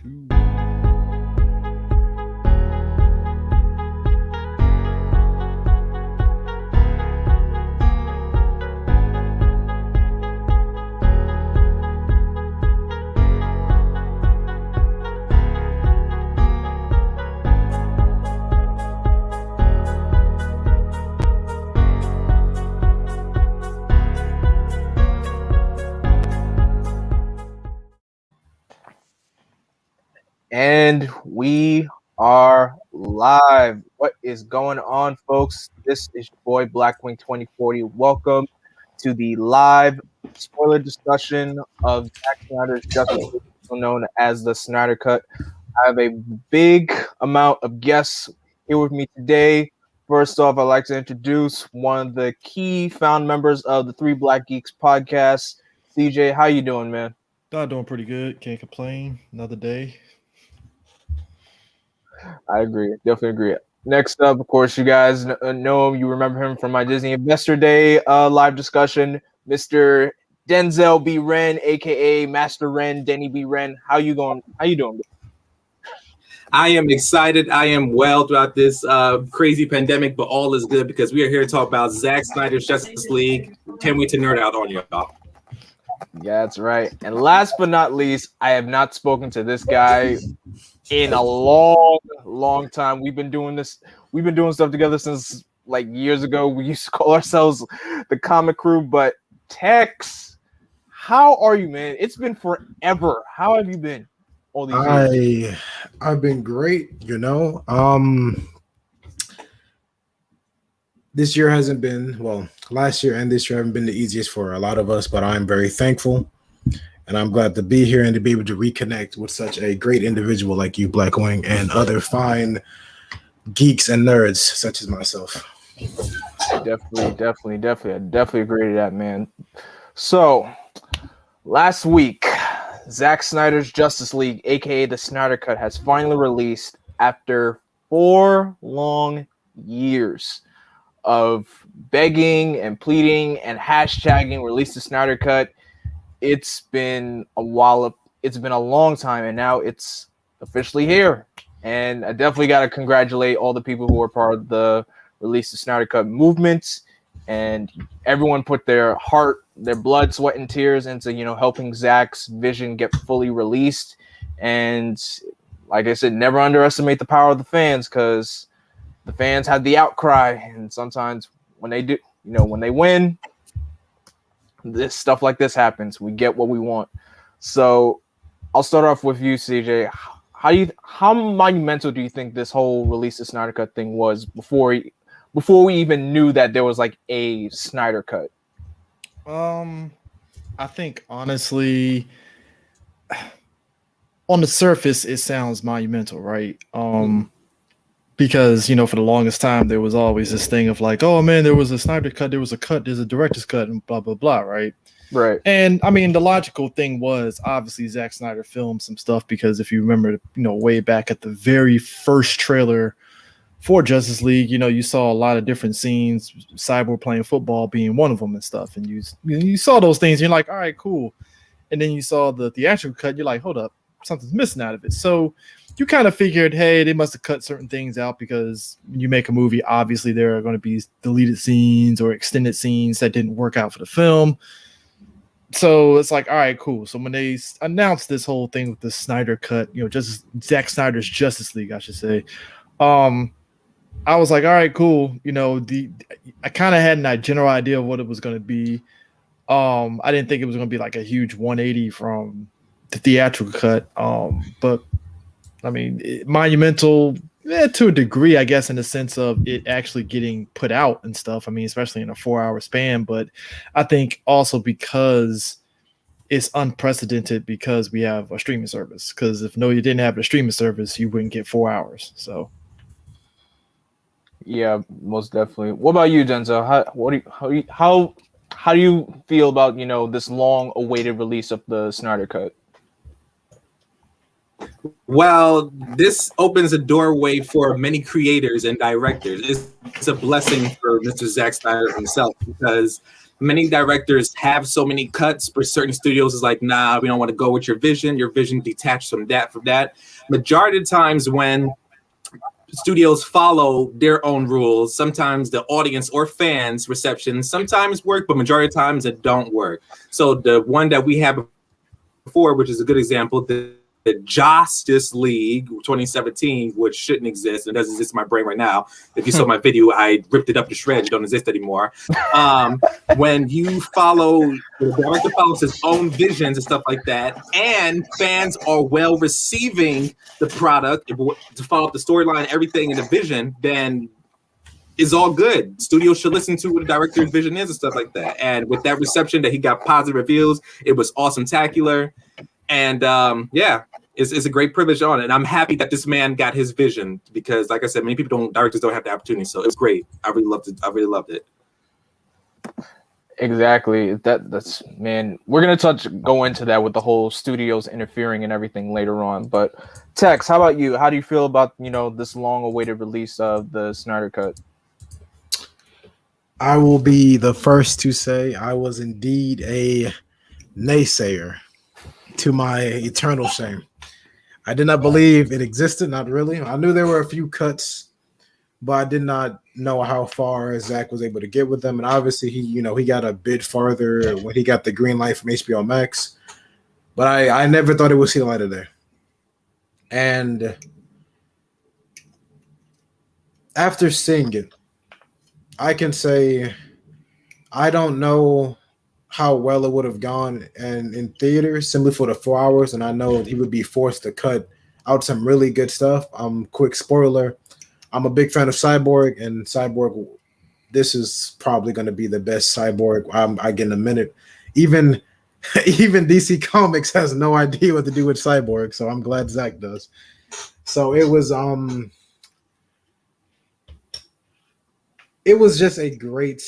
2. And we are live. What is going on, folks? This is your boy Blackwing 2040. Welcome to the live spoiler discussion of Zack Snyder's Justice League, also known as the Snyder Cut. I have a big amount of guests here with me today. First off, I'd like to introduce one of the key found members of the Three Black Geeks podcast. CJ, how you doing, man? Doing pretty good. Can't complain. Another day. I agree. Definitely agree. Next up, of course, you guys know him. You remember him from my Disney Investor Day live discussion, Mr. Denzel B. Wren, a.k.a. Master Wren, Denny B. Wren. How you going? How you doing? I am excited. I am well throughout this crazy pandemic, but all is good because we are here to talk about Zack Snyder's Justice League. Can't wait to nerd out on y'all. Yeah, that's right. And last but not least, I have not spoken to this guy in a long time. We've been doing stuff together since like years ago. We used to call ourselves the Comic Crew. But Tex, how are you, man? It's been forever. How have you been all these years? I've been great, This year hasn't been, last year and this year haven't been the easiest for a lot of us, but I'm very thankful. And I'm glad to be here and to be able to reconnect with such a great individual like you, Blackwing, and other fine geeks and nerds such as myself. Definitely. I definitely agree to that, man. So, last week, Zack Snyder's Justice League, aka the Snyder Cut, has finally released after 4 long years of begging and pleading and hashtagging release the Snyder Cut. It's been a while. It's been a long time, and now it's officially here. And I definitely got to congratulate all the people who are part of the release the Snyder Cut movement. And everyone put their heart, their blood, sweat, and tears into, helping Zack's vision get fully released. And like I said, never underestimate the power of the fans, because the fans had the outcry. And sometimes when they do, when they win, this stuff like this happens. We get what we want. So I'll start off with you, CJ. How monumental do you think this whole release of Snyder Cut thing was before we even knew that there was like a Snyder Cut? I think honestly, on the surface, it sounds monumental, right? Because, for the longest time, there was always this thing of like, oh man, there was a Snyder Cut, there's a director's cut, and blah, blah, blah, right? Right. And I mean, the logical thing was obviously Zack Snyder filmed some stuff, because if you remember, way back at the very first trailer for Justice League, you saw a lot of different scenes, Cyborg playing football being one of them and stuff. And you saw those things, and you're like, all right, cool. And then you saw the theatrical cut, you're like, hold up, something's missing out of it. So you kind of figured, hey, they must have cut certain things out, because when you make a movie, obviously there are going to be deleted scenes or extended scenes that didn't work out for the film. So it's like, all right, cool. So when they announced this whole thing with the Snyder Cut, just Zack Snyder's Justice League, I should say, I was like, all right, cool. I kind of had a general idea of what it was going to be. I didn't think it was going to be like a huge 180 from the theatrical cut. But I mean, monumental to a degree, I guess, in the sense of it actually getting put out and stuff. I mean, especially in a 4-hour span. But I think also because it's unprecedented, because we have a streaming service. Because if you didn't have a streaming service, you wouldn't get 4 hours. So. Yeah, most definitely. What about you, Denzel? How do you feel about this long-awaited release of the Snyder Cut? Well, this opens a doorway for many creators and directors. It's a blessing for Mr. Zack Snyder himself, because many directors have so many cuts, but certain studios is like, nah, we don't want to go with your vision. Your vision detached from that. Majority of the times when studios follow their own rules, sometimes the audience or fans reception sometimes work, but majority of times it don't work. So the one that we had before, which is a good example, the Justice League 2017, which shouldn't exist, and doesn't exist in my brain right now. If you saw my video, I ripped it up to shreds. It don't exist anymore. When you follow, the director follows his own visions and stuff like that, and fans are well receiving the product to follow up the storyline, everything in the vision, then is all good. Studios should listen to what the director's vision is and stuff like that. And with that reception that he got positive reviews, it was awesome-tacular. And yeah, it's a great privilege on it. And I'm happy that this man got his vision because, like I said, many directors don't have the opportunity. So it was great. I really loved it. Exactly. That's man. We're gonna go into that with the whole studios interfering and everything later on. But Tex, how about you? How do you feel about this long-awaited release of the Snyder Cut? I will be the first to say I was indeed a naysayer, to my eternal shame. I did not believe it existed, not really. I knew there were a few cuts, but I did not know how far Zack was able to get with them. And obviously he got a bit farther when he got the green light from HBO Max. But I never thought it would see the light of day. And after seeing it, I can say I don't know how well it would have gone and in theaters simply for the 4 hours. And I know he would be forced to cut out some really good stuff. Quick spoiler. I'm a big fan of Cyborg, and Cyborg, this is probably going to be the best Cyborg I get in a minute. Even DC Comics has no idea what to do with Cyborg, so I'm glad Zack does. So it was just a great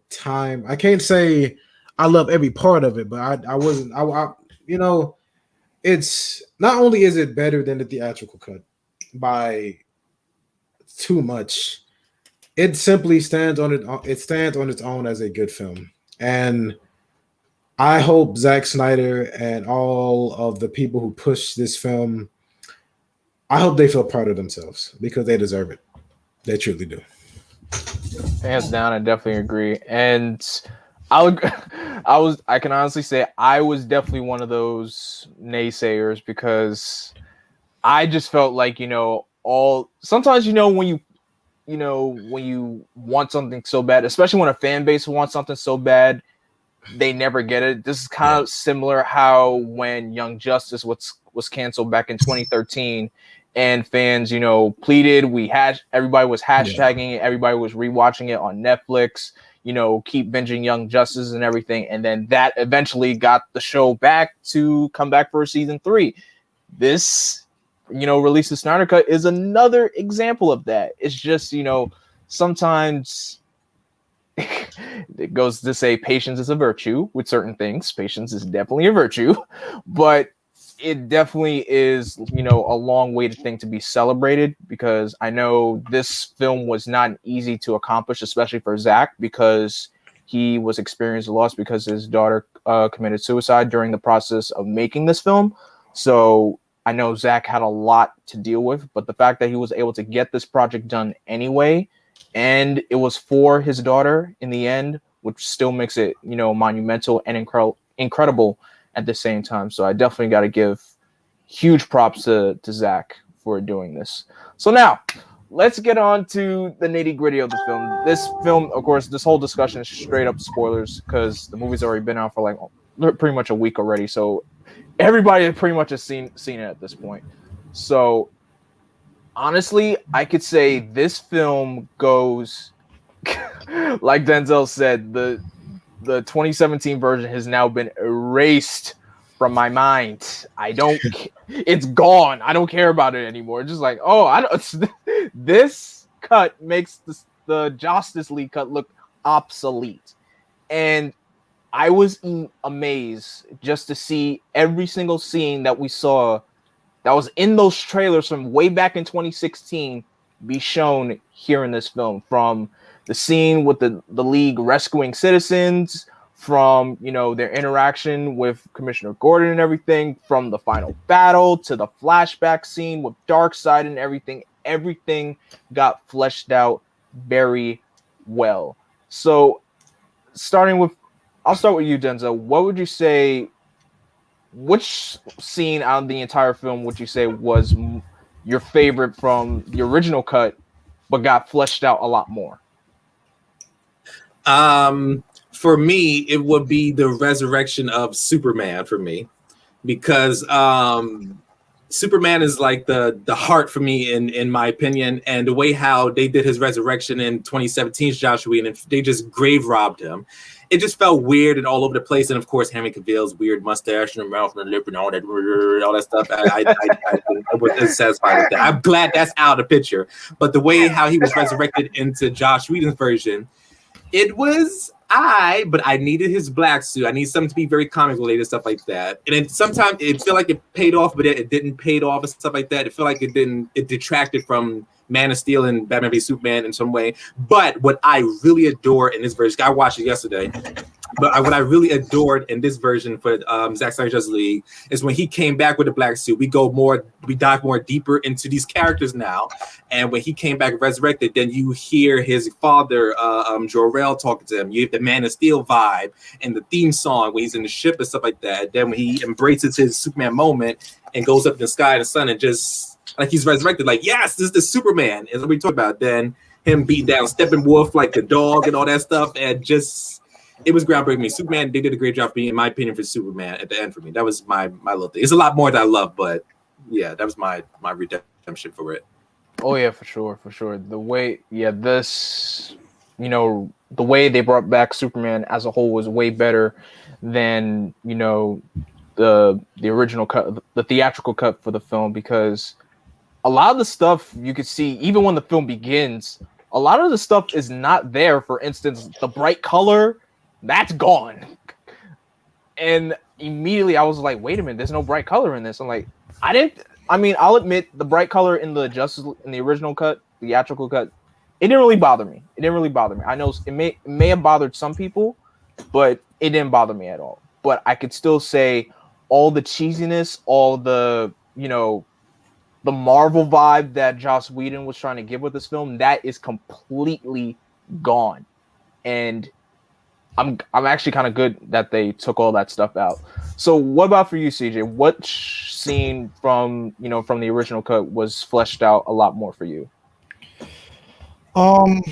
time. I can't say I love every part of it, but it's not only is it better than the theatrical cut by too much, it simply stands on its own as a good film. And I hope Zack Snyder and all of the people who push this film, I hope they feel proud of themselves because they deserve it. They truly do. Hands down, I definitely agree. And I can honestly say I was definitely one of those naysayers because I just felt like, sometimes, when you want something so bad, especially when a fan base wants something so bad, they never get it. This is kind of similar how when Young Justice was canceled back in 2013 and fans, pleaded, everybody was hashtagging it, everybody was rewatching it on Netflix, keep binging Young Justice and everything. And then that eventually got the show back to come back for season 3. This, release of Snyder Cut is another example of that. It's just, sometimes it goes to say patience is a virtue with certain things. Patience is definitely a virtue, but it definitely is, a long-awaited thing to be celebrated because I know this film was not easy to accomplish, especially for Zack, because he was experiencing loss because his daughter committed suicide during the process of making this film. So I know Zack had a lot to deal with, but the fact that he was able to get this project done anyway, and it was for his daughter in the end, which still makes it, monumental and incredible at the same time. So I definitely got to give huge props to Zack for doing this. So now let's get on to the nitty gritty of the film. This film, of course, this whole discussion is straight up spoilers because the movie's already been out for like pretty much a week already. So everybody pretty much has seen it at this point. So honestly, I could say this film goes, like Denzel said, the 2017 version has now been erased from my mind. It's gone. I don't care about it anymore. Just like, this cut makes the Justice League cut look obsolete. And I was amazed just to see every single scene that we saw that was in those trailers from way back in 2016 be shown here in this film, from the scene with the League rescuing citizens, from their interaction with Commissioner Gordon and everything, from the final battle to the flashback scene with Darkseid and everything got fleshed out very well. So I'll start with you, Denzel. What would you say, which scene out of the entire film would you say was your favorite from the original cut but got fleshed out a lot more? For me, it would be the resurrection of Superman for me, because Superman is like the heart for me in my opinion, and the way how they did his resurrection in 2017's Josh Whedon, and they just grave robbed him. It just felt weird and all over the place, and of course Henry Cavill's weird mustache and the mouth and the lip and all that stuff. I wasn't satisfied with that. I'm glad that's out of the picture, but the way how he was resurrected into Josh Whedon's version, it was but I needed his black suit. I need something to be very comic related, stuff like that. And then sometimes it felt like it paid off, but it didn't pay off and stuff like that. It felt like it detracted from Man of Steel and Batman v Superman in some way. But what I really adore in this version, I watched it yesterday, but what I really adored in this version for Zack Snyder's Justice League is when he came back with the black suit. We dive more deeper into these characters now. And when he came back resurrected, then you hear his father, Jor-El, talking to him. You have the Man of Steel vibe and the theme song when he's in the ship and stuff like that. Then when he embraces his Superman moment and goes up in the sky and the sun and just like he's resurrected, like, yes, this is the Superman. And what we talk about, then him beating down Steppenwolf like the dog and all that stuff, and just it was groundbreaking. Superman, they did a great job for me, in my opinion, for Superman at the end for me. That was my little thing. It's a lot more that I love, but yeah, that was my redemption for it. Oh yeah, for sure. The way, the way they brought back Superman as a whole was way better than the original cut, the theatrical cut for the film, because a lot of the stuff you could see, even when the film begins, a lot of the stuff is not there. For instance, the bright color, that's gone. And immediately I was like, wait a minute, there's no bright color in this. I'm like, I'll admit the bright color in the original cut, theatrical cut, it didn't really bother me. I know it may have bothered some people, but it didn't bother me at all. But I could still say all the cheesiness, all the, the Marvel vibe that Joss Whedon was trying to give with this film, that is completely gone. And I'm actually kind of good that they took all that stuff out. So what about for you, CJ? What scene from the original cut was fleshed out a lot more for you? I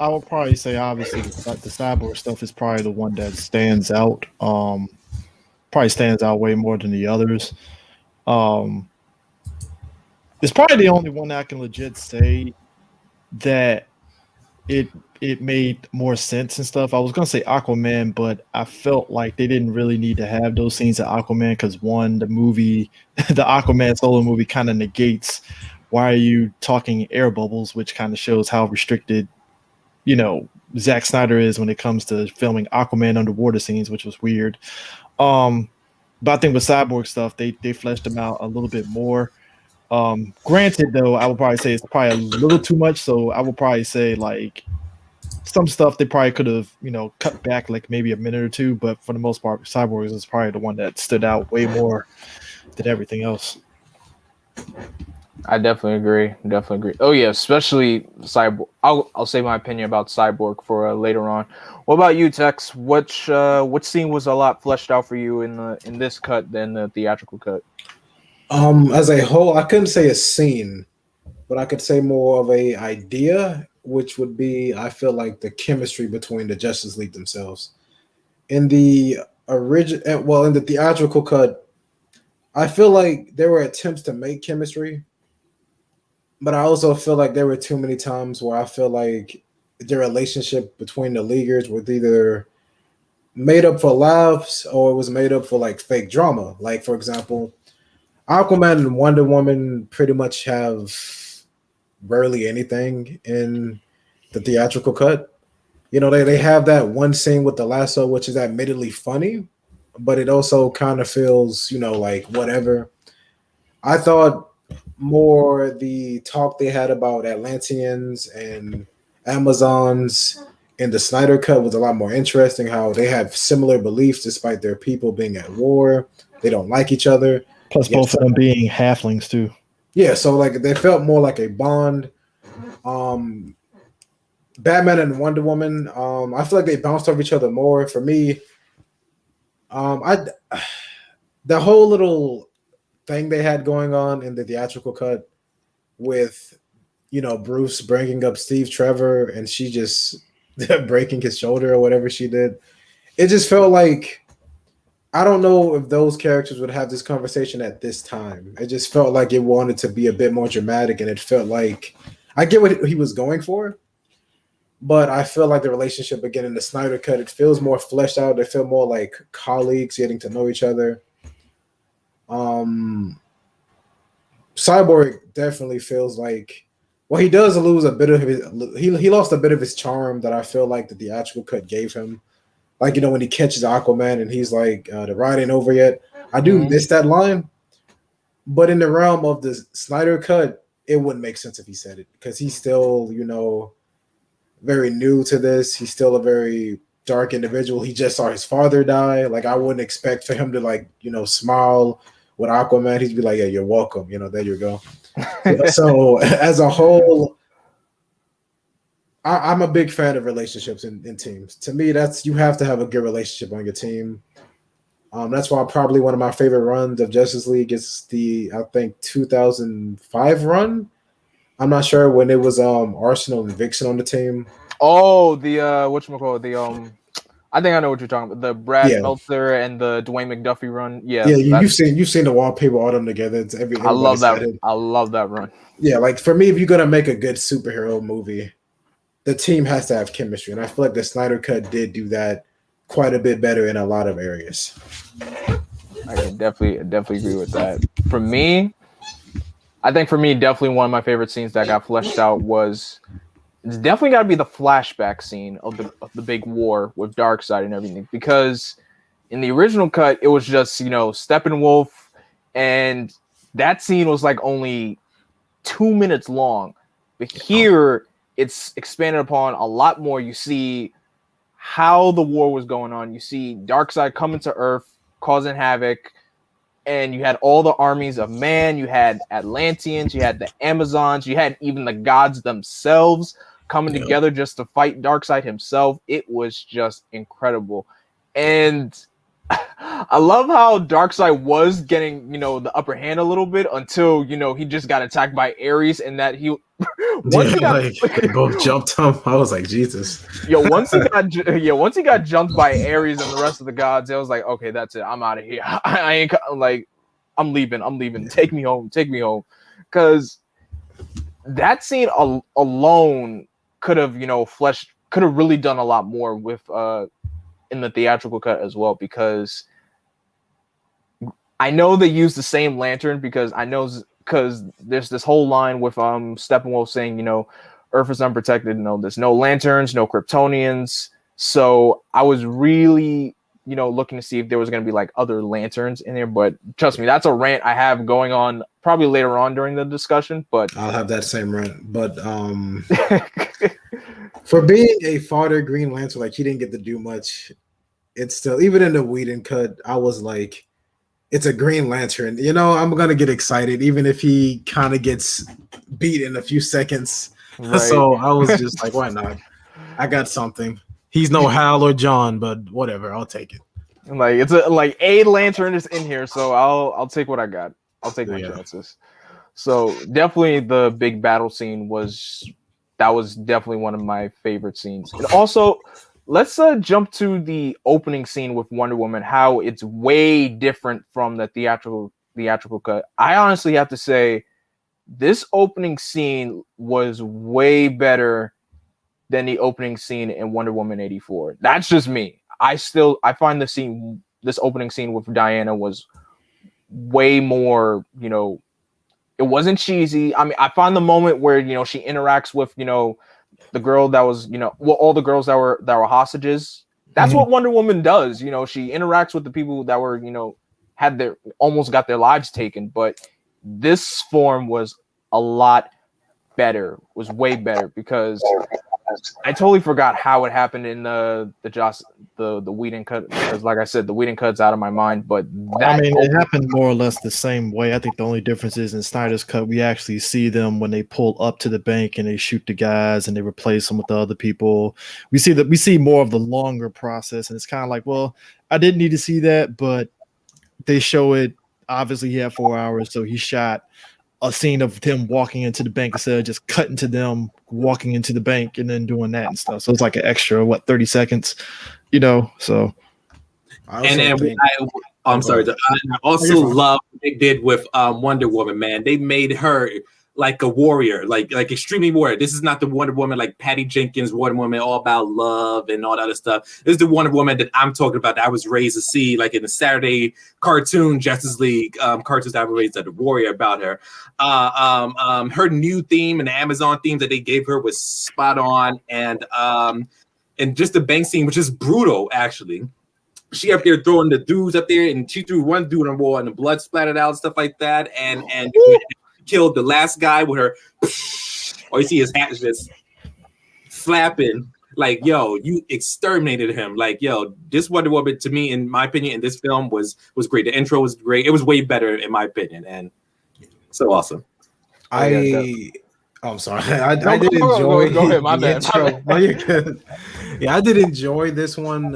would probably say obviously the cyborg stuff is probably the one that stands out. Probably stands out way more than the others. It's probably the only one that I can legit say that it made more sense and stuff. I was gonna say Aquaman, but I felt like they didn't really need to have those scenes of Aquaman because one, the movie, the Aquaman solo movie kind of negates why are you talking air bubbles, which kind of shows how restricted, Zack Snyder is when it comes to filming Aquaman underwater scenes, which was weird. But I think with cyborg stuff, they fleshed them out a little bit more. Granted, though, I would probably say it's probably a little too much. So I would probably say like some stuff they probably could have, cut back like maybe a minute or two. But for the most part, cyborgs is probably the one that stood out way more than everything else. I definitely agree. Oh yeah, especially Cyborg. I'll say my opinion about Cyborg for later on. What about you, Tex? Which scene was a lot fleshed out for you in this cut than the theatrical cut? As a whole, I couldn't say a scene, but I could say more of a idea, which would be, I feel like, the chemistry between the Justice League themselves. In the in the theatrical cut, I feel like there were attempts to make chemistry, but I also feel like there were too many times where I feel like the relationship between the Leaguers was either made up for laughs or it was made up for like fake drama. Like, for example, Aquaman and Wonder Woman pretty much have barely anything in the theatrical cut. They have that one scene with the lasso, which is admittedly funny, but it also kind of feels, like whatever. I thought more the talk they had about Atlanteans and Amazons in the Snyder Cut was a lot more interesting. How they have similar beliefs despite their people being at war. They don't like each other. Plus, both of them being halflings too. Yeah, so like they felt more like a bond. Batman and Wonder Woman, I feel like they bounced off each other more. For me, I the whole little thing they had going on in the theatrical cut with Bruce bringing up Steve Trevor and she just breaking his shoulder or whatever she did. It just felt like I don't know if those characters would have this conversation at this time. It just felt like it wanted to be a bit more dramatic, and it felt like I get what he was going for, but I feel like the relationship again in the Snyder Cut, it feels more fleshed out. They feel more like colleagues getting to know each other. Cyborg definitely feels like, well, he does lose a bit of his. He lost a bit of his charm that I feel like the theatrical cut gave him. Like, when he catches Aquaman and he's like, the ride ain't over yet. I do miss that line. But in the realm of the Snyder Cut, it wouldn't make sense if he said it because he's still, very new to this. He's still a very dark individual. He just saw his father die. Like, I wouldn't expect for him to, smile with Aquaman. He'd be like, yeah, you're welcome. There you go. So as a whole, I'm a big fan of relationships in teams. To me, you have to have a good relationship on your team. That's why probably one of my favorite runs of Justice League is I think 2005 run. I'm not sure when it was Arsenal and Vixen on the team. Oh, the whatchamacallit, I think I know what you're talking about. The Brad Meltzer and the Dwayne McDuffie run. Yeah, you've seen the wallpaper all them together. It's I love that. I love that run. Yeah, like for me, if you're gonna make a good superhero movie, the team has to have chemistry, and I feel like the Snyder Cut did do that quite a bit better in a lot of areas. I can definitely agree with that. For me, definitely one of my favorite scenes that got fleshed out was it's definitely got to be the flashback scene of the big war with Darkseid and everything, because in the original cut it was just Steppenwolf, and that scene was like only 2 minutes long, but here it's expanded upon a lot more. You see how the war was going on. You see Darkseid coming to Earth, causing havoc, and you had all the armies of man. You had Atlanteans, you had the Amazons, you had even the gods themselves coming together just to fight Darkseid himself. It was just incredible. And I love how Darkseid was getting, the upper hand a little bit until, he just got attacked by Ares, and that he they both jumped him. I was like, Jesus. Once he got jumped by Ares and the rest of the gods, I was like, okay, that's it. I'm out of here. I ain't like, I'm leaving. Take me home. Because that scene alone could have, could have really done a lot more with in the theatrical cut as well, because I know they use the same lantern because there's this whole line with Steppenwolf saying, Earth is unprotected, there's no lanterns, no Kryptonians. So I was really, looking to see if there was going to be like other lanterns in there, but trust me, that's a rant I have going on probably later on during the discussion, but I'll have that same rant. But for being a fodder Green Lantern, like he didn't get to do much. It's still, even in the Whedon cut, I was like, it's a Green Lantern. I'm going to get excited, even if he kind of gets beat in a few seconds. Right. So I was just like, why not? I got something. He's no Hal or John, but whatever. I'll take it. Like, it's a lantern is in here, so I'll take what I got. I'll take my chances. So definitely the big battle scene was definitely one of my favorite scenes. And also, let's jump to the opening scene with Wonder Woman, how it's way different from the theatrical cut. I honestly have to say this opening scene was way better than the opening scene in Wonder Woman 84. That's just me. I find this opening scene with Diana was way more, it wasn't cheesy. I mean, I find the moment where, she interacts with, the girl that was, all the girls that were hostages. That's what Wonder Woman does. She interacts with the people that were, almost got their lives taken. But this form was a lot better, was way better, because I totally forgot how it happened in the Whedon cut, because like I said, the Whedon cut's out of my mind. But I mean, it happened more or less the same way. I think the only difference is in Snyder's cut, we actually see them when they pull up to the bank and they shoot the guys and they replace them with the other people. We see more of the longer process, and it's kind of like, well, I didn't need to see that, but they show it. Obviously, he had 4 hours, so he shot a scene of him walking into the bank instead of just cutting to them walking into the bank and then doing that and stuff. So it's like an extra 30 seconds, So I'm sorry. I also love what they did with Wonder Woman. Man, they made her like a warrior, like extremely warrior. This is not the Wonder Woman like Patty Jenkins Wonder Woman, all about love and all that other stuff. This is the Wonder Woman that I'm talking about, that I was raised to see, like in the Saturday cartoon Justice League cartoons that I was raised as a warrior about her. Her new theme and the Amazon theme that they gave her was spot on, and just the bank scene, which is brutal actually. She up there throwing the dudes up there, and she threw one dude on the wall, and the blood splattered out and stuff like that, and killed the last guy with her. Or you see his hat just flapping. Like, yo, you exterminated him. Like, yo, this Wonder Woman, to me, in my opinion, in this film was great. The intro was great. It was way better, in my opinion, and so awesome. I'm sorry. I did enjoy. Go ahead, my bad. No, you're good. Yeah, I did enjoy this one.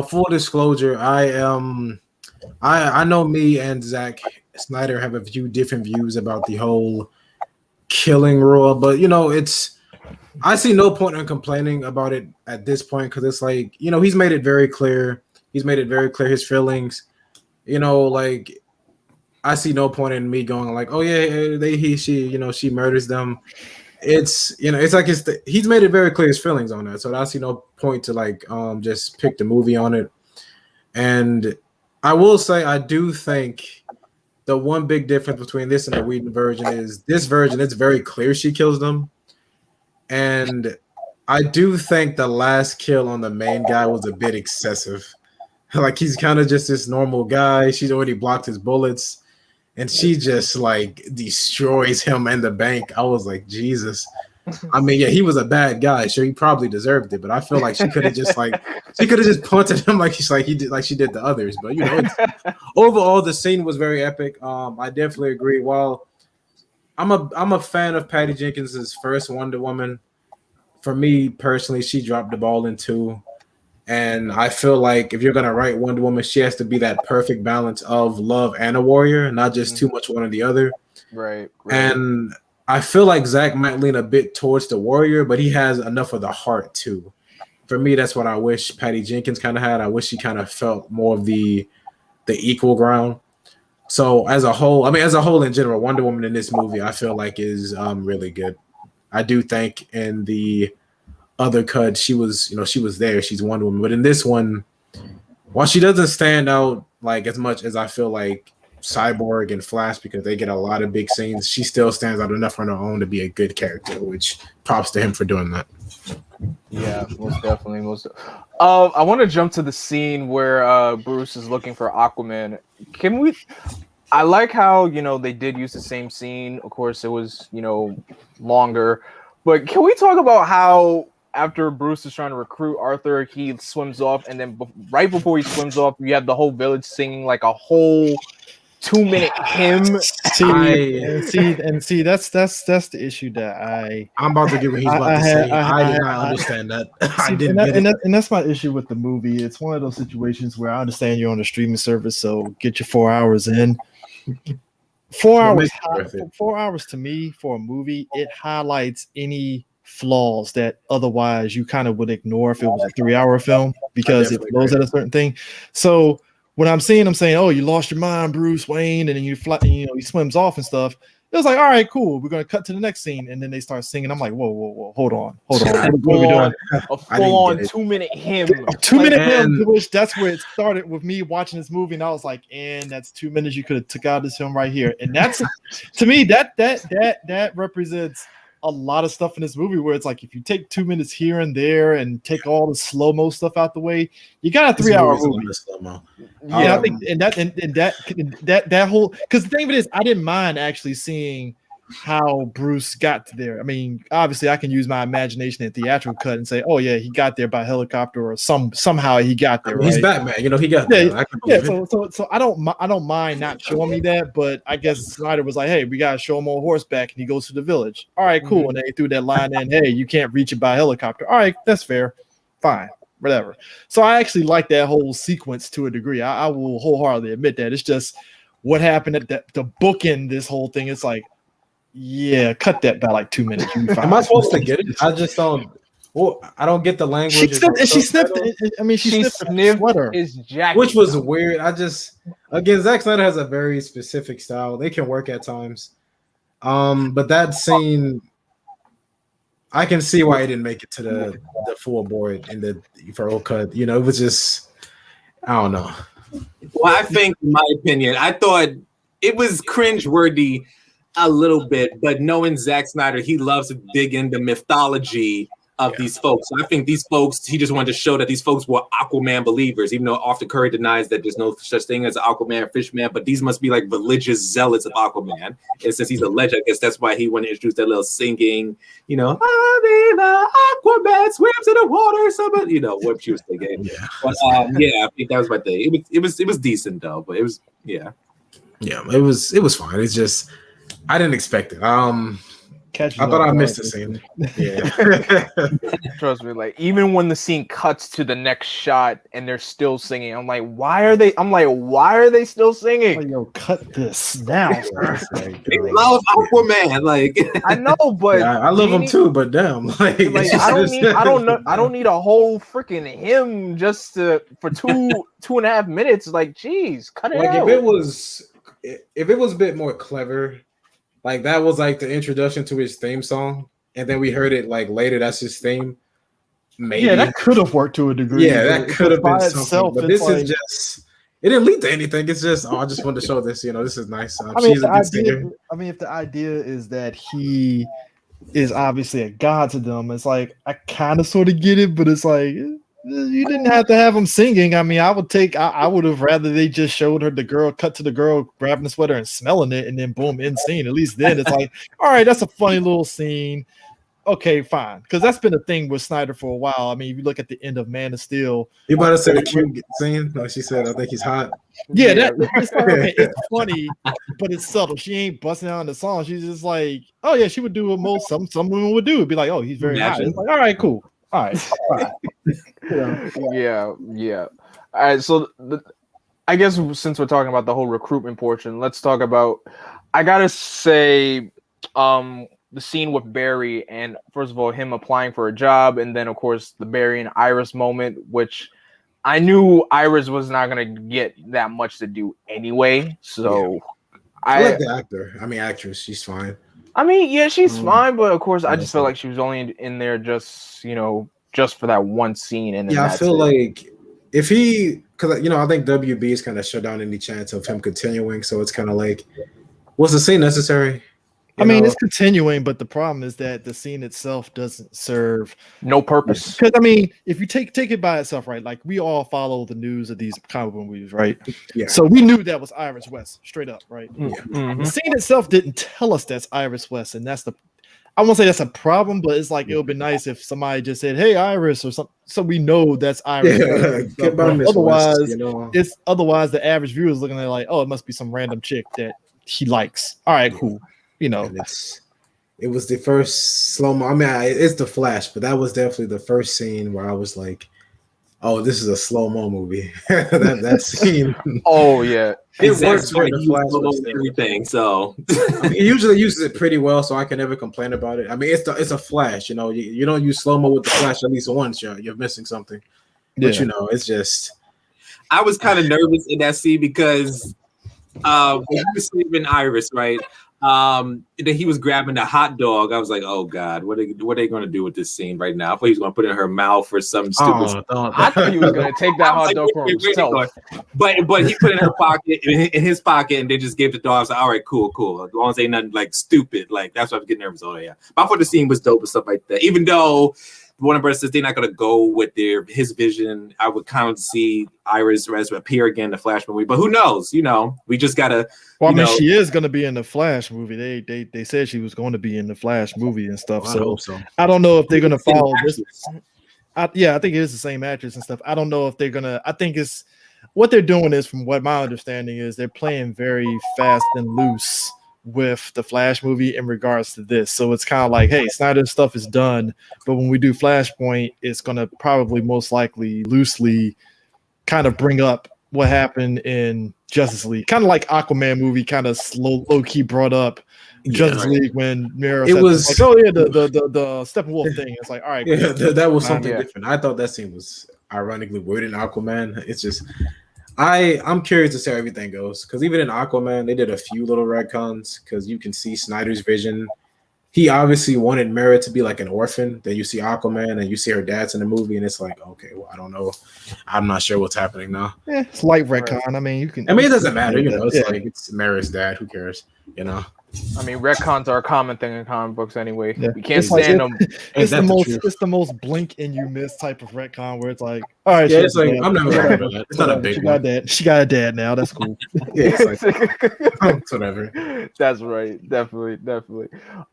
Full disclosure, I know me and Zack Snyder have a few different views about the whole killing rule, but I see no point in complaining about it at this point, because it's like, he's made it very clear. He's made it very clear his feelings. Like, I see no point in me going like, oh yeah, she murders them. It's it's like he's made it very clear his feelings on that, so I see no point to like just pick the movie on it. And I will say, I do think the one big difference between this and the Whedon version is this version, it's very clear she kills them, and I do think the last kill on the main guy was a bit excessive. Like, he's kind of just this normal guy. She's already blocked his bullets, and she just like destroys him in the bank. I was like, Jesus. I mean, yeah, he was a bad guy. Sure, he probably deserved it, but I feel like she could have just punted him like she did the others. But overall, the scene was very epic. I definitely agree. While I'm a fan of Patty Jenkins's first Wonder Woman, for me personally, she dropped the ball in 2. And I feel like if you're gonna write Wonder Woman, she has to be that perfect balance of love and a warrior, not just too much one or the other. Right. And I feel like Zack might lean a bit towards the warrior, but he has enough of the heart too. For me, that's what I wish Patty Jenkins kind of had. I wish she kind of felt more of the equal ground. So as a whole in general, Wonder Woman in this movie, I feel like is really good. I do think in the other cut, she was there. She's Wonder Woman, but in this one, while she doesn't stand out like as much as I feel like Cyborg and Flash, because they get a lot of big scenes, she still stands out enough on her own to be a good character, which props to him for doing that. Yeah, most definitely. I want to jump to the scene where Bruce is looking for Aquaman. I like how they did use the same scene. Of course, it was longer, but can we talk about how after Bruce is trying to recruit Arthur, he swims off, and then right before he swims off, you have the whole village singing like a whole 2-minute hymn. See, that's the issue that I'm about to get what he's about to say. I did not understand that. I didn't get it. And that's my issue with the movie. It's one of those situations where I understand you're on a streaming service, so get your 4 hours in. 4 hours. 4 hours to me for a movie, it highlights any flaws that otherwise you kind of would ignore if it was a 3-hour film, because it flows at a certain thing. So when I'm saying, oh, you lost your mind, Bruce Wayne, and then he swims off and stuff. It was like, all right, cool. We're gonna cut to the next scene, and then they start singing. I'm like, whoa, hold on. What are we doing? A full-on 2-minute hymn. A 2-minute hymn. Which that's where it started with me watching this movie, and I was like, and that's 2 minutes you could have took out this film right here. And that's to me that represents a lot of stuff in this movie where it's like if you take 2 minutes here and there and take all the slow mo stuff out the way, you got a 3-hour movie. Yeah, I think and that whole because the thing of it is, I didn't mind actually seeing how Bruce got there. I mean, obviously, I can use my imagination and theatrical cut and say, "Oh yeah, he got there by helicopter or somehow he got there." He's right? Batman, he got there. So I don't mind not showing me that, but I guess Snyder was like, "Hey, we gotta show him on horseback," and he goes to the village. All right, cool. And they threw that line in, "Hey, you can't reach it by helicopter." All right, that's fair, fine, whatever. So I actually like that whole sequence to a degree. I will wholeheartedly admit that. It's just what happened at the bookend this whole thing. It's like, yeah, cut that by like 2 minutes. Am I supposed to get it? I just don't. Well, I don't get the language. She sniffed. I mean, she sniffed the sweater. His jacket, which was weird. Again, Zack Snyder has a very specific style. They can work at times. But that scene, I can see why he didn't make it to the full board in the full cut. It was just, I don't know. Well, I think, in my opinion, I thought it was cringeworthy a little bit, but knowing Zack Snyder, he loves to dig into mythology of these folks. So I think these folks, he just wanted to show that these folks were Aquaman believers, even though often Curry denies that there's no such thing as Aquaman or Fishman, but these must be like religious zealots of Aquaman. And since he's a legend, I guess that's why he wanted to introduce that little singing, I mean, Aquaman swims in the water, somebody, what she was thinking. Yeah. But I think that was my thing. It was decent though, but it was, yeah, it was fine. It's just, I didn't expect it. I thought I missed the scene. Yeah. Trust me, like even when the scene cuts to the next shot and they're still singing, I'm like, why are they still singing? Oh, yo, cut this now. They love Aquaman, like I know, but I love him too, but damn, I don't need a whole freaking hymn just for 2.5 minutes. Like, geez, cut it out. If it was a bit more clever. Like that was like the introduction to his theme song, and then we heard it like later. That's his theme. Maybe that could have worked to a degree. Yeah, that could have been something. But this is just. It didn't lead to anything. It's just I just wanted to show this. This is nice. She's a good singer. I mean, if the idea is that he is obviously a god to them, it's like I kind of sort of get it, but it's like. You didn't have to have them singing. I mean, I would have rather they just showed her cut to the girl grabbing the sweater and smelling it, and then boom, end scene. At least then it's like, all right, that's a funny little scene. Okay, fine, because that's been a thing with Snyder for a while. I mean, if you look at the end of Man of Steel, you might have said a cute scene. Like she said, I think he's hot. Yeah, it's funny, but it's subtle. She ain't busting out in the song. She's just like, oh yeah, she would do what some women would do. It'd be like, oh, he's very hot. It's like, all right, cool. All right. Yeah. All right. So I guess since we're talking about the whole recruitment portion, let's talk about. I gotta say, the scene with Barry and first of all him applying for a job, and then of course the Barry and Iris moment, which I knew Iris was not gonna get that much to do anyway. So I like the actor. I mean, actress. She's fine. I mean, yeah, she's fine, but of course, I just felt like she was only in there just for that one scene. And then I feel like if because I think WB is kind of shut down any chance of him continuing. So it's kind of like, was the scene necessary? I mean, it's continuing, but the problem is that the scene itself doesn't serve no purpose. Because I mean, if you take it by itself, right? Like we all follow the news of these comic book movies, right? Yeah. So we knew that was Iris West, straight up, right? Yeah. Mm-hmm. The scene itself didn't tell us that's Iris West, and that's I won't say that's a problem, but it's like it would be nice if somebody just said, "Hey, Iris," or something, so we know that's Iris. Yeah. Otherwise, the average viewer is looking at it like, "Oh, it must be some random chick that he likes." All right, cool. It was the first slow-mo. I mean, it's the Flash, but that was definitely the first scene where I was like, "Oh, this is a slow-mo movie." that scene. Oh yeah, it works for the Flash and everything. So I mean, he usually uses it pretty well, so I can never complain about it. I mean, it's a Flash. You don't use slow-mo with the Flash at least once. You're missing something. But it's just. I was kind of nervous in that scene because when he was saving Iris, right? Then he was grabbing the hot dog. I was like, oh God, what are they going to do with this scene right now? I thought he was going to put it in her mouth or some stupid. I thought he was going to take that hot dog for himself. But he put it in her pocket, in his pocket, and then just gave the dog. I was like, all right, cool. As long as ain't nothing like stupid, like that's why I was getting nervous. Oh yeah, but I thought the scene was dope and stuff like that. Even though Warner Brothers says they're not going to go with his vision, I would kind of see Iris appear again in the Flash movie. But who knows? We just gotta. Well, I mean, she is going to be in the Flash movie. They said she was going to be in the Flash movie and stuff. Well, I hope so. I don't know if they're going to follow this. I think it is the same actress and stuff. I don't know if they're going to. I think it's what they're doing is, from what my understanding is, they're playing very fast and loose with the Flash movie in regards to this. So it's kind of like, hey, Snyder's stuff is done, but when we do Flashpoint, it's going to probably most likely loosely kind of bring up what happened in Justice League. Kind of like Aquaman movie kind of low key brought up Justice League when Mira said, was like, oh yeah, the Steppenwolf thing. It's like, all right, yeah, that was something different. I thought that scene was ironically weird in Aquaman. It's just I'm curious to see how everything goes, because even in Aquaman they did a few little retcons, because you can see Snyder's vision. He obviously wanted Mera to be like an orphan. Then you see Aquaman and you see her dad's in the movie, and it's like, okay, well, I don't know. I'm not sure what's happening now. Yeah, it's light retcon. Right. I mean, it doesn't matter. It's like it's Mera's dad. Who cares? I mean, retcons are a common thing in comic books anyway. Yeah. We can't stand them. It's the most blink and you miss type of retcon where it's like, all right, it's like I'm never gonna do that. It's not a big one. She got a dad now. That's cool. It's like, whatever. That's right. Definitely.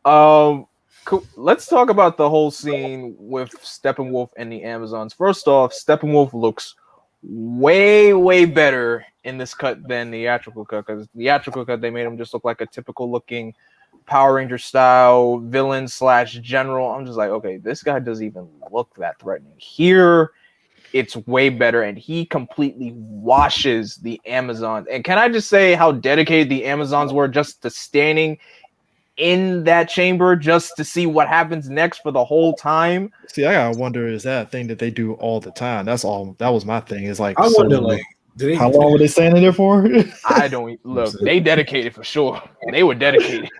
Cool. Let's talk about the whole scene with Steppenwolf and the Amazons. First off, Steppenwolf looks way better in this cut than the theatrical cut, because the theatrical cut they made him just look like a typical looking Power Ranger style villain / general. I'm just like, okay, this guy doesn't even look that threatening. Here it's way better, and he completely washes the Amazons. And can I just say how dedicated the Amazons were just to standing in that chamber just to see what happens next for the whole time? See, I gotta wonder, is that a thing that they do all the time? That's all. That was my thing. Is like, I wonder, like, how long were they standing there for? I don't look. They dedicated for sure. They were dedicated.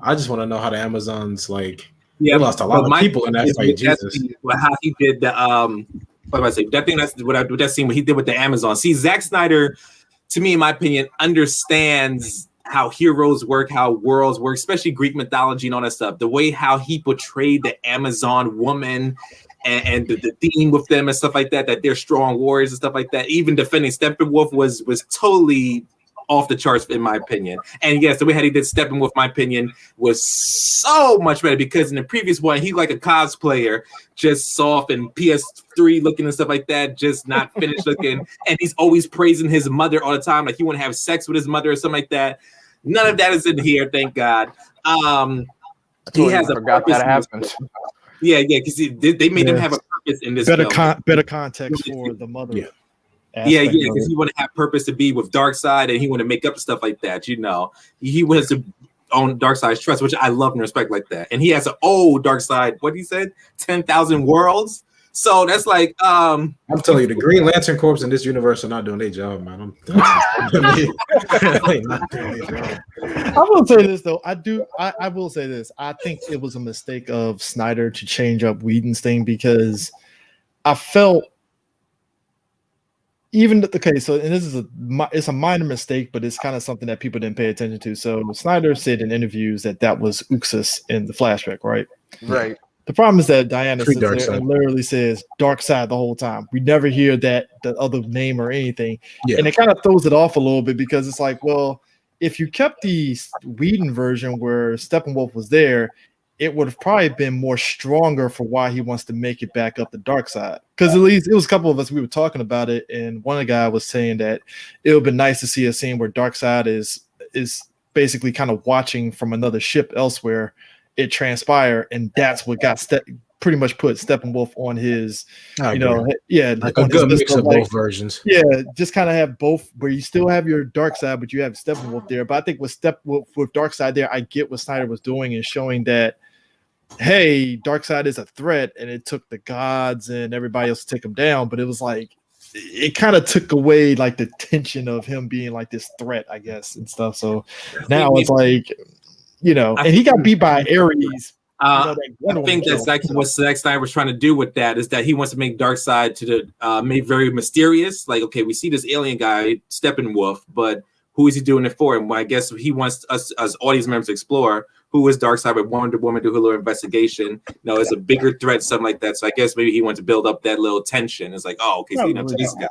I just want to know how the Amazons they lost a lot of people in that fight. Jesus, how he did the what am I saying? That thing that's what that scene what he did with the Amazon. See, Zack Snyder, to me, in my opinion, understands how heroes work, how worlds work, especially Greek mythology and all that stuff. The way how he portrayed the Amazon woman and the theme with them and stuff like that they're strong warriors and stuff like that. Even defending Steppenwolf was totally off the charts in my opinion. And yes, the way how he did Steppenwolf, my opinion, was so much better, because in the previous one, he like a cosplayer, just soft and PS3 looking and stuff like that, just not finished looking. And he's always praising his mother all the time, like he want to have sex with his mother or something like that. None of that is in here, thank God. He has forgot that happened. Yeah, because they made him have a purpose in this better film. Better context for the mother. Yeah, because he want to have purpose to be with Darkseid, and he want to make up stuff like that. He was to own Darkseid's trust, which I love and respect like that. And he has an old Darkseid. What he said, 10,000 worlds. So that's like, I'm telling you, the Green Lantern Corps in this universe are not doing their job, man. I'm not doing their job. I will say this though. I will say this. I think it was a mistake of Snyder to change up Whedon's thing, because I felt even okay. So, and this is it's a minor mistake, but it's kind of something that people didn't pay attention to. So Snyder said in interviews that was Uxas in the flashback, right? Right. The problem is that Diana sits there and literally says Darkseid the whole time. We never hear the other name or anything. Yeah. And it kind of throws it off a little bit, because it's like, well, if you kept the Whedon version where Steppenwolf was there, it would have probably been more stronger for why he wants to make it back up the Darkseid. Because at least it was a couple of us, we were talking about it, and one of the guys was saying that it would have been nice to see a scene where Darkseid is basically kind of watching from another ship elsewhere it transpire, and that's what got pretty much put Steppenwolf on his, like a good mix of both versions. Yeah, just kind of have both, where you still have your Darkseid, but you have Steppenwolf there. But I think with Darkseid there, I get what Snyder was doing and showing that, hey, Darkseid is a threat, and it took the gods and everybody else to take him down. But it was like, it kind of took away like the tension of him being like this threat, I guess, and stuff. So now it's like, and he got beat by Ares. I think that's like what Zack Snyder was trying to do with that, is that he wants to make Darkseid make very mysterious. Like, okay, we see this alien guy, Steppenwolf, but who is he doing it for? And I guess he wants us as audience members to explore who is Darkseid, with Wonder Woman do a little investigation. It's a bigger threat, something like that. So I guess maybe he wants to build up that little tension. It's like, oh, okay, so to this guy.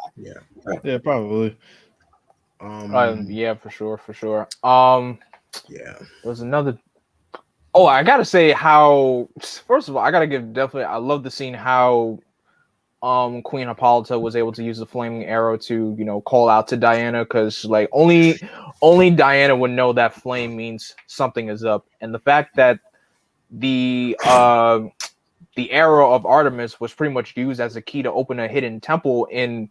Yeah, probably. Yeah, for sure. Yeah. There's another. Oh, I gotta say how. First of all, I gotta give definitely. I love the scene how, Queen Hippolyta was able to use the flaming arrow to call out to Diana, because like only Diana would know that flame means something is up, and the fact that the arrow of Artemis was pretty much used as a key to open a hidden temple in,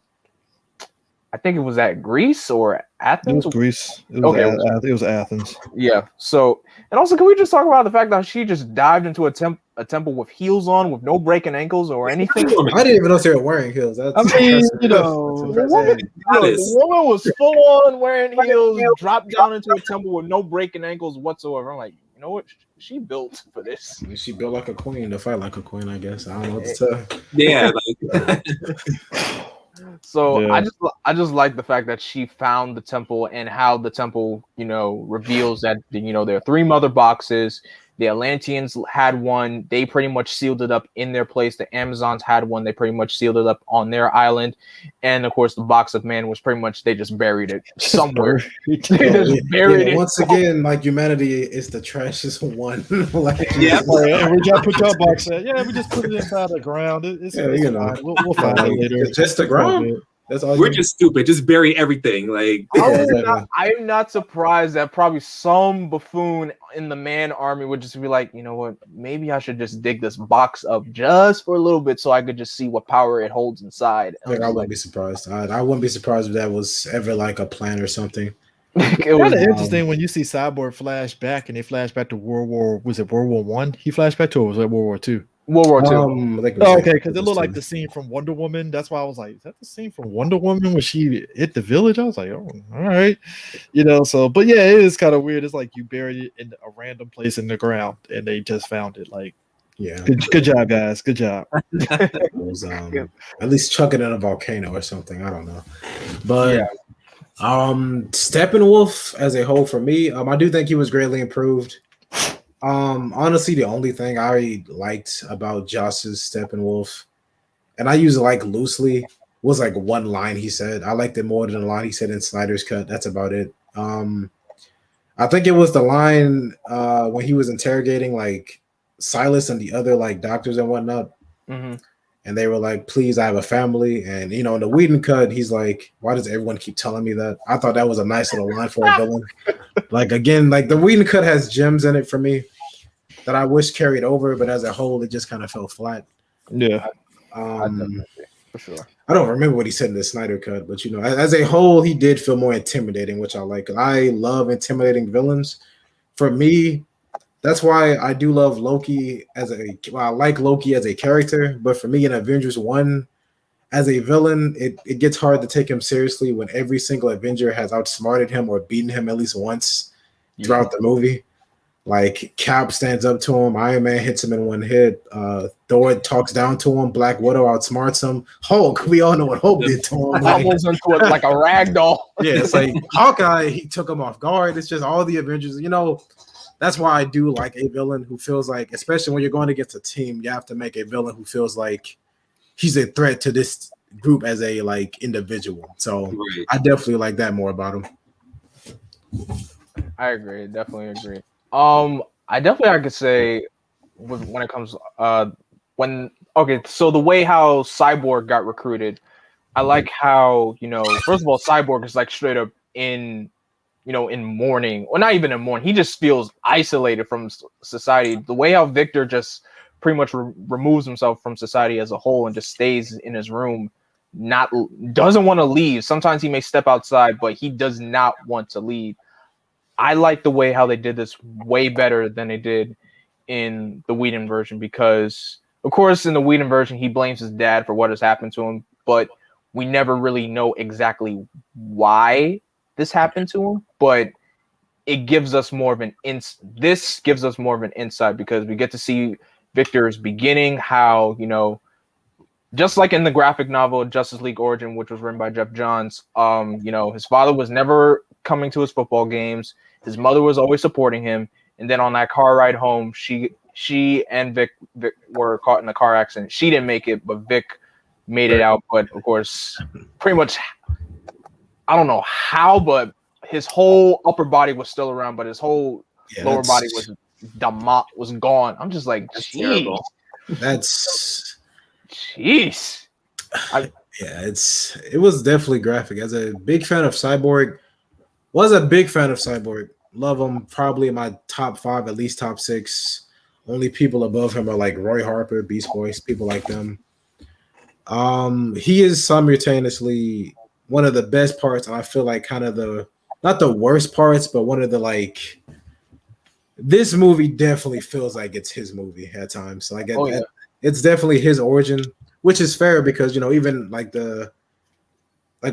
I think it was at Greece or Athens. It was Greece. It was Athens. Yeah. So, and also, can we just talk about the fact that she just dived into a temple with heels on, with no breaking ankles or anything? I didn't even know they were wearing heels. That's the woman was full on wearing heels, dropped down into a temple with no breaking ankles whatsoever. I'm like, you know what? She built for this. She built like a queen to fight like a queen, I guess. I don't know what to tell. Yeah. So yeah. I just like the fact that she found the temple, and how the temple, reveals that there are 3 mother boxes. The Atlanteans had one. They pretty much sealed it up in their place. The Amazons had one. They pretty much sealed it up on their island. And of course, the box of man was pretty much, they just buried it somewhere. They just buried it. Once again, like, humanity is the trashiest one. And we just put your box at. Yeah, we just put it inside the ground. It's fine. We'll find it later. It's just the ground. That's all. We're just stupid. Just bury everything. Like, I am not surprised that probably some buffoon in the man army would just be like, you know what? Maybe I should just dig this box up just for a little bit, so I could just see what power it holds inside. I wouldn't be surprised. I wouldn't be surprised if that was ever like a plan or something. It was interesting when you see Cyborg flash back, and they flash back to World War I? He flashed back to, or was it World War II? World War II. Okay, because it looked like the scene from Wonder Woman. That's why I was like, is that the scene from Wonder Woman when she hit the village? I was like, oh, all right. So, but yeah, it is kind of weird. It's like you buried it in a random place in the ground, and they just found it. Like, yeah. Good job, guys. Good job. It was, at least chuck it in a volcano or something. I don't know. But yeah. Steppenwolf as a whole, for me, I do think he was greatly improved. Honestly, the only thing I liked about Joss's Steppenwolf, and I use it like loosely, was like one line he said. I liked it more than the line he said in Snyder's cut. That's about it. I think it was the line when he was interrogating like Silas and the other like doctors and whatnot. Mm-hmm. And they were like, please, I have a family. And, in the Whedon cut, he's like, why does everyone keep telling me that? I thought that was a nice little line for a villain. Like, again, like the Whedon cut has gems in it for me that I wish carried over, but as a whole, it just kind of fell flat. Yeah. For sure. I don't remember what he said in the Snyder cut, but, as a whole, he did feel more intimidating, which I like. I love intimidating villains. For me, that's why I do love Loki I like Loki as a character, but for me in Avengers 1, as a villain, it gets hard to take him seriously when every single Avenger has outsmarted him or beaten him at least once throughout the movie. Like, Cap stands up to him, Iron Man hits him in one hit, Thor talks down to him, Black Widow outsmarts him, Hulk, we all know what Hulk did to him. Almost into it like a rag doll. Yeah, it's like Hawkeye, he took him off guard. It's just all the Avengers, That's why I do like a villain who feels like, especially when you're going against a team, you have to make a villain who feels like he's a threat to this group as a like individual. So I definitely like that more about him. I agree. Definitely agree. I could say when it comes so the way how Cyborg got recruited, I like how, first of all, Cyborg is like straight up in mourning, or not even in mourning. He just feels isolated from society. The way how Victor just pretty much removes himself from society as a whole and just stays in his room, doesn't want to leave. Sometimes he may step outside, but he does not want to leave. I like the way how they did this way better than they did in the Whedon version, because, of course, in the Whedon version, he blames his dad for what has happened to him. But we never really know exactly why this happened to him, but it gives us more of an this gives us more of an insight because we get to see Victor's beginning, how, you know, just like in the graphic novel Justice League Origin, which was written by Jeff Johns, you know, his father was never coming to his football games. His mother was always supporting him. And then on that car ride home, she and Vic were caught in a car accident. She didn't make it, but Vic made it out. But of course, pretty much, I don't know how, but his whole upper body was still around, but his whole lower body was gone. I'm just like, jeez. Jeez. It was definitely graphic. As a big fan of Cyborg, love him. Probably in my top 5, at least top 6. Only people above him are like Roy Harper, Beast Boys, people like them. He is simultaneously one of the best parts, and I feel like kind of not the worst parts, but one of the like. This movie definitely feels like it's his movie at times. Like it's definitely his origin, which is fair because, you know, even like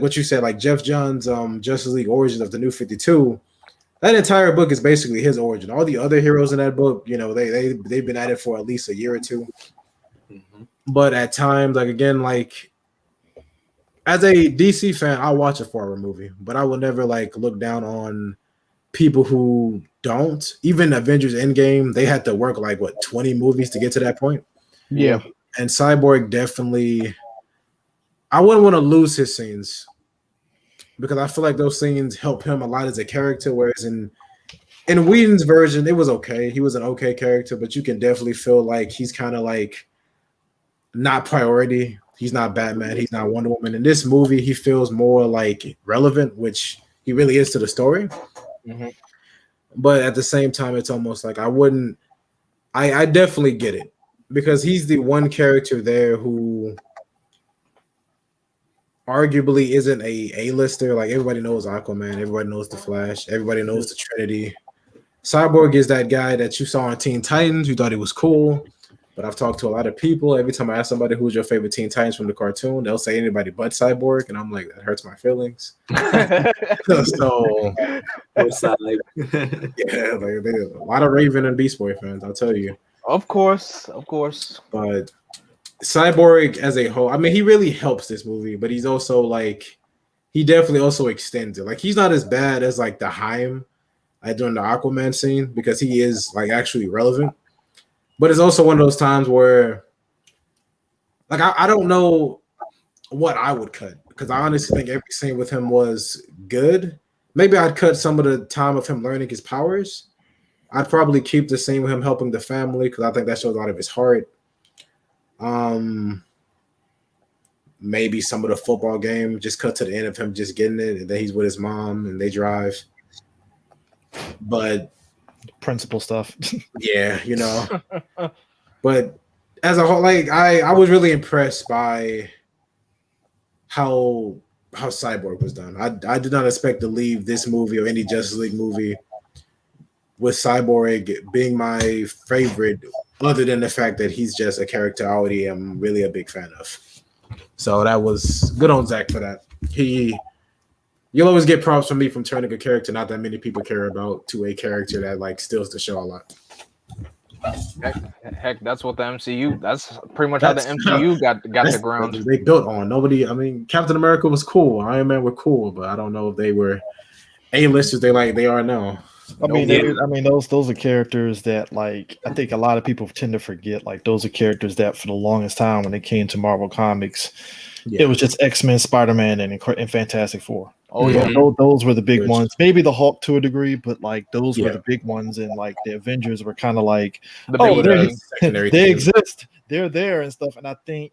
what you said, like Jeff Johns' Justice League Origins of the New 52, that entire book is basically his origin. All the other heroes in that book, you know, they've been at it for at least a year or two. Mm-hmm. But at times, like again, like as a DC fan, I'll watch a 4-hour movie, but I will never like look down on people who don't. Even Avengers Endgame, they had to work like 20 movies to get to that point. Yeah. And Cyborg definitely, I wouldn't want to lose his scenes because I feel like those scenes help him a lot as a character. Whereas in Whedon's version, it was okay. He was an okay character, but you can definitely feel like he's kind of like not priority. He's not Batman. He's not Wonder Woman. In this movie, he feels more like relevant, which he really is to the story. Mm-hmm. But at the same time, it's almost like I definitely get it because he's the one character there who arguably isn't a A-lister. Like everybody knows Aquaman, everybody knows the Flash, everybody knows the Trinity. Cyborg is that guy that you saw on Teen Titans. You thought he was cool, but I've talked to a lot of people. Every time I ask somebody who's your favorite Teen Titans from the cartoon, they'll say anybody but Cyborg, and I'm like, that hurts my feelings. So, yeah, like a lot of Raven and Beast Boy fans, I'll tell you. Of course. But Cyborg as a whole, I mean, he really helps this movie, but he's also like, he definitely also extends it. Like, he's not as bad as like the Haim during the Aquaman scene because he is like actually relevant. But it's also one of those times where, like, I don't know what I would cut because I honestly think every scene with him was good. Maybe I'd cut some of the time of him learning his powers. I'd probably keep the scene with him helping the family because I think that shows a lot of his heart. Maybe some of the football game, just cut to the end of him just getting it, and then he's with his mom and they drive. But principal stuff. Yeah, you know. But as a whole, like I was really impressed by how Cyborg was done. I did not expect to leave this movie or any Justice League movie with Cyborg being my favorite, other than the fact that he's just a character I already am really a big fan of. So that was good on Zack for that. You'll always get props from me from turning a character not that many people care about to a character that like steals the show a lot. Heck, that's what the MCU. That's pretty much how the MCU got the ground. They built on. Nobody. I mean, Captain America was cool. Iron Man were cool, but I don't know if they were A-listers. They are now. I mean, those are characters that, like, I think a lot of people tend to forget. Like, those are characters that, for the longest time, when they came to Marvel Comics, it was just X-Men, Spider-Man, and Fantastic Four. Oh yeah, those were the big ones. Maybe the Hulk to a degree, but like those were the big ones, and like the Avengers were kind of like, they exist, they're there and stuff. And I think,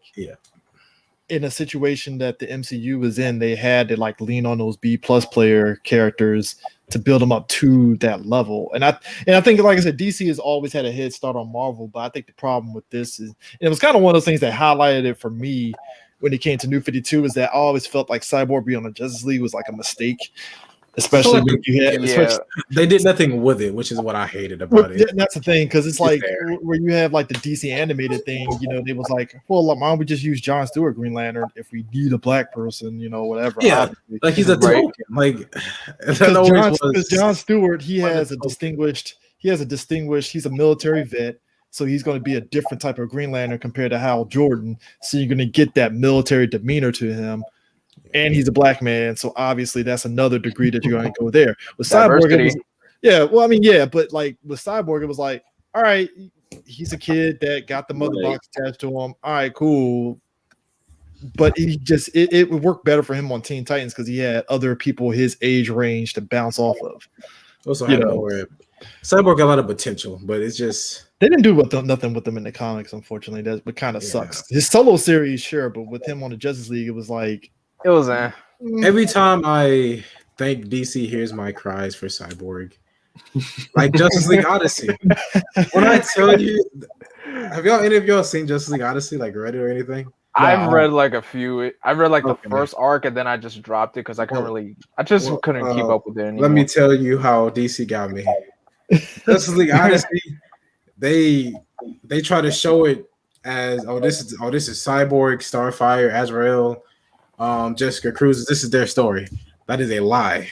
in a situation that the MCU was in, they had to like lean on those B+ player characters to build them up to that level. And I think, like I said, DC has always had a head start on Marvel, but I think the problem with this is, and it was kind of one of those things that highlighted it for me when it came to New 52, is that I always felt like Cyborg being on the Justice League was like a mistake. especially like when you had, especially, they did nothing with it, which is what I hated about it. that's the thing, because it's like where you have like the DC animated thing, you know, they was like, well, why don't we just use Jon Stewart Green Lantern if we need a black person, you know, whatever. Yeah, obviously. like he's a token. Like because Jon Stewart, he's a military vet, so he's going to be a different type of Green Lantern compared to Hal Jordan. So you're going to get that military demeanor to him. And he's a black man, so obviously that's another degree that you're going to go there. With Cyborg, it was, but like with Cyborg, it was like, all right, he's a kid that got the mother box attached to him. All right, cool. But it would work better for him on Teen Titans because he had other people his age range to bounce off of. Also, Cyborg got a lot of potential, but it's just they didn't do nothing with him in the comics, unfortunately. That's what kind of sucks. His solo series, sure, but with him on the Justice League, it was like. It was every time I think DC hears my cries for Cyborg, like Justice League Odyssey. When I tell you, have any of y'all seen Justice League Odyssey, like read it or anything? I've read like a few. I read like the first arc and then I just dropped it because I couldn't keep up with it anymore. Let me tell you how DC got me. Justice League Odyssey, they try to show it as this is Cyborg, Starfire, Azrael. Jessica Cruz, this is their story. That is a lie.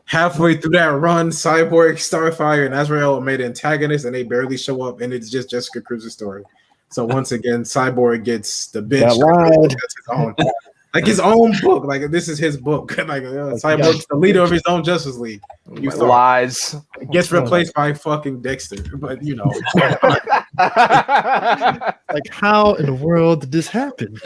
Halfway through that run, Cyborg, Starfire, and Azrael made antagonists, and they barely show up, and it's just Jessica Cruz's story. So once again, Cyborg gets the bitch. His own book. Like this is his book. Like Cyborg's the leader of his own Justice League. You lies. It gets replaced by fucking Dexter, but you know. Like how in the world did this happen?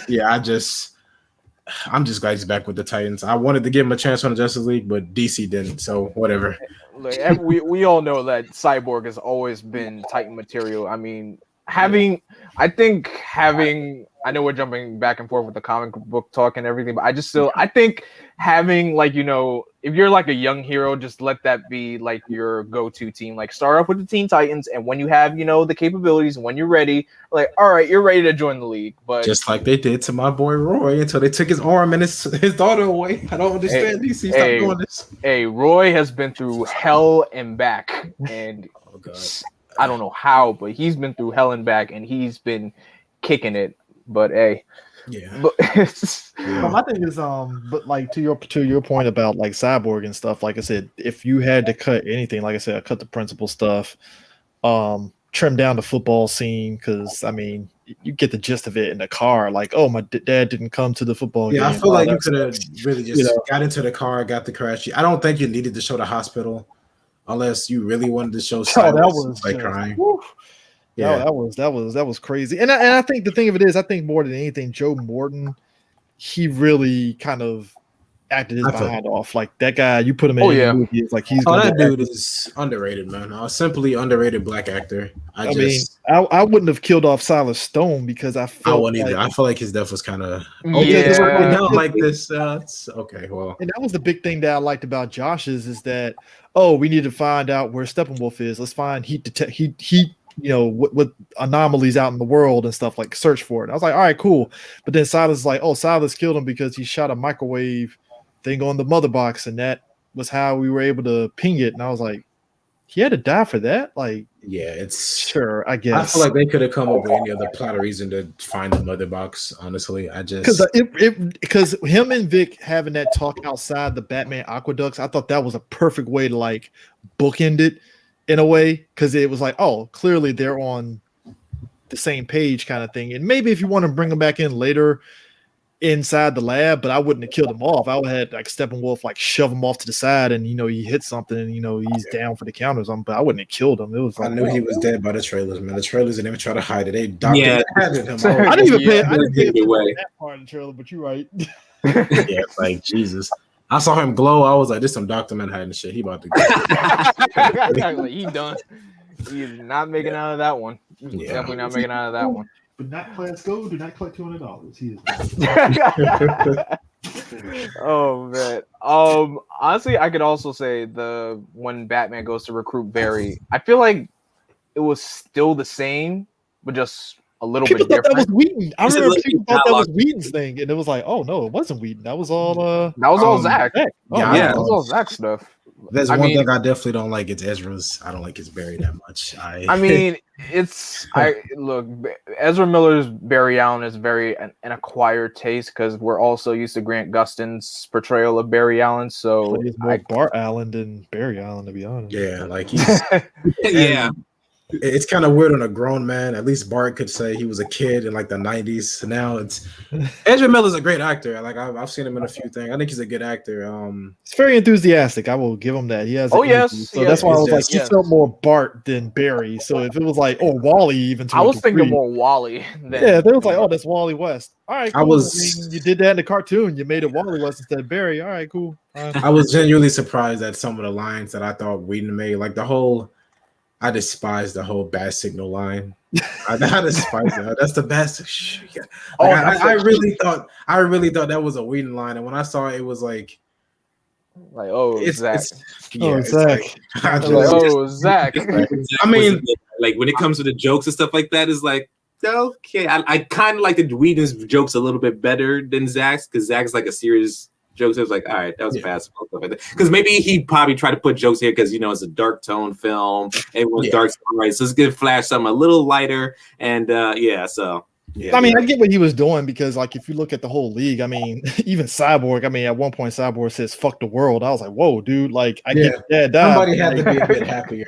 Yeah, I'm just glad he's back with the Titans. I wanted to give him a chance on the Justice League, but DC didn't. So whatever. Look, we all know that Cyborg has always been Titan material. I mean, I know we're jumping back and forth with the comic book talk and everything, but I think having like, you know, if you're like a young hero, just let that be like your go-to team. Like start off with the Teen Titans, and when you have, you know, the capabilities, and when you're ready, like, all right, you're ready to join the league. But just like they did to my boy Roy until they took his arm and his daughter away. I don't understand DC. Stop doing this. Hey, Roy has been through hell and back, and I don't know how, but he's been through hell and back, and he's been kicking it. But hey. Yeah, but my thing is, but like to your point about like Cyborg and stuff. Like I said, if you had to cut anything, like I said, I cut the principal stuff, trim down the football scene because I mean, you get the gist of it in the car. Like, oh, my dad didn't come to the football game. Yeah, I feel like you could have really just got into the car, got the crash. I don't think you needed to show the hospital unless you really wanted to show Cyrus like crying. Whew. Yeah, that was crazy. And I think the thing of it is, I think more than anything, Joe Morton, he really kind of acted his behind off. Like that guy, you put him in the movie, it's like he's. That dude is underrated, man. Simply underrated black actor. I wouldn't have killed off Silas Stone because I wouldn't either. I feel like his death was kind of like this. Okay, well, and that was the big thing that I liked about Josh's is that we need to find out where Steppenwolf is. Let's find heat. You know, with anomalies out in the world and stuff, like search for it. I was like, all right, cool. But then Silas is like, Silas killed him because he shot a microwave thing on the mother box, and that was how we were able to ping it. And I was like, he had to die for that? Like, yeah, it's sure, I guess. I feel like they could have come up with any other plot or reason to find the mother box. Honestly, because him and Vic having that talk outside the Batman aqueducts, I thought that was a perfect way to like bookend it. In a way, because it was like, clearly they're on the same page kind of thing. And maybe if you want to bring them back in later inside the lab, but I wouldn't have killed him off. I would have had like Steppenwolf like shove him off to the side and, you know, he hit something and, you know, he's down for the count or something, but I wouldn't have killed him. It was like, I knew he was dead by the trailers, man. The trailers didn't even try to hide it. They him. I didn't even pay that part of the trailer, but you're right. Yeah, like Jesus. I saw him glow. I was like, "This some Dr. Manhattan shit. He about to go." Like, he done. He's not making out of that one. Definitely not making out of that one. But not class go. Do not collect $200. He is. Oh man. Honestly, I could also say when Batman goes to recruit Barry, I feel like it was still the same, but just a little People bit thought that was different. Whedon. I remember people thought that was Whedon's thing, and it was like, oh no, it wasn't Whedon. That was all That was all Zack. Zack. Oh, Yeah, yeah. That was all Zack stuff. There's I one mean- thing I definitely don't like. It's Ezra's. I don't like his Barry that much. I mean, look. Ezra Miller's Barry Allen is very an acquired taste because we're also used to Grant Gustin's portrayal of Barry Allen. So he's more Bart Allen than Barry Allen, to be honest. yeah, like he's Yeah. it's kind of weird on a grown man. At least Bart could say he was a kid in like the 90s. So now it's Ezra Miller's a great actor. Like I've seen him in a few things. I think he's a good actor. He's very enthusiastic. I will give him that. He has. Oh, an yes, energy. So yes, that's why I was like, yes. he felt more Bart than Barry. So if it was like, oh, Wally, even to I a was thinking degree, more Wally. Than, yeah, they was like, oh, that's Wally West. All right, cool. I was- I mean, you did that in the cartoon. You made it Wally West instead of Barry. All right, cool. I was genuinely surprised at some of the lines that I thought Whedon made. Like I despise the whole bat signal line. I despise that. That's the best. Yeah. Like, I really thought that was a Whedon line, and when I saw it, it was like, oh, Zack. Zack. Like, I I was just- like, oh, Zack. I mean- like when it comes to the jokes and stuff like that, is like, okay. I kind of like the Whedon's jokes a little bit better than Zach's, because Zach's like a serious joke. So it was like, all right, that was passable. Because maybe he probably tried to put jokes here because, it's a dark tone film. Everyone's dark, right? So let's give Flash something a little lighter. And so. Yeah, I mean, I get what he was doing because, like, if you look at the whole league, I mean, even Cyborg. I mean, at one point, Cyborg says "fuck the world." I was like, "Whoa, dude!" Like, I get your dad died. Somebody had to be a bit happier.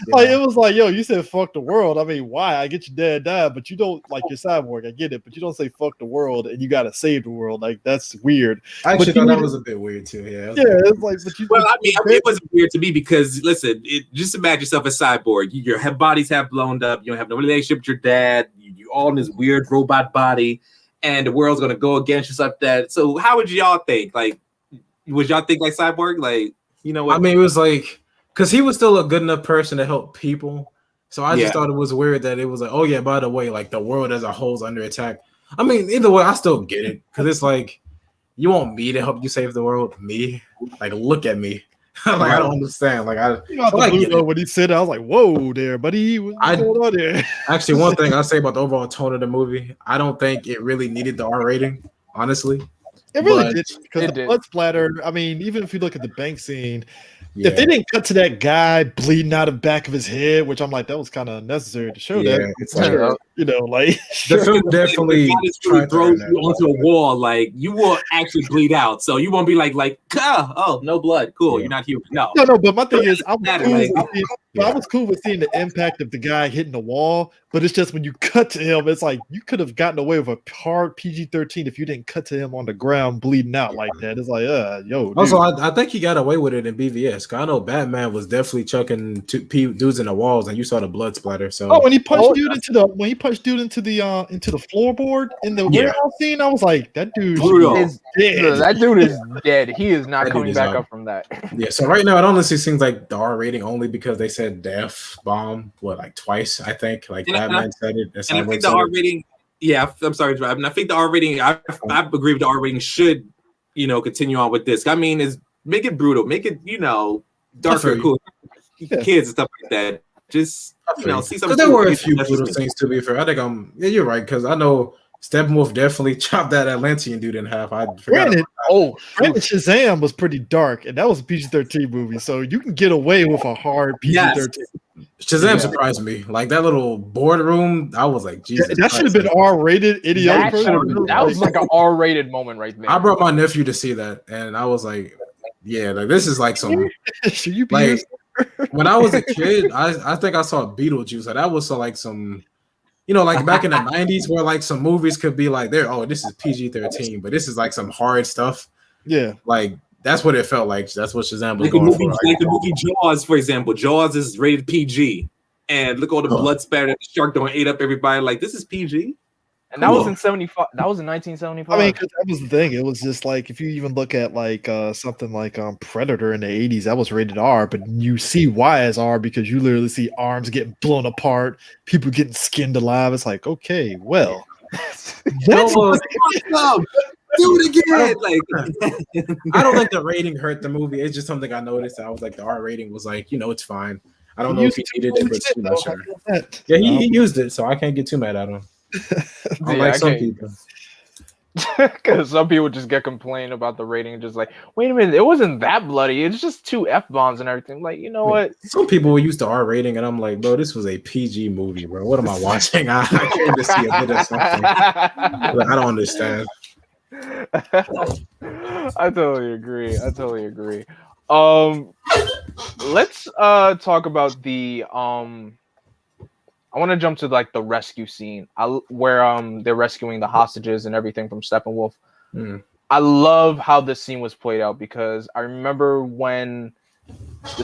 Like, it was like, yo, you said "fuck the world." I mean, why? I get your dad died, but you don't like your Cyborg. I get it, but you don't say "fuck the world" and you gotta save the world. Like, that's weird. I actually But thought you- that was a bit weird too. Yeah, It's like, but you. Well, but I mean, it wasn't weird to me because, listen, just imagine yourself a cyborg. Your bodies have blown up. You don't have no relationship with your dad. You're all in this weird robot body, and the world's going to go against you like that. So how would y'all think? Like, would y'all think like Cyborg? Like, you know what? I mean, it was like, because he was still a good enough person to help people. So I just thought it was weird that it was like, oh yeah, by the way, like the world as a whole is under attack. I mean, either way, I still get it because it's like, you want me to help you save the world? Me? Like, look at me. Like, I don't understand. Like, when he said, I was like, "Whoa, there, buddy, what's going on there?" Actually, one thing I say about the overall tone of the movie, I don't think it really needed the R rating. Honestly, It really But did because it the did. blood splatter. I mean, even if you look at the bank scene, yeah, if they didn't cut to that guy bleeding out of the back of his head, which I'm like, that was kind of unnecessary to show yeah, that. it's like, Like the film definitely God is really tried to throws earn that. you onto a wall, like you will actually bleed out. So you won't be like, oh, no blood, cool, Yeah. you're not human. No, no. But my thing is, I was Matter, cool. like- I was cool with seeing the impact of the guy hitting the wall, but it's just when you cut to him, it's like you could have gotten away with a hard PG-13 if you didn't cut to him on the ground bleeding out like that. It's like, yo. Dude. Also, I think he got away with it in BVS. 'Cause I know Batman was definitely chucking dudes in the walls, and you saw the blood splatter. So, when he punched dude into the floorboard in the warehouse scene, I was like, that dude Brutal. is dead. That dude is dead. He is not That dude coming is back out. up from that. yeah. So right now, it honestly seems like the R rating only because they said death bomb like twice. I think like And I- Batman said it. and I Cyborg think said the it. R rating. Yeah, I'm sorry, Drive. And I think the R rating. I agree with the R rating should, continue on with this. I mean, make it brutal, make it darker, you. cool, Yeah. kids and stuff like that. Just see Because something. there were a few brutal things to be fair. I think you're right because I know Steppenwolf definitely chopped that Atlantean dude in half. I forgot. Granted, Oh, granted, Shazam was pretty dark, and that was a PG-13 movie, so you can get away with a hard PG-13. Shazam Yeah. surprised me. Like that little boardroom, I was like, Jesus. That should have Christ. been R-rated. Any other that person should would have have that was like an R-rated moment right there. I brought my nephew to see that, and I was like, yeah, like this is like some. should you be Like when I was a kid, I think I saw Beetlejuice. Like that was so like some, like back in the 90s where like some movies could be like this is PG-13, but this is like some hard stuff. Yeah. Like that's what it felt like. That's what Shazam was Like the going movie, for. like the movie Jaws, for example. Jaws is rated PG, and look at all the blood spatter that the shark don't ate up everybody. Like this is PG. And that was in 75. That was in 1975. I mean, 'cause that was the thing. It was just like if you even look at like something like Predator in the 80s, that was rated R, but you see why as R because you literally see arms getting blown apart, people getting skinned alive. It's like, okay, well, that's Awesome. Do it again. Like I don't think the rating hurt the movie. It's just something I noticed. I was like, the R rating was like, it's fine. I don't know if he needed it, but I'm not sure. Yeah, he used it, so I can't get too mad at him. Unlike some people. Because some people just get complaining about the rating, just like, wait a minute, it wasn't that bloody. It's just 2 F-bombs and everything. Like, you know what? Some people were used to R rating, and I'm like, bro, this was a PG movie, bro. What am I watching? I came to see a bit of something. Like, I don't understand. I totally agree. Let's talk about the I want to jump to like the rescue scene where they're rescuing the hostages and everything from Steppenwolf. I love how this scene was played out because I remember when I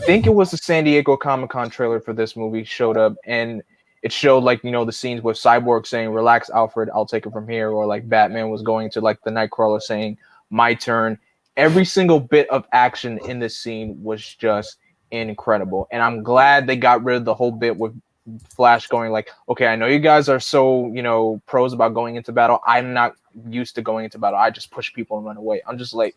think it was the San Diego Comic-Con trailer for this movie showed up, and it showed like, you know, the scenes with Cyborg saying, "Relax, Alfred, I'll take it from here," or like Batman was going to like the Nightcrawler saying, "My turn." Every single bit of action in this scene was just incredible, and I'm glad they got rid of the whole bit with Flash going like, "Okay, I know you guys are so, you know, pros about going into battle. I'm not used to going into battle. I just push people and run away." I'm just like,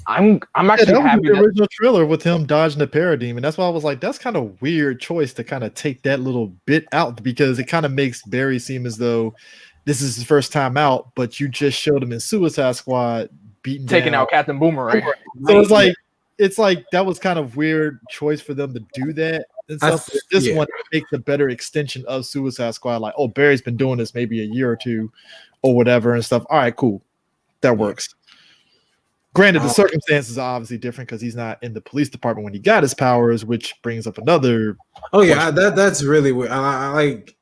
I'm actually happy. The original trailer with him dodging the paradigm, and that's why I was like, that's kind of weird choice to kind of take that little bit out, because it kind of makes Barry seem as though this is his first time out, but you just showed him in Suicide Squad taking out Captain Boomerang. So it's like that was kind of weird choice for them to do that. And stuff. This one makes a better extension of Suicide Squad. Like, oh, Barry's been doing this maybe a year or two, or whatever and stuff. All right, cool, that works. Granted, the circumstances are obviously different because he's not in the police department when he got his powers, which brings up another. Oh yeah, that's really weird. I like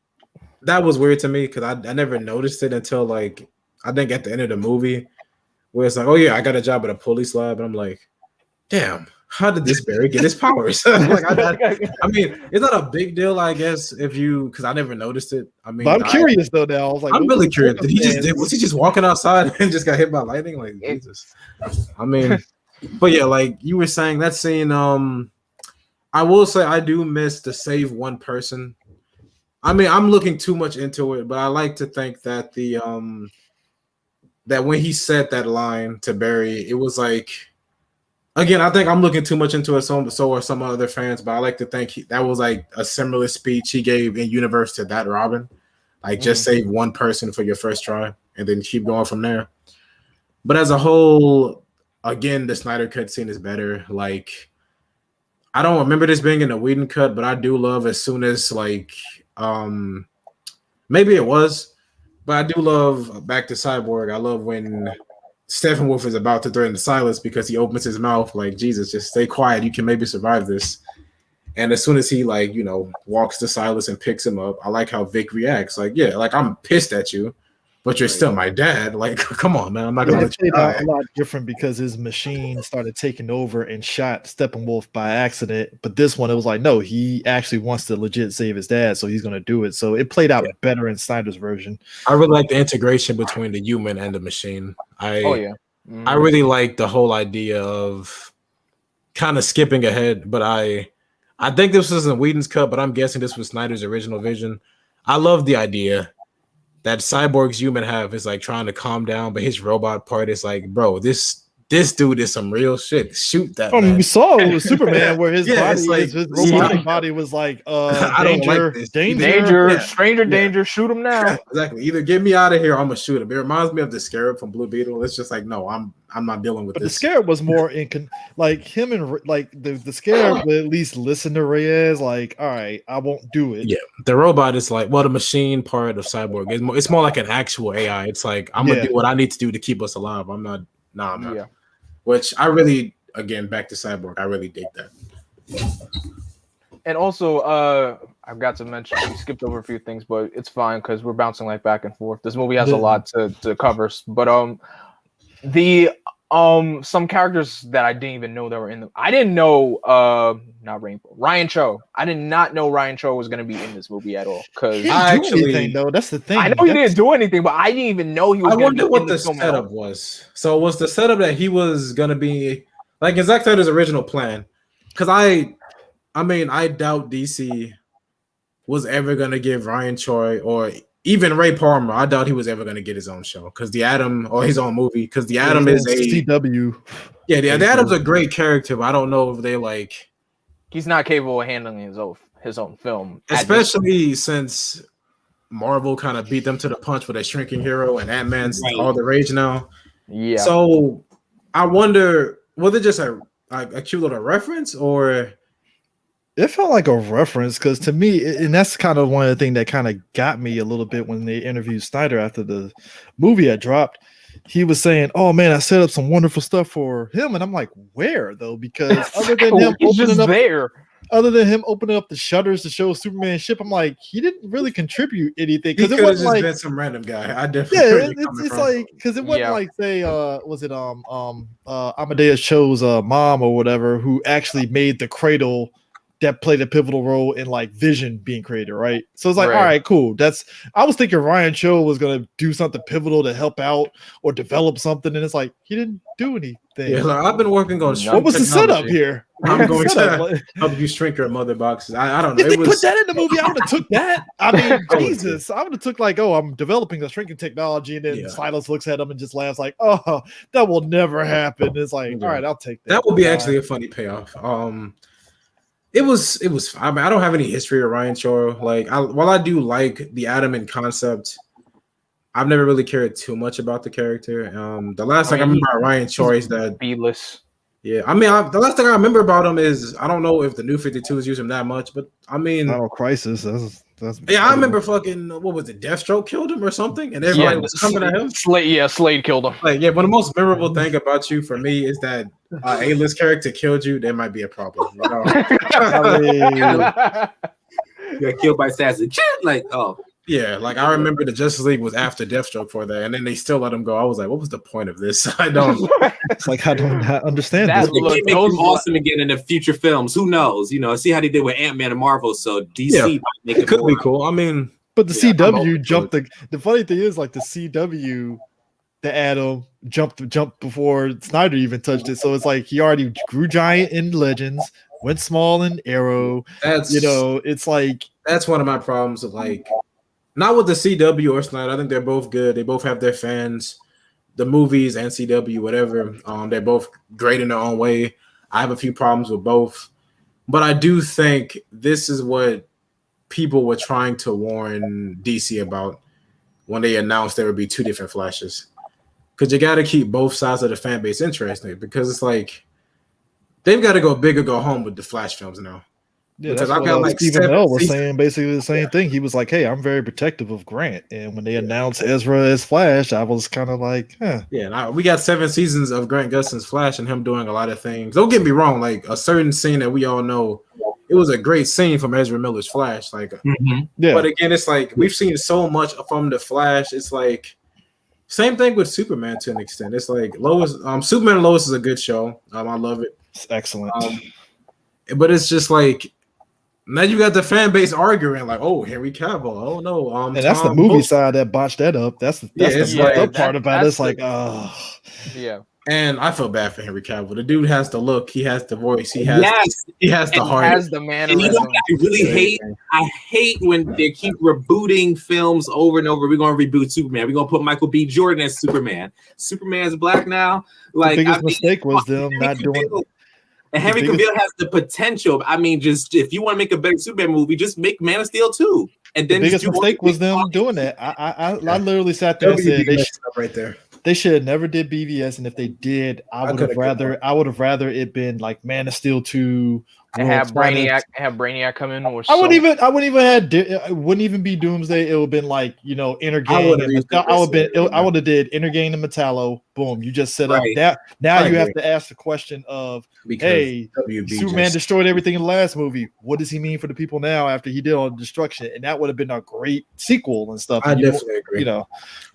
that was weird to me because I never noticed it until like I think at the end of the movie, where it's like, oh yeah, I got a job at a police lab, and I'm like, damn, how did this Barry get his powers? Like, I mean, it's not a big deal, I guess, if you, because I never noticed it. I mean, but I'm curious though. Now I was like, I'm really curious. Was he just walking outside and just got hit by lightning? Like, Jesus. I mean, but yeah, like you were saying, that scene. I will say I do miss the save one person. I mean, I'm looking too much into it, but I like to think that that when he said that line to Barry, it was like. Again, I think I'm looking too much into it, so are some other fans, but I like to think that was like a similar speech he gave in universe to that Robin. Like, just save one person for your first try and then keep going from there. But as a whole, again, the Snyder cut scene is better. Like, I don't remember this being in the Whedon cut, but I do love as soon as like maybe it was, but I do love back to Cyborg. I love when Steppenwolf is about to threaten Silas because he opens his mouth like, Jesus, just stay quiet. You can maybe survive this. And as soon as he like, you know, walks to Silas and picks him up, I like how Vic reacts. Like, yeah, like I'm pissed at you, but you're still my dad. Like, come on, man. I'm not gonna let you die. A lot different because his machine started taking over and shot Steppenwolf by accident. But this one, it was like, no, he actually wants to legit save his dad, so he's gonna do it. So it played out better in Snyder's version. I really like the integration between the human and the machine. I really like the whole idea of kind of skipping ahead, but I think this was in Whedon's cut, but I'm guessing this was Snyder's original vision. I love the idea that Cyborg's human half is like trying to calm down, but his robot part is like, bro, this dude is some real shit. Shoot that. I mean, we saw it with Superman where his body, like, his robotic body was like, I don't like this. Danger, stranger danger, shoot him now. Exactly. Either get me out of here, or I'm gonna shoot him. It reminds me of the Scarab from Blue Beetle. It's just like, no, I'm not dealing with this. The Scarab was more like him and like the Scarab would at least listen to Reyes. Like, all right, I won't do it. Yeah, the robot is like, well, the machine part of Cyborg it's more like an actual AI. It's like, I'm gonna do what I need to do to keep us alive. I'm not. Yeah. Which I really, again, back to Cyborg, I really dig that. And also, I've got to mention, we skipped over a few things, but it's fine because we're bouncing like back and forth. This movie has a lot to cover, but some characters that I didn't even know that were in them. I didn't know Ryan Cho. I did not know Ryan Cho was going to be in this movie at all. Because that's the thing. I know he didn't do anything, but I didn't even know he was. I wonder what the setup was. So was the setup that he was going to be like in Zack Snyder's original plan? Because I doubt DC was ever going to give Ryan Choi or even Ray Palmer. I doubt he was ever going to get his own show because the Atom or his own movie because the Atom is a CW. Yeah, the Atom's a great character, but I don't know if they like. He's not capable of handling his own film, especially since Marvel kind of beat them to the punch with a shrinking hero, and Ant-Man's Right. all the rage now. Yeah. So I wonder, was it just a cute little reference, or It felt like a reference because to me, and that's kind of one of the things that kind of got me a little bit when they interviewed Snyder after the movie had dropped. He was saying, "Oh man, I set up some wonderful stuff for him," and I'm like, "Where though?" Because other than him He's just opening up, there. other than him opening up the shutters to show Superman ship, I'm like, he didn't really contribute anything he because could it have wasn't just like, been some random guy? I definitely yeah, heard you it's coming from. like because it wasn't Yeah. like say, was it Amadeus Cho's mom or whatever who actually made the cradle that played a pivotal role in like Vision being created, right? So it's like, Right. all right, cool. I was thinking Ryan Cho was gonna do something pivotal to help out or develop something, and it's like he didn't do anything. Yeah, like, I've been working on What shrink What was the setup technology. here? I'm going Setup, to like- help you shrink your mother boxes. I don't know. If It they put was that in the movie, I would have took that. I mean, I would Jesus, I would have took like, oh, I'm developing a shrinking technology, and then Yeah. Silas looks at him and just laughs like, oh, that will never happen. It's like, Yeah. all right, I'll take that. that would be actually a funny payoff. It was. I mean, I don't have any history of Ryan Choro. Like, while I do like the Adam in concept, I've never really cared too much about the character. The last thing I remember about Ryan Choro is that B-list. yeah. I mean, the last thing I remember about him is I don't know if the New 52s use him that much, but I mean, Final Crisis. That's yeah, I remember fucking what was it? Deathstroke killed him or something, and everybody was coming at him. Slade killed him. Like, yeah, but the most memorable thing about you for me is that A-list character killed you. There might be a problem. You know? I mean, You got killed by assassin. Like, oh, Yeah, like I remember the Justice League was after Deathstroke for that, and then they still let him go. I was like, what was the point of this? I don't. it's like I don't understand That this. they look- can't make those him awesome again in the future films. Who knows? You know, see how they did with Ant-Man and Marvel. So DC Yeah, might make It it could be more. cool. I mean, But the Yeah, I'm open CW to jumped the funny thing is like the CW, the Atom jumped before Snyder even touched it. So it's like he already grew giant in Legends, went small in Arrow. that's It's like that's one of my problems of like not with the CW or Snyder. I think they're both good. They both have their fans. The movies and CW, whatever. They're both great in their own way. I have a few problems with both, but I do think this is what people were trying to warn DC about when they announced there would be two different Flashes. Because you got to keep both sides of the fan base interesting. Because it's like they've got to go big or go home with the Flash films now. yeah, Because that's I what got like Stephen 7 Amell was seasons. saying basically the same thing. He was like, "Hey, I'm very protective of Grant," and when they announced Ezra as Flash, I was kind of like, "Huh." Yeah, and we got 7 seasons of Grant Gustin's Flash and him doing a lot of things. Don't get me wrong, like a certain scene that we all know, it was a great scene from Ezra Miller's Flash. Like, Yeah, but again, it's like we've seen so much from the Flash. It's like same thing with Superman to an extent. It's like Lois, Superman and Lois is a good show. I love it. it's excellent. But it's just like now you got the fan base arguing like, oh, Henry Cavill, oh no, and that's the Tom movie Wilson. side that botched that up. That's Yeah, the it's fucked like- up part about it. that's It's like, the- oh, Yeah. And I feel bad for Henry Cavill. The dude has the look, he has the voice, he has Yes, he has the and heart. Has the and you mannerism. know what I really hate? I hate when they keep rebooting films over and over. We're gonna reboot Superman. We're gonna put Michael B. Jordan as Superman. Superman's black now. Like the biggest I mean, mistake was them Henry not doing. Cavill- And Henry the biggest- Cavill has the potential. I mean, just if you want to make a better Superman movie, just make Man of Steel 2. And The then biggest just do mistake all was the big them doing that. I literally sat there and WB said messed up right there. they should have never did BVS, and if they did, I would have rather it been like Man of Steel 2. And have World's Finest. Brainiac come in. Or I wouldn't even be Doomsday. It would have been like Intergang. I would have did Intergang and Metallo. Boom, you just set up Right. that. Now I you have agree. to ask the question of, Because hey, WB Superman just- destroyed everything in the last movie. What does he mean for the people now after he did all the destruction? And that would have been a great sequel and stuff. I And you definitely agree.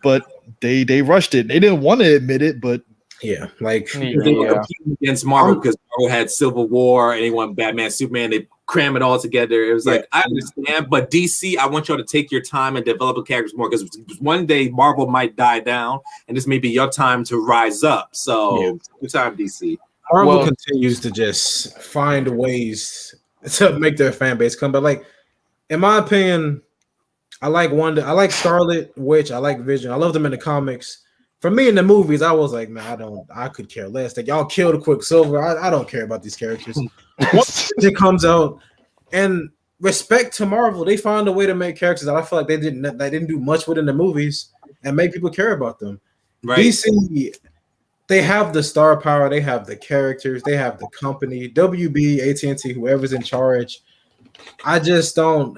but they rushed it. They didn't want to admit it, but Yeah, like They were Yeah. competing against Marvel because Marvel had Civil War and they want Batman, Superman. They cram it all together. It was like, I understand, but DC, I want y'all to take your time and develop the characters more because one day Marvel might die down and this may be your time to rise up. So, good time, DC. Marvel Well- continues to just find ways to make their fan base come. But like, in my opinion, I like Wanda, I like Scarlet Witch, I like Vision. I love them in the comics. For me in the movies, I was like, man, I could care less. Like y'all killed Quicksilver. I don't care about these characters. Once it comes out, and respect to Marvel. They found a way to make characters that I feel like they didn't do much with in the movies and make people care about them. Right. DC, they have the star power, they have the characters, they have the company. WB, AT&T, whoever's in charge. I just don't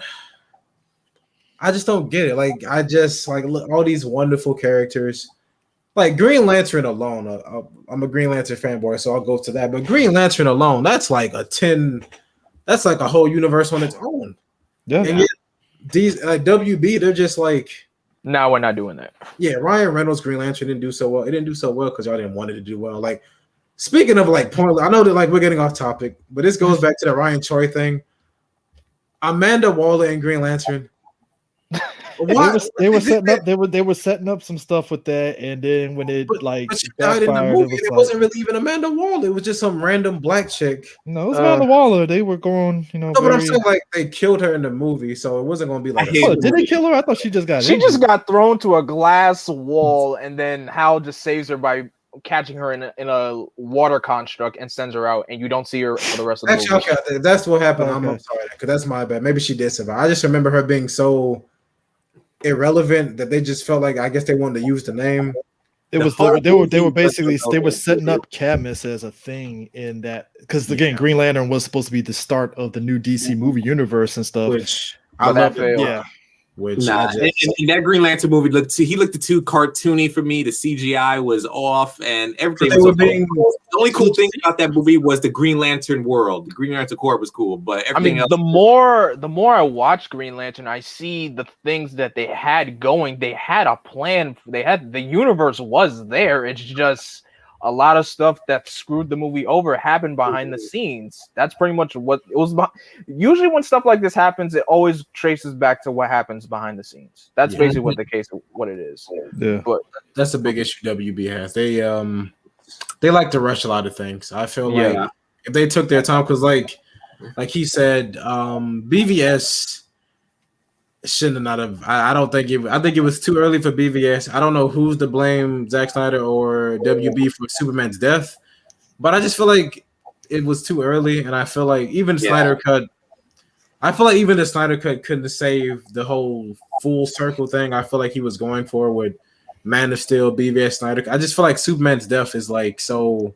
get it. Like I just like look, all these wonderful characters. Like Green Lantern alone, I'm a Green Lantern fanboy, so I'll go to that. But Green Lantern alone, that's like that's like a whole universe on its own. Yeah. And yet these like WB, they're just like, now we're not doing that. yeah, Ryan Reynolds' Green Lantern didn't do so well. It didn't do so well because y'all didn't want it to do well. Like speaking of like point, I know that like we're getting off topic, but this goes back to the Ryan Choi thing. Amanda Waller and Green Lantern. They were setting up. They were setting up some stuff with that, and then when it but she died in the movie, it wasn't really even Amanda Waller. It was just some random black chick. No, it was Amanda Waller. They were going, No, but I'm saying like they killed her in the movie, so it wasn't going to be like. Oh, did they kill her? I thought she just got. She just got thrown to a glass wall, and then Hal just saves her by catching her in a water construct and sends her out, and you don't see her for the rest of the movie. Okay, that's what happened. I'm sorry, because that's my bad. Maybe she did survive. I just remember her being so irrelevant that they just felt like I guess they wanted to use the name. They were basically setting up Cadmus as a thing in that because again Green Lantern was supposed to be the start of the new DC movie universe and stuff. Which I love. Yeah. In that Green Lantern movie looked too cartoony for me. The CGI was off and everything was the only cool thing about that movie was the Green Lantern world. The Green Lantern Corps was cool, but everything else. The more I watch Green Lantern, I see the things that they had going. They had a plan. The universe was there. It's just a lot of stuff that screwed the movie over happened behind the scenes. That's pretty much what it was. Usually when stuff like this happens, it always traces back to what happens behind the scenes. That's basically what it is. Yeah. But that's a big issue WB has. They like to rush a lot of things. I feel like if they took their time, because like he said, BVS shouldn't not have. I don't think it. I think it was too early for BVS. I don't know who's to blame, Zack Snyder or WB for Superman's death, but I just feel like it was too early, and I feel like even Snyder Cut. I feel like even the Snyder Cut couldn't save the whole full circle thing. I feel like he was going for with Man of Steel, BVS, Snyder. I just feel like Superman's death is like so.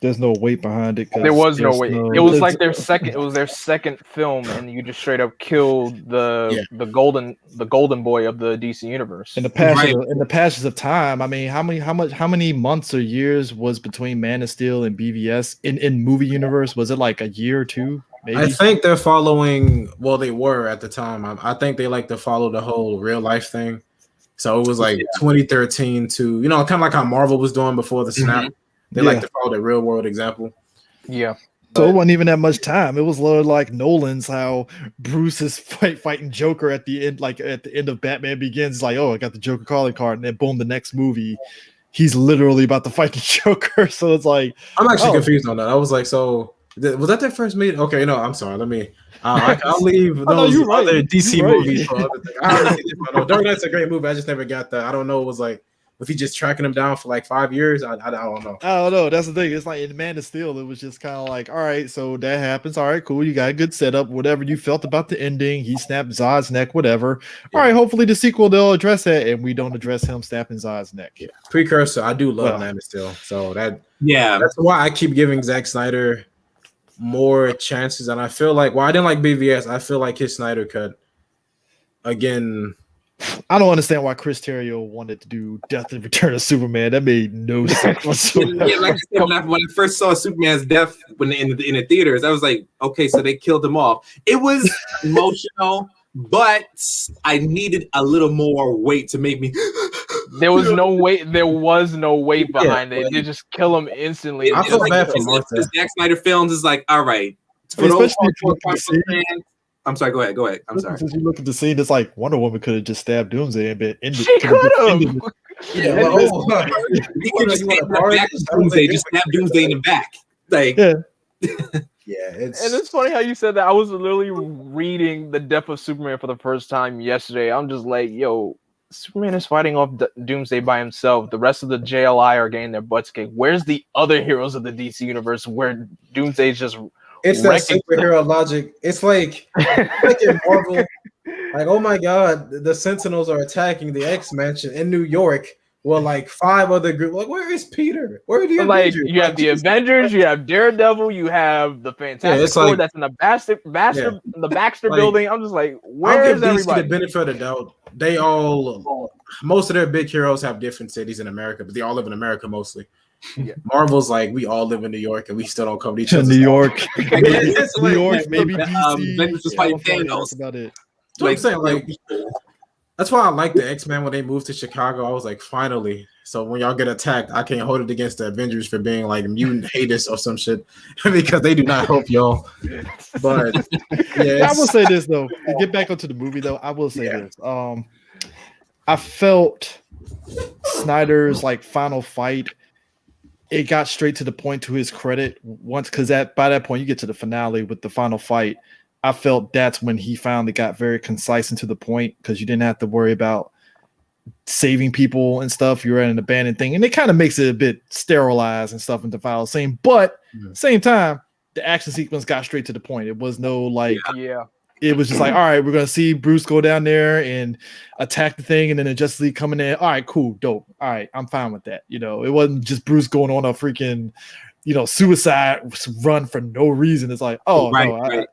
There's no weight behind it. There was no weight. It was like their second. It was their second film, and you just straight up killed the golden boy of the DC universe. In the passage of time, I mean, how many months or years was between Man of Steel and BVS in movie universe? Was it like a year or two? Maybe? I think they're following. Well, they were at the time. I think they like to follow the whole real life thing. So it was like 2013 to kind of like how Marvel was doing before the snap. Mm-hmm. They like to follow the real world example. Yeah. So it wasn't even that much time. It was like Nolan's how Bruce is fighting Joker at the end, like at the end of Batman Begins. Like, oh, I got the Joker calling card, and then boom, the next movie, he's literally about to fight the Joker. So it's like I'm actually confused on that. I was like, so was that their first meeting? Okay, no, I'm sorry. Let me. I'll leave those other DC movies for other things. Dark Knight's a great movie. I just never got that. I don't know. It was like. Was he just tracking him down for like 5 years? I don't know. I don't know. That's the thing. It's like in Man of Steel, it was just kind of like, all right, so that happens. All right, cool. You got a good setup. Whatever you felt about the ending, he snapped Zod's neck, whatever. All right, hopefully the sequel, they'll address that, and we don't address him snapping Zod's neck. Yeah. Precursor, I do love Man of Steel. So that's why I keep giving Zack Snyder more chances. And I feel like, I didn't like BVS. I feel like his Snyder Cut, again... I don't understand why Chris Terrio wanted to do Death and Return of Superman. That made no sense whatsoever. Yeah, like I said, when I first saw Superman's death in the theaters, I was like, okay, so they killed him off. It was emotional, but I needed a little more weight to make me. There was no weight. There was no weight behind it. They just kill him instantly. I feel bad for the Zack Snyder films is like, all right. I'm sorry. Go ahead. I'm sorry. Since you look at the scene, it's like Wonder Woman could have just stabbed Doomsday and been ended. She could have. He could just stab Doomsday in the back. Like, it's funny how you said that. I was literally reading The Death of Superman for the first time yesterday. I'm just like, yo, Superman is fighting off Doomsday by himself. The rest of the JLI are getting their butts kicked. Where's the other heroes of the DC universe where Doomsday is just It's that wrecking superhero logic. It's like in Marvel, like, oh my god, the Sentinels are attacking the X Mansion in New York. Well, like 5 other groups. Like, where is Peter? Where are the like Avengers? you have Like, the Jesus Avengers, Christ. you have Daredevil, you have the Fantastic it's Four like- that's in the the Baxter Like, building. I'm just like, I'll where's give DC everybody? the benefit of the doubt. They all, most of their big heroes have different cities in America, but they all live in America mostly. Yeah. Marvel's like, we all live in New York and we still don't come to each To other. New York, It's New like- York, maybe Avengers DC, just fighting California. Thanos. That's about it. That's what I'm saying. Like, that's why I like the X-Men when they moved to Chicago. I was like, finally. So when y'all get attacked, I can't hold it against the Avengers for being like mutant haters or some shit because they do not help y'all. But yeah, I will say this though. To get back onto the movie though, I will say this. I felt Snyder's like final fight. It got straight to the point, to his credit. Once, because by that point you get to the finale with the final fight. I felt that's when he finally got very concise and to the point, because you didn't have to worry about saving people and stuff. You're at an abandoned thing, and it kind of makes it a bit sterilized and stuff in the final scene. But same time, the action sequence got straight to the point. It was no like, it was just like, all right, we're gonna see Bruce go down there and attack the thing, and then the Justice League coming in. All right, cool, dope. All right, I'm fine with that. You know, it wasn't just Bruce going on a freaking, suicide run for no reason. It's like, oh right, no, right.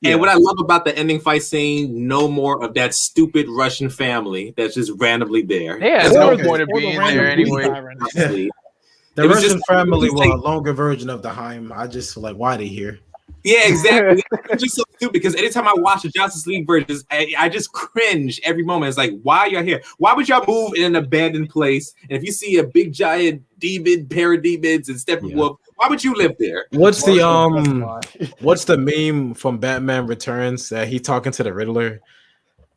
Yeah. And what I love about the ending fight scene, no more of that stupid Russian family that's just randomly there. Yeah, That's there no was point of being random there police anyway. siren. honestly. the It was Russian just- family it was were a like- longer version of the Heim. I just like, why they here? Yeah, exactly. It's just so stupid because anytime I watch the Justice League versions, I just cringe every moment. It's like, why are y'all here? Why would y'all move in an abandoned place? And if you see a big giant demon, parademons, and Steppenwolf, why would you live there? What's the meme from Batman Returns that he talking to the Riddler?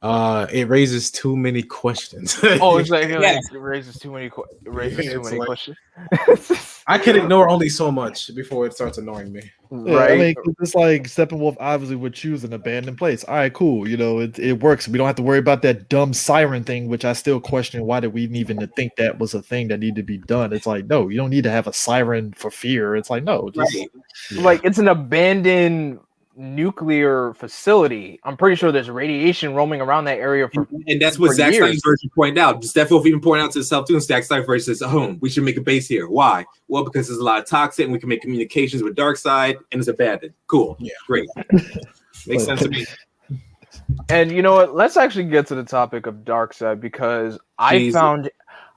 It raises too many questions. Oh, it's like, Yes. it raises too many It's like- questions. I can ignore only so much before it starts annoying me. Yeah, I mean, it's like Steppenwolf obviously would choose an abandoned place. All right, cool. It works. We don't have to worry about that dumb siren thing, which I still question. Why did we even think that was a thing that needed to be done? It's like, no, you don't need to have a siren for fear. It's like, no, just Right. Like, it's an abandoned nuclear facility. I'm pretty sure there's radiation roaming around that area for And that's what for Zack years. Snyder's version pointed out. Steppenwolf even pointed out to himself too. And Zack Snyder's version says, we should make a base here. Why? Well, because there's a lot of toxic and we can make communications with Darkseid and it's abandoned. Cool. Yeah. Great. Makes sense to me. And you know what? Let's actually get to the topic of Darkseid, because Jesus.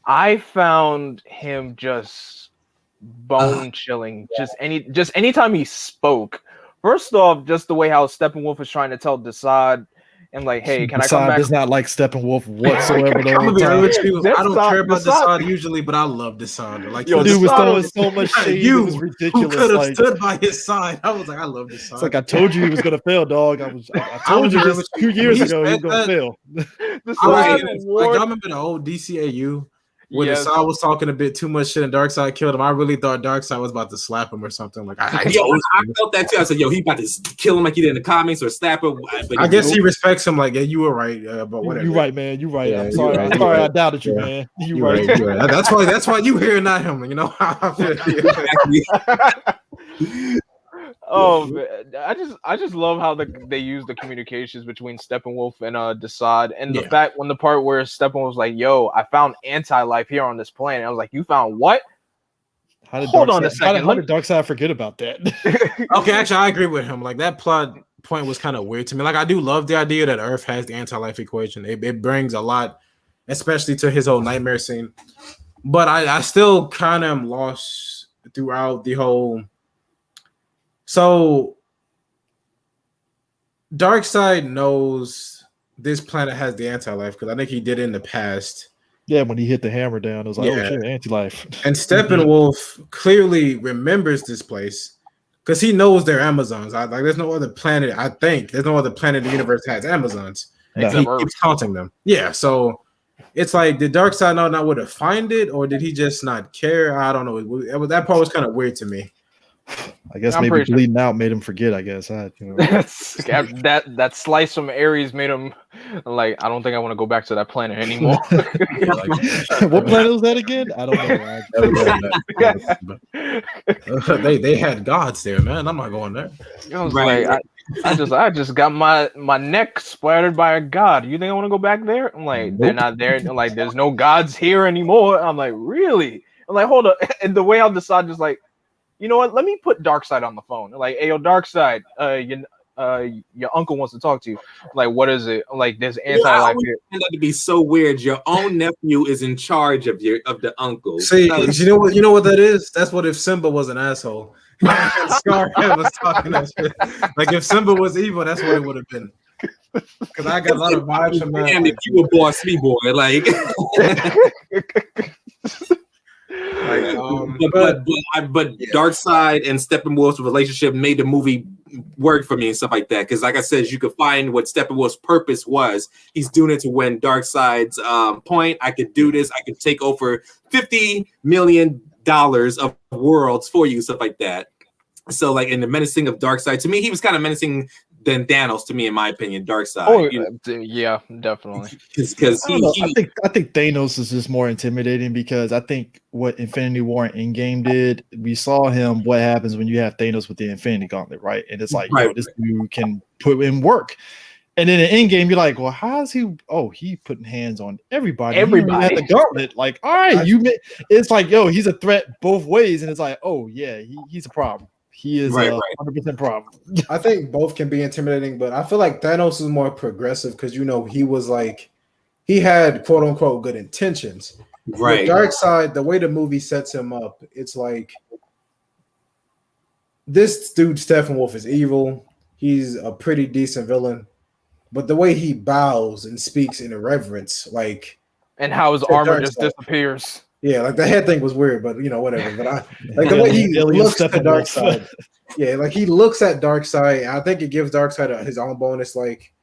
I found him just bone chilling. Just anytime he spoke. First off, just the way how Steppenwolf was trying to tell Desaad, and like, hey, can I come Desaad back? does not like Steppenwolf whatsoever. the I'm whole gonna be time. honest with you. I don't Desaad- care about Desaad- Desaad usually, but I love Desaad. Like, Yo, dude was Desaad throwing was- so much shade. You, It was who ridiculous. could have Like, stood by his side? I was like, I love Desaad. it's like I told you he was gonna fail, dog. I told you agree just with you. 2 years He ago he was said gonna that. fail. Desaad Like, warned- y'all remember the old DCAU when Yes. Desaad was talking a bit too much shit and Darkseid killed him? I really thought Darkseid was about to slap him or something. Like, I Yo, told I you. felt that too. I said, he about to kill him like he did in the comics or slap him. But I guess he respects him. Like, yeah, you were right, but whatever. You right, man. You right. Yeah, I'm you sorry. right, I'm you sorry. I right. doubted you, Yeah. man. You You're right. right. You're right. That's why you here, not him. You know. I feel you. Oh, man. I just love how they use the communications between Steppenwolf and Desaad, and the Yeah. fact when the part where Steppenwolf was like, "Yo, I found anti-life here on this planet." I was like, "You found what?" How did Hold on a Darkseid- second, How did Darkseid forget about that? Okay, actually, I agree with him. Like, that plot point was kind of weird to me. Like, I do love the idea that Earth has the anti-life equation. It brings a lot, especially to his whole nightmare scene. But I still kind of am lost throughout the whole. So, Darkseid knows this planet has the anti-life because I think he did it in the past. Yeah, when he hit the hammer down, it was like, Yeah. oh shit, anti-life. And Steppenwolf clearly remembers this place because he knows they're Amazons. Like, there's no other planet. I think there's no other planet in the universe that has Amazons. No. He keeps counting them. Yeah, so it's like, did Darkseid not where to find it, or did he just not care? I don't know. That part was kind of weird to me. I guess I'm maybe pretty sure. bleeding out made him forget. I guess that slice from Ares made him like, I don't think I want to go back to that planet anymore. Yeah, like, what planet was that again? I don't know. they had gods there, man. I'm not going there. I was like, I just got my neck splattered by a god. You think I want to go back there? I'm like, they're not there. Like, there's no gods here anymore. I'm like, really? I'm like, hold up. And the way I'll decide is like, you know what? Let me put Darkseid on the phone. Like, hey, yo, Darkseid, your uncle wants to talk to you. I'm like, what is it? I'm like, there's anti-life here. I find that to be so weird. Your own nephew is in charge of the uncle. See, you know what that is? That's what if Simba was an asshole. And Scarhead was talking that shit. Like if Simba was evil, that's what it would have been. Because I got a lot of vibes from that. Damn, if you were boss me, boy, like. But Darkseid and Steppenwolf's relationship made the movie work for me and stuff like that. Because, like I said, you could find what Steppenwolf's purpose was. He's doing it to win Darkseid's point. I could do this. I could take over $50 million of worlds for you, stuff like that. So, like in the menacing of Darkseid, to me, he was kind of menacing than Thanos, to me, in my opinion. Darkseid. Oh, yeah, definitely. Because I think Thanos is just more intimidating because I think what Infinity War and Endgame did, we saw him. What happens when you have Thanos with the Infinity Gauntlet, right? And it's like, yo, this dude can put in work. And then in Endgame, you're like, well, how's he? Oh, he putting hands on everybody. Everybody had the gauntlet. Like, all right, it's like, yo, he's a threat both ways, and it's like, oh yeah, he's a problem. He is a 100% problem. I think both can be intimidating, but I feel like Thanos is more progressive because he was like, he had quote unquote good intentions. Right. Darkseid, the way the movie sets him up, it's like this dude Steppenwolf is evil. He's a pretty decent villain, but the way he bows and speaks in reverence, like, and how his armor just disappears. Yeah, like the head thing was weird, but whatever. But I like the way he looks at Darkseid. Yeah, like he looks at Darkseid. I think it gives Darkseid his own bonus. Like,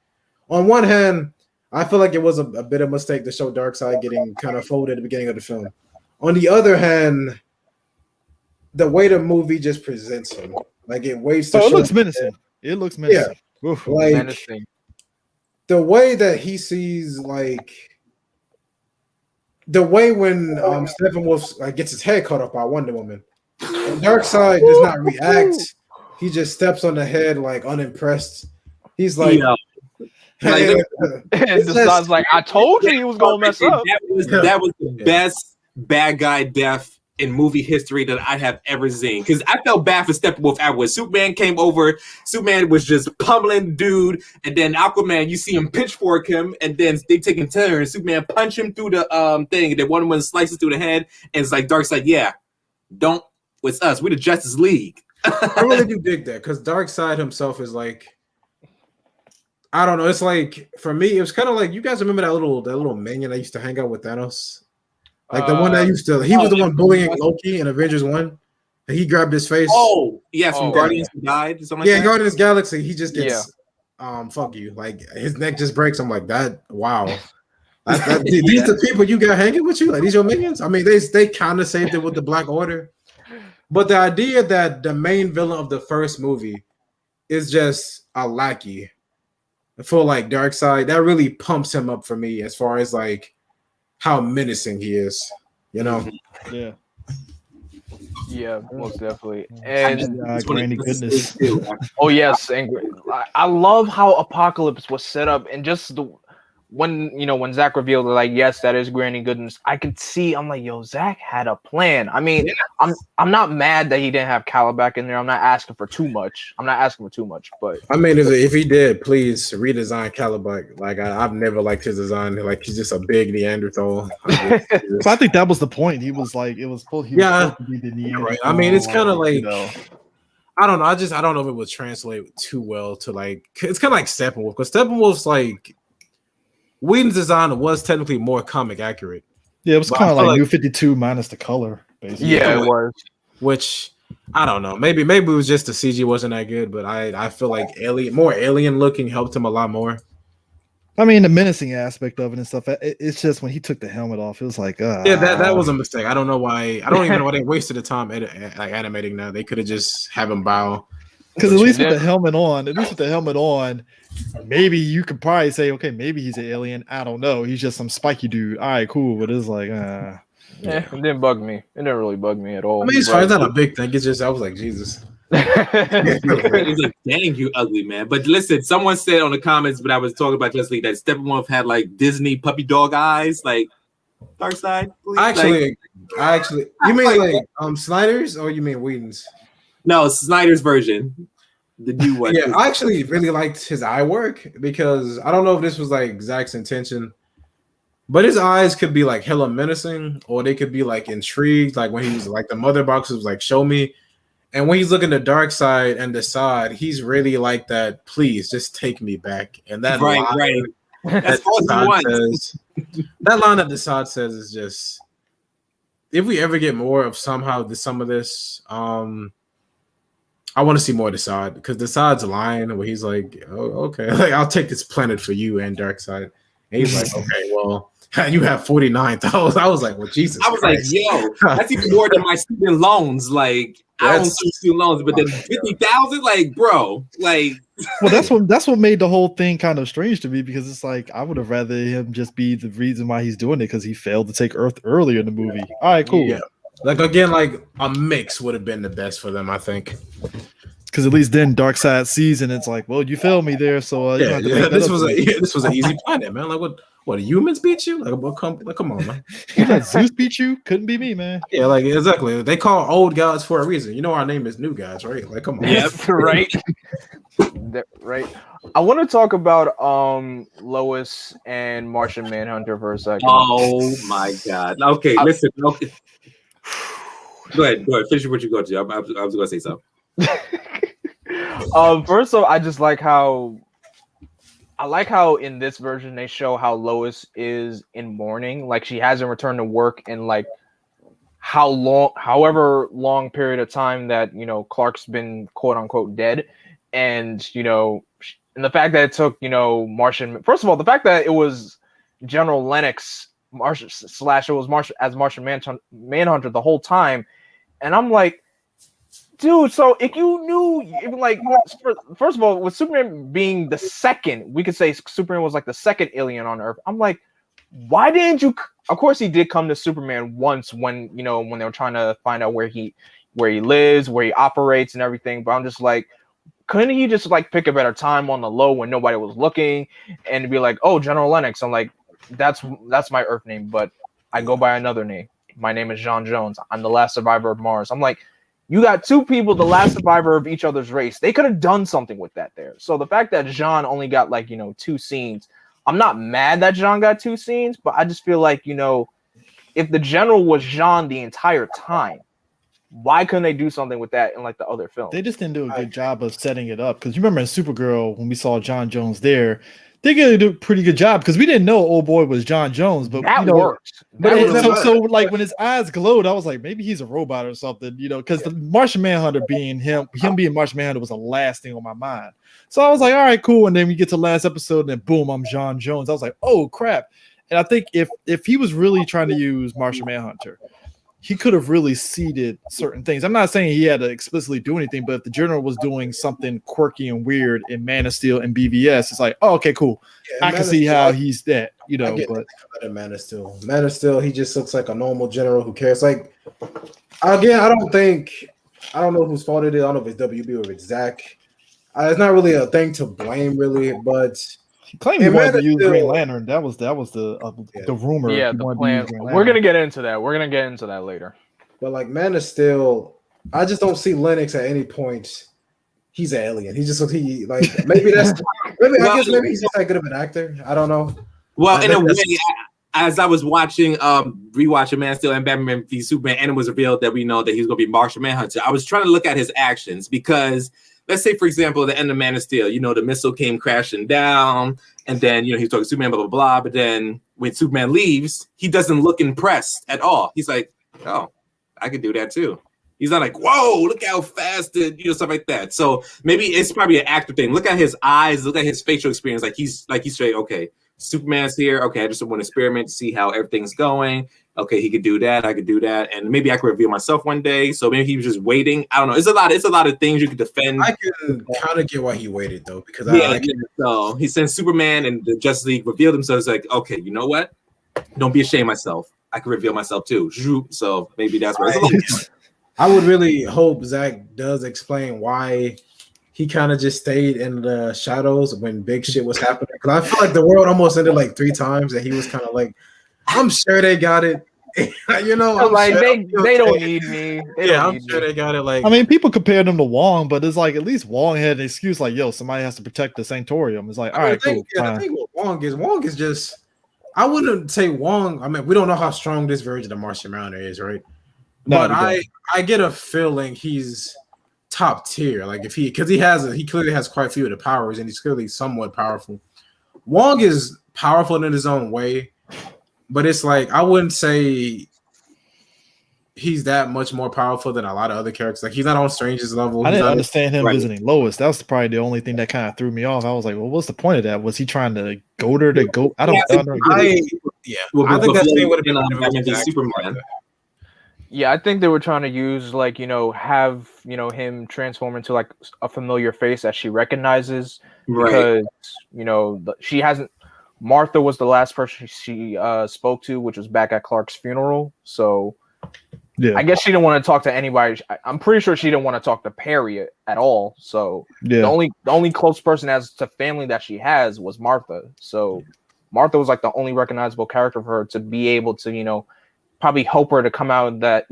on one hand, I feel like it was a bit of a mistake to show Darkseid getting kind of folded at the beginning of the film. On the other hand, the way the movie just presents him, like it waits to show. It looks menacing. It looks menacing. Yeah, like menacing. The way that he sees, like. The way when Steppenwolf gets his head cut off by Wonder Woman, and Darkseid does not react. He just steps on the head like unimpressed. He's like, decides like, I told you he was gonna mess up. That was the best bad guy death in movie history that I have ever seen. Because I felt bad for Steppenwolf afterwards. Superman came over. Superman was just pummeling dude, and then Aquaman, you see him pitchfork him, and then they taking turns. Superman punch him through the thing, and then one of them slices through the head, and it's like Darkseid, yeah, don't with us. We're the Justice League. I really do dig that because Darkseid himself is like, I don't know. It's like for me, it was kind of like, you guys remember that little minion that used to hang out with Thanos. Like the one that he was the one bullying Loki in Avengers 1. And he grabbed his face. Oh, yes, from Guardians who died. Something like that. Guardians Galaxy. He just gets fuck you. Like his neck just breaks. I'm like, that wow. These the people you got hanging with you? Like these your minions? I mean, they kind of saved it with the Black Order. But the idea that the main villain of the first movie is just a lackey for like Darkseid, that really pumps him up for me as far as like how menacing he is, Yeah, most definitely. And Granny goodness. Oh yes, and I love how Apocalypse was set up, and just when Zack revealed like, yes, that is Granny Goodness, I could see, I'm like, yo, Zack had a plan. I mean, I'm not mad that he didn't have Calabac in there. I'm not asking for too much. But I mean, if he did, please redesign Calabac. Like I've never liked his design. Like he's just a big Neanderthal. So I think that was the point. He was like, it was supposed to be the Neanderthal. Right. I mean, it's kind of like, I don't know. I don't know if it would translate too well to like, it's kind of like Steppenwolf, because Steppenwolf's like, Whedon's design was technically more comic accurate. Yeah, it was kind of like New 52 minus the color, basically. Yeah, it was. Which I don't know. Maybe it was just the CG wasn't that good, but I feel like more alien looking helped him a lot more. I mean, the menacing aspect of it and stuff. It's just when he took the helmet off, it was like, Yeah, that was a mistake. I don't know why. I don't even know why they wasted the time like animating that. They could have just have him bow. Because at least with the helmet on, maybe you could probably say, okay, maybe he's an alien. I don't know. He's just some spiky dude. All right, cool. But it's like, yeah, it didn't bug me. It didn't really bug me at all. I mean, it's fine. It's not a big thing. It's just I was like, Jesus. He's like, dang, you ugly man. But listen, someone said on the comments, but I was talking about Justice League that Steppenwolf had like Disney puppy dog eyes, like Dark Side. I actually, you mean like Snyder's or you mean Whedon's? No, Snyder's version, the new one. Yeah, I actually really liked his eye work because I don't know if this was like Zack's intention, but his eyes could be like hella menacing or they could be like intrigued, like when he was like the mother box was like, show me. And when he's looking the dark side and the side, he's really like that. Please just take me back. And that right. That's all he wants. That line that the side says is just. If we ever get more of some of this, I want to see more of the side because the side's line where he's like, "Oh, okay, like I'll take this planet for you and dark side." And he's like, "Okay, well." You have 49,000. I was like, well, Jesus. I was Christ. like, yo, that's even more than my student loans. Like, I don't do student loans, but then 50,000, like, bro, like. Well, that's what made the whole thing kind of strange to me because it's like I would have rather him just be the reason why he's doing it because he failed to take Earth earlier in the movie. All right, cool. Yeah. Like again, like a mix would have been the best for them, I think. Because at least then Darkseid sees and it's like, well, you failed me there, so this was an easy planet, man. Like what humans beat you? Come on, man. Zeus beat you? Couldn't be me, man. Yeah, like exactly. They call old gods for a reason. You know our name is new gods, right? Like, come on. Yeah, right. Right. I want to talk about Lois and Martian Manhunter for a second. Oh my god. Okay, listen. Okay. Go ahead. Finish what you go to. I was gonna say something. First of all, I just like how in this version they show how Lois is in mourning, like she hasn't returned to work in like however long period of time that Clark's been quote unquote dead, and and the fact that it took Martian. First of all, the fact that it was General Lennox Martian Manhunter the whole time, and I'm like. Dude, so if you knew, like, first of all, with Superman being the second, we could say Superman was like the second alien on Earth. I'm like, why didn't you? Of course, he did come to Superman once when they were trying to find out where he lives, where he operates, and everything. But I'm just like, couldn't he just like pick a better time on the low when nobody was looking and be like, oh, General Lennox? I'm like, that's my Earth name, but I go by another name. My name is John Jones. I'm the last survivor of Mars. I'm like. You got two people, the last survivor of each other's race. They could have done something with that there. So the fact that Jean only got like, 2 scenes, I'm not mad that Jean got 2 scenes, but I just feel like, if the general was Jean the entire time, why couldn't they do something with that in like the other film? They just didn't do a good job of setting it up. Because you remember in Supergirl, when we saw John Jones there, they did a pretty good job because we didn't know old boy was John Jones, but that worked. So like when his eyes glowed, I was like, maybe he's a robot or something, because the Martian Manhunter being him being Martian Manhunter was the last thing on my mind. So I was like, all right, cool. And then we get to the last episode, and then boom, I'm John Jones. I was like, oh crap. And I think if he was really trying to use Martian Manhunter, he could have really seeded certain things. I'm not saying he had to explicitly do anything, but if the general was doing something quirky and weird in Man of Steel and BVS, it's like, oh, okay, cool. Yeah, I can see how he's that, but Man of Steel, he just looks like a normal general who cares. Like, again, I don't know whose fault it is. I don't know if it's WB or if it's Zack. It's not really a thing to blame, really, but. He claimed he wanted to use Green Lantern. That was the rumor. Yeah, the plan. We're gonna get into that. We're gonna get into that later. But like Man of Steel, I just don't see Lennox at any point. He's an alien. He just maybe that's I guess maybe he's just that good of an actor. I don't know. Well, in a way, as I was watching, rewatching Man of Steel and Batman v Superman, and it was revealed that we know that he's gonna be Martian Manhunter. I was trying to look at his actions because. Let's say, for example, the end of Man of Steel, the missile came crashing down, and then, he's talking to Superman, blah, blah, blah. But then when Superman leaves, he doesn't look impressed at all. He's like, oh, I could do that too. He's not like, whoa, look how fast it, stuff like that. So maybe it's probably an actor thing. Look at his eyes, look at his facial experience. Like he's straight, okay, Superman's here. Okay, I just want to experiment to see how everything's going. Okay, he could do that. I could do that, and maybe I could reveal myself one day. So maybe he was just waiting. I don't know. It's a lot of things you could defend. I can kind of get why he waited though, because So he sends Superman and the Justice League reveal themselves. Like, okay, you know what? Don't be ashamed of myself. I can reveal myself too. So maybe that's what I would really hope Zack does explain why he kind of just stayed in the shadows when big shit was happening. Because I feel like the world almost ended like 3 times, and he was kind of like, "I'm sure they got it." You know, I'm like sure they don't need me. I'm sure they got it. Like, I mean, people compared him to Wong, but it's like at least Wong had an excuse, like, "Yo, somebody has to protect the Sanctorium." It's like, all right, cool. The thing with Wong is just, I wouldn't say Wong. I mean, we don't know how strong this version of Martian Manhunter is, right? No, but I get a feeling he's top tier. Like if he clearly has quite a few of the powers, and he's clearly somewhat powerful. Wong is powerful in his own way, but it's like I wouldn't say he's that much more powerful than a lot of other characters. Like he's not on Strange's level. I didn't understand him visiting Lois. That was probably the only thing that kind of threw me off. I was like, well, what's the point of that? Was he trying to goad her to go? I think that thing would have been Superman. Yeah, I think they were trying to use like, have, him transform into like a familiar face that she recognizes, because, she hasn't. Martha was the last person she spoke to, which was back at Clark's funeral. So yeah, I guess she didn't want to talk to anybody. I'm pretty sure she didn't want to talk to Perry at all. So the only close person as to family that she has was Martha. So Martha was like the only recognizable character for her to be able to, probably help her to come out of that,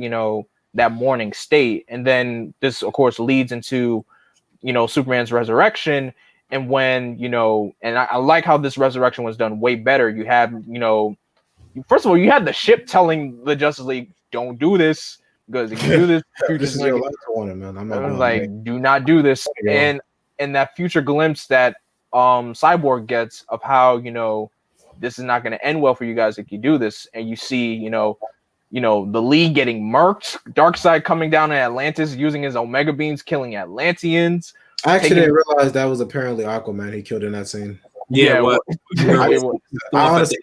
that morning state. And then this, of course, leads into, Superman's resurrection. And when, and I like how this resurrection was done way better. You have, first of all, you had the ship telling the Justice League, don't do this, because if you do this, this is your last warning, man. I'm not like, do not do this. Yeah. And that future glimpse that Cyborg gets of how, this is not going to end well for you guys if you do this. And you see, the League getting murked, Darkseid coming down in Atlantis using his Omega beams, killing Atlanteans. I actually didn't realize that was apparently Aquaman he killed in that scene. Yeah, honestly,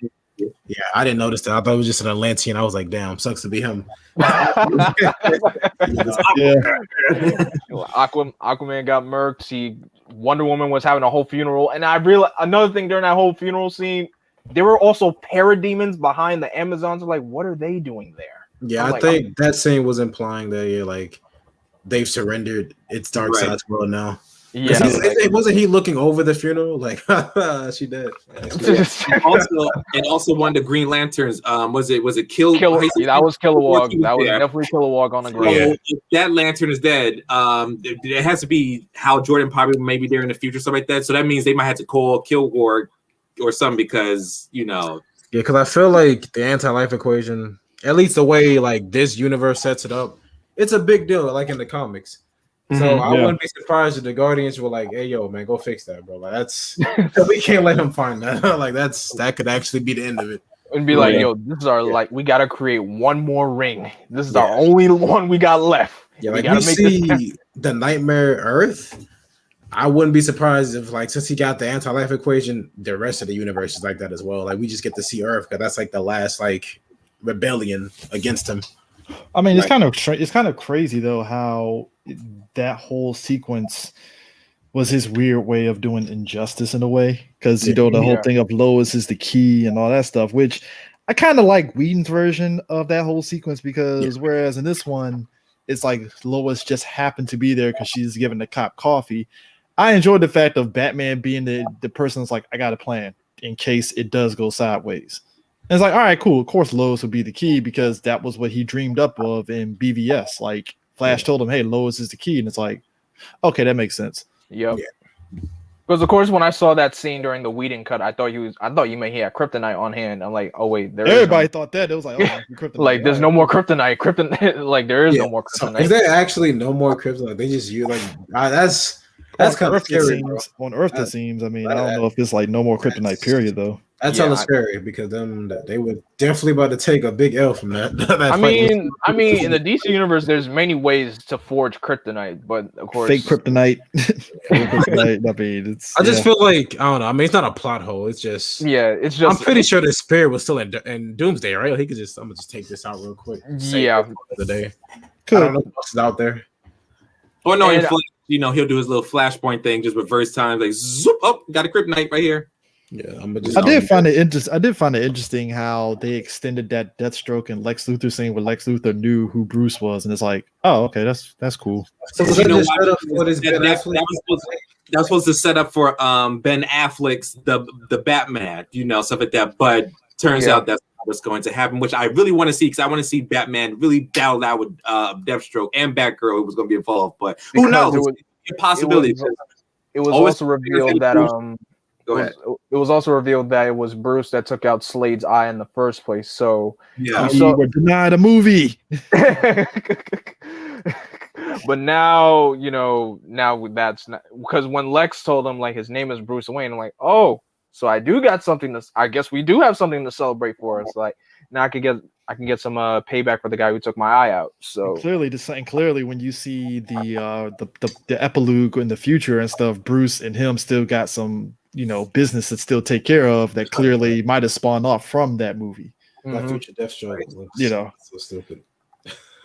I didn't notice that. I thought it was just an Atlantean. I was like, damn, sucks to be him. Aquaman got murked. Wonder Woman was having a whole funeral. And I realized another thing during that whole funeral scene, there were also parademons behind the Amazons. Like, what are they doing there? Yeah, I think that scene was implying that they've surrendered. It's Darkseid's world now. Yeah, wasn't he looking over the funeral? Like, she did. also one of the Green Lanterns. Was it Kilowog? That was Kilowog. That was definitely Kilowog on the ground. So if that lantern is dead, it has to be Hal Jordan probably maybe there in the future, something like that. So that means they might have to call Kilowog or something because because I feel like the anti-life equation, at least the way like this universe sets it up, it's a big deal, like in the comics. So I wouldn't be surprised if the Guardians were like, "Hey, yo, man, go fix that, bro. Like that's we can't let him find that. Like that could actually be the end of it." And be like, "Yo, this is our we gotta create one more ring. This is our only one we got left." Yeah, like we see the Nightmare Earth. I wouldn't be surprised if, since he got the anti-life equation, the rest of the universe is like that as well. Like we just get to see Earth because that's like the last rebellion against him. I mean, it's kind of crazy though how that whole sequence was his weird way of doing injustice in a way, because the whole thing of Lois is the key and all that stuff, which I kind of like Whedon's version of that whole sequence, because whereas in this one it's like Lois just happened to be there because she's giving the cop coffee. I enjoyed the fact of Batman being the person that's like, I got a plan in case it does go sideways. And it's like, all right, cool. Of course, Lois would be the key because that was what he dreamed up of in BVS. Like Flash told him, hey, Lois is the key. And it's like, okay, that makes sense. Yep. Because of course, when I saw that scene during the Whedon cut, I thought you may have kryptonite on hand. I'm like, oh wait, everybody thought that. It was like, oh, kryptonite. Like, there's no more kryptonite. Kryptonite, there is no more kryptonite. Is there actually no more kryptonite? They just use that's kind of scary. On Earth, it seems. I mean, I don't know if it's like no more kryptonite. Period, though. That's hella scary because they were definitely about to take a big L from that. I mean, in the DC universe, there's many ways to forge kryptonite, but of course, fake kryptonite. Kryptonite. I mean, I just feel like I don't know. I mean, it's not a plot hole. It's just I'm pretty sure the spirit was still in Doomsday, right? He could just I'm gonna just take this out real quick. The day. I don't know what's out there. Oh no, he'll do his little flashpoint thing, just reverse time, like zoop. Oh, got a kryptonite right here. Yeah, I did find it interesting how they extended that Deathstroke and Lex Luthor scene where Lex Luthor knew who Bruce was, and it's like, oh, okay, that's cool. So that was supposed to set up for Ben Affleck's the Batman, stuff like that. But turns out that's not what's going to happen, which I really want to see because I want to see Batman really battle out with Deathstroke and Batgirl who was going to be involved. But who knows? It was a possibility. It was also revealed that Go ahead. It was also revealed that it was Bruce that took out Slade's eye in the first place. So we're denied a movie. But now, now that's not because when Lex told him like his name is Bruce Wayne, I'm like, oh, so I do got something to. I guess we do have something to celebrate for. It's like now I can get some payback for the guy who took my eye out. So clearly, when you see the epilogue in the future and stuff, Bruce and him still got some business to still take care of that clearly might have spawned off from that movie. That future Deathstroke, so stupid.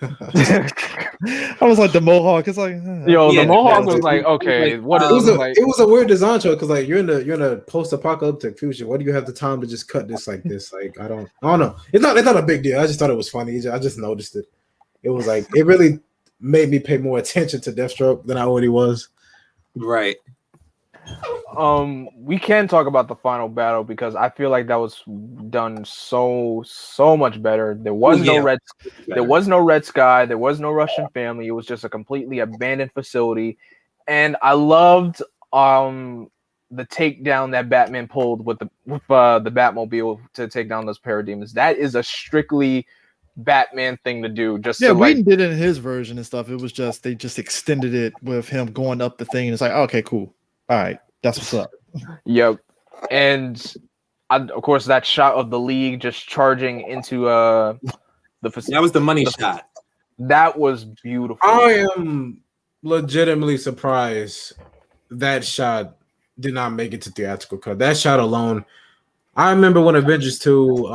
I was like the Mohawk. It's like the Mohawk was like okay. What it was a weird design choice because like you're in a post-apocalyptic future. What do you have the time to just cut this like this? Like I don't know. It's not a big deal. I just thought it was funny. I just noticed it. It was like it really made me pay more attention to Deathstroke than I already was. Right. We can talk about the final battle because I feel like that was done so much better. There was no red sky, there was no Russian family. It was just a completely abandoned facility, and I loved the takedown that Batman pulled with the Batmobile to take down those parademons. That is a strictly Batman thing to do. Whedon did it in his version and stuff. It was just they just extended it with him going up the thing, and it's like, okay, cool. All right, that's what's up. Yep. And of course, that shot of the League just charging into the facility. That was the money shot. That was beautiful. I am legitimately surprised that shot did not make it to theatrical cut. That shot alone. I remember when Avengers 2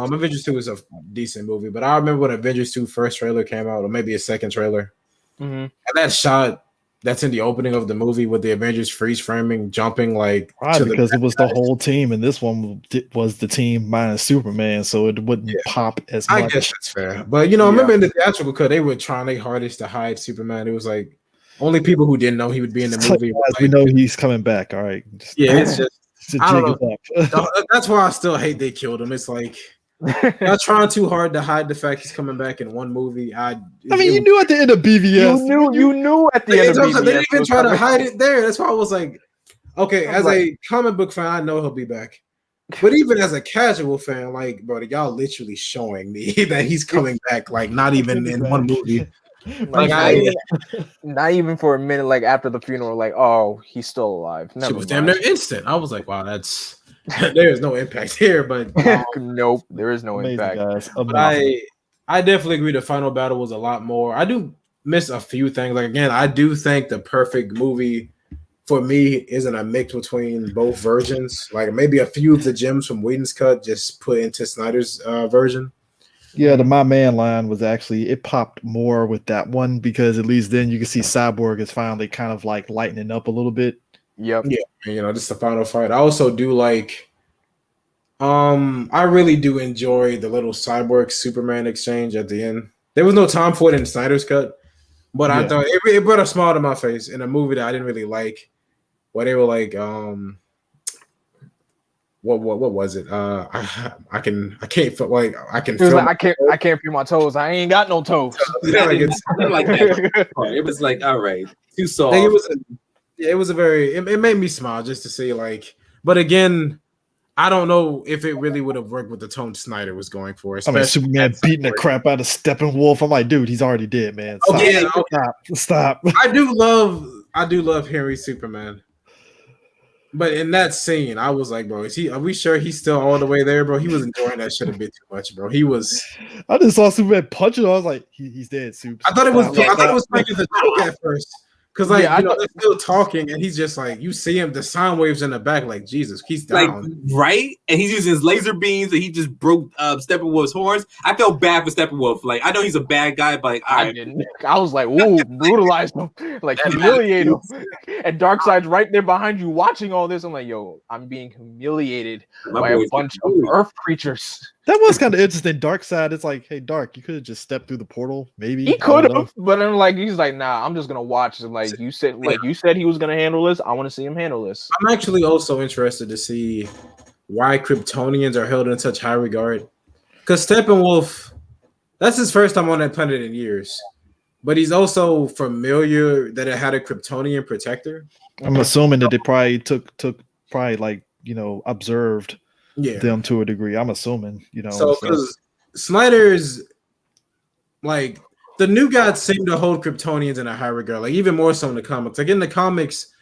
is a decent movie, but I remember when Avengers 2 first trailer came out, or maybe a second trailer. Mm-hmm. And that shot that's in the opening of the movie with the Avengers freeze framing, jumping because it was the whole team, and this one was the team minus Superman, so it wouldn't pop as much. I guess that's fair, but I remember in the theatrical cut they were trying their hardest to hide Superman. It was like only people who didn't know he would be in the movie. We know he's coming back. All right, it's just I don't know. That's why I still hate they killed him. It's like. Not trying too hard to hide the fact he's coming back in one movie. You knew at the end of BVS. You knew at the end of BVS. They didn't even try to hide it there. That's why I was like, okay, as a comic book fan, I know he'll be back. But even as a casual fan, like, bro, y'all literally showing me that he's coming back, like, not even in one movie. Not even for a minute, like after the funeral, like, oh, he's still alive. It was damn near instant. I was like, wow, that's. There's no impact here, but nope, there is no impact. But I definitely agree. The final battle was a lot more. I do miss a few things. Like again, I do think the perfect movie for me isn't a mix between both versions. Like maybe a few of the gems from Whedon's cut just put into Snyder's version. Yeah, the My Man line was actually it popped more with that one because at least then you can see Cyborg is finally kind of like lightening up a little bit. Yep. Yeah, just the final fight. I also do like I really do enjoy the little Cyborg Superman exchange at the end. There was no time for it in Snyder's cut, but I thought it brought a smile to my face in a movie that I didn't really like. Where they were like, what was it? I can't feel like I can feel like, I can't feel my toes. I ain't got no toes. It was like, all right, too soft. It was a very. It made me smile just to see like. But again, I don't know if it really would have worked with the tone Snyder was going for. I mean, Superman beating the crap out of Steppenwolf. I'm like, dude, he's already dead, man. Stop. I do love Henry Superman. But in that scene, I was like, bro, are we sure he's still all the way there, bro? He was enjoying that shit a bit too much, bro. He was. I just saw Superman punch it. I was like, he's dead, Soups. I thought it was. Stop, I thought it stop. was making the joke at first, because like Yeah, they're still talking, and he's just like, you see him, the sound waves in the back, like Jesus, he's down. Like, right? And he's using his laser beams, and he just broke Steppenwolf's horns. I felt bad for Steppenwolf. Like, I know he's a bad guy, but like, I didn't. I was like, "Ooh, brutalize him, like humiliate him." And Darkseid's right there behind you, watching all this. I'm like, "Yo, I'm being humiliated by a bunch of Earth creatures." That was kind of interesting. Darkseid, it's like, hey, Dark, you could have just stepped through the portal, maybe. He could have, but I'm like, he's like, "Nah, I'm just gonna watch." And like you said he was gonna handle this. I want to see him handle this. I'm actually also interested to see why Kryptonians are held in such high regard. Because Steppenwolf, that's his first time on that planet in years. But he's also familiar that it had a Kryptonian protector. I'm assuming that they probably took like, observed them to a degree. I'm assuming, So because Snyder's like the new gods seem to hold Kryptonians in a high regard, like even more so in the comics. Like in the comics,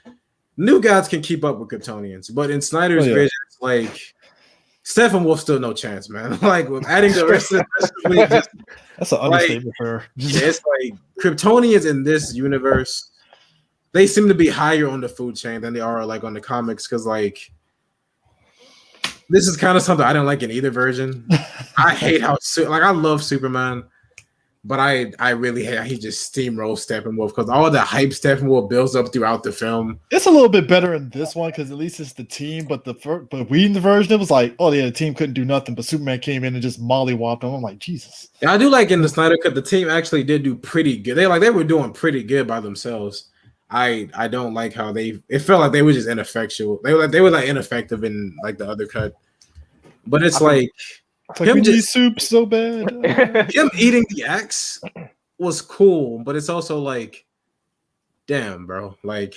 new gods can keep up with Kryptonians, but in Snyder's vision, it's like Steppenwolf still no chance, man. Like with adding the rest of the that's an understatement for her. It's like Kryptonians in this universe, they seem to be higher on the food chain than they are like on the comics, because like this is kind of something I didn't like in either version. I hate how I love Superman, but I really hate how he just steamrolls Steppenwolf, because all the hype Steppenwolf builds up throughout the film. It's a little bit better in this one because at least it's the team, but Whedon version, it was like, oh yeah, the team couldn't do nothing, but Superman came in and just mollywopped him. I'm like, Jesus. Yeah, I do like in the Snyder Cut, the team actually did do pretty good. They were doing pretty good by themselves. I don't like how it felt like they were just ineffectual. They were like ineffective in like the other cut. But it's like him just soup so bad. Him eating the axe was cool, but it's also like, damn, bro. Like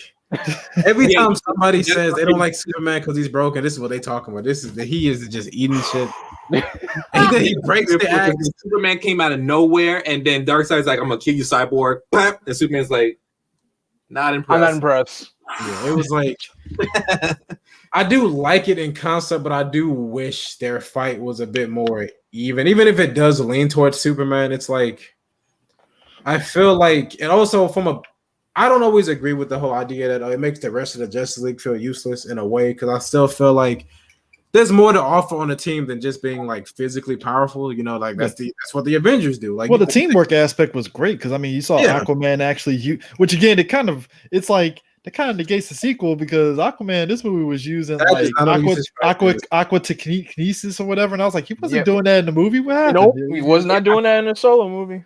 every time somebody says they don't like Superman because he's broken, this is what they talking about. He is just eating shit. And then he breaks the axe. Superman came out of nowhere, and then Darkseid's like, "I'm gonna kill you, Cyborg." And Superman's like, "Not impressed." I'm not impressed. Yeah, it was like I do like it in concept, but I do wish their fight was a bit more even. Even if it does lean towards Superman, it's like I feel like, and also I don't always agree with the whole idea that it makes the rest of the Justice League feel useless in a way, because I still feel like there's more to offer on a team than just being like phically powerful. Like that's what the Avengers do. Like, well, the teamwork aspect was great because you saw Aquaman actually, which again, it's like that kind of negates the sequel, because Aquaman, this movie was using like aqua telekinesis or whatever, and I was like, he wasn't doing that in the movie. What happened? Nope, he was not doing that in the solo movie.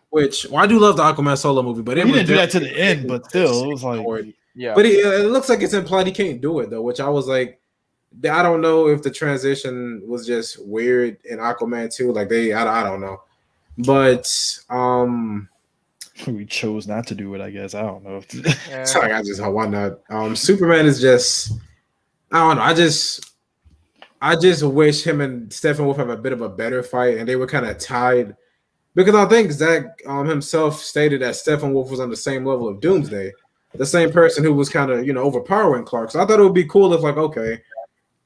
I do love the Aquaman solo movie, but he didn't do that to the end. But still, it was like, But it looks like it's implied he can't do it though, which I was like, I don't know if the transition was just weird in Aquaman 2. Like I don't know, but we chose not to do it. I guess I don't know. Sorry, why not? Superman is just, I don't know. I just wish him and Steppenwolf have a bit of a better fight, and they were kind of tied, because I think Zack himself stated that Steppenwolf was on the same level of Doomsday, the same person who was kind of overpowering Clark. So I thought it would be cool if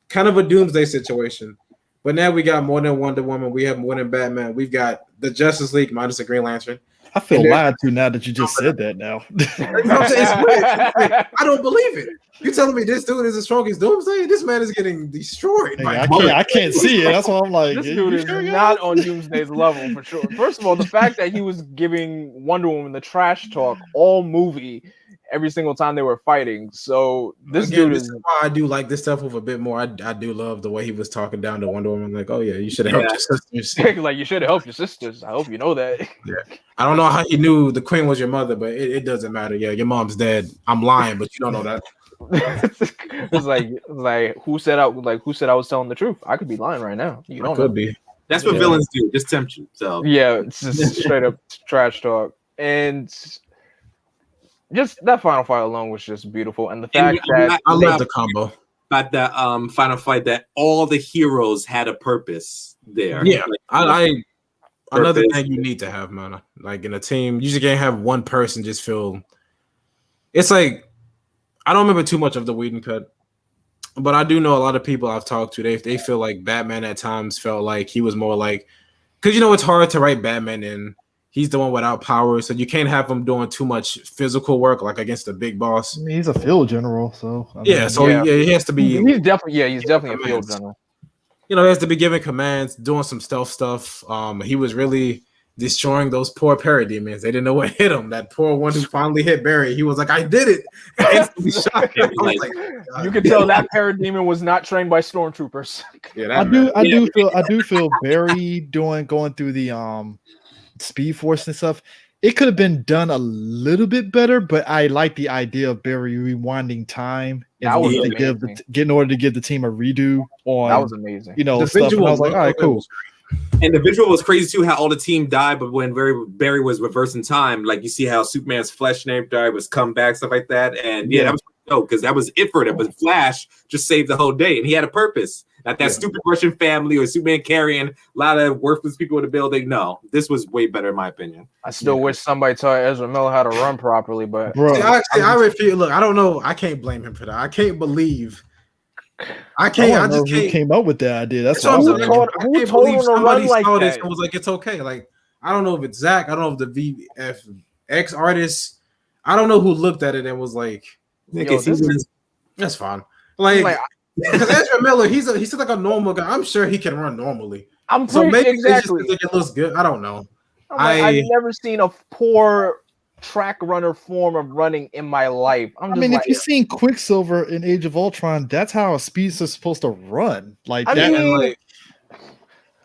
kind of a Doomsday situation. But now we got more than Wonder Woman. We have more than Batman. We've got the Justice League minus the Green Lantern. I feel lied to now that you just said that now. It's weird. I don't believe it. You telling me this dude is as strong as Doomsday? This man is getting destroyed. I can't see it. That's why I'm like, this dude is not on Doomsday's level for sure. First of all, the fact that he was giving Wonder Woman the trash talk all movie, every single time they were fighting. So this is why I do like this stuff with a bit more. I do love the way he was talking down to Wonder Woman, like, oh yeah, you should have helped your sisters. Like, you should have helped your sisters. I hope you know that. Yeah. I don't know how he knew the queen was your mother, but it doesn't matter. Yeah, your mom's dead. I'm lying, but you don't know that. It's like who said I was telling the truth? I could be lying right now. You don't know. Be. That's what villains do. Just tempt you. So yeah, it's just straight up trash talk. And just that final fight alone was just beautiful, and the fact that I love the combo. But that final fight, that all the heroes had a purpose there. Yeah, another thing you need to have, man. Like in a team, you just can't have one person just feel. It's like I don't remember too much of the Whedon cut, But I do know a lot of people I've talked to. They feel like Batman at times felt like he was more like, because it's hard to write Batman and he's the one without powers, so you can't have him doing too much physical work like against the big boss. I mean, he's a field general, so He has to be. He's definitely a field general. He has to be giving commands, doing some stealth stuff. He was really destroying those poor parademons. They didn't know what hit him. That poor one who finally hit Barry. He was like, "I did it!" Instantly shocked him. You could tell that parademon was not trained by stormtroopers. Yeah, I do feel Barry going through the Speed Force and stuff. It could have been done a little bit better, but I like the idea of Barry rewinding time in order to give the team a redo on. That was amazing. The stuff. And I was like, all right, cool. And the visual was crazy too, how all the team died, but when Barry was reversing time, like you see how Superman's flesh name died was come back, stuff like that. And that was dope because that was it for them. But Flash just saved the whole day, and he had a purpose. Not that stupid Russian family or Superman carrying a lot of worthless people in the building. No, this was way better in my opinion. I still wish somebody taught Ezra Miller how to run properly, but bro, I refuse. Look, I don't know. I can't blame him for that. I can't believe. I just can't. Who came up with that idea? That's what I'm saying. Who told him to run like that? This and was like, it's okay. Like, I don't know if it's Zack. I don't know if the VFX artist. I don't know who looked at it and was like, that's fine. Like because Ezra Miller, he's like a normal guy. I'm sure he can run normally. Maybe exactly. It looks good. I don't know. I've never seen a poor track runner form of running in my life. If you've seen Quicksilver in Age of Ultron, that's how a speedster's supposed to run.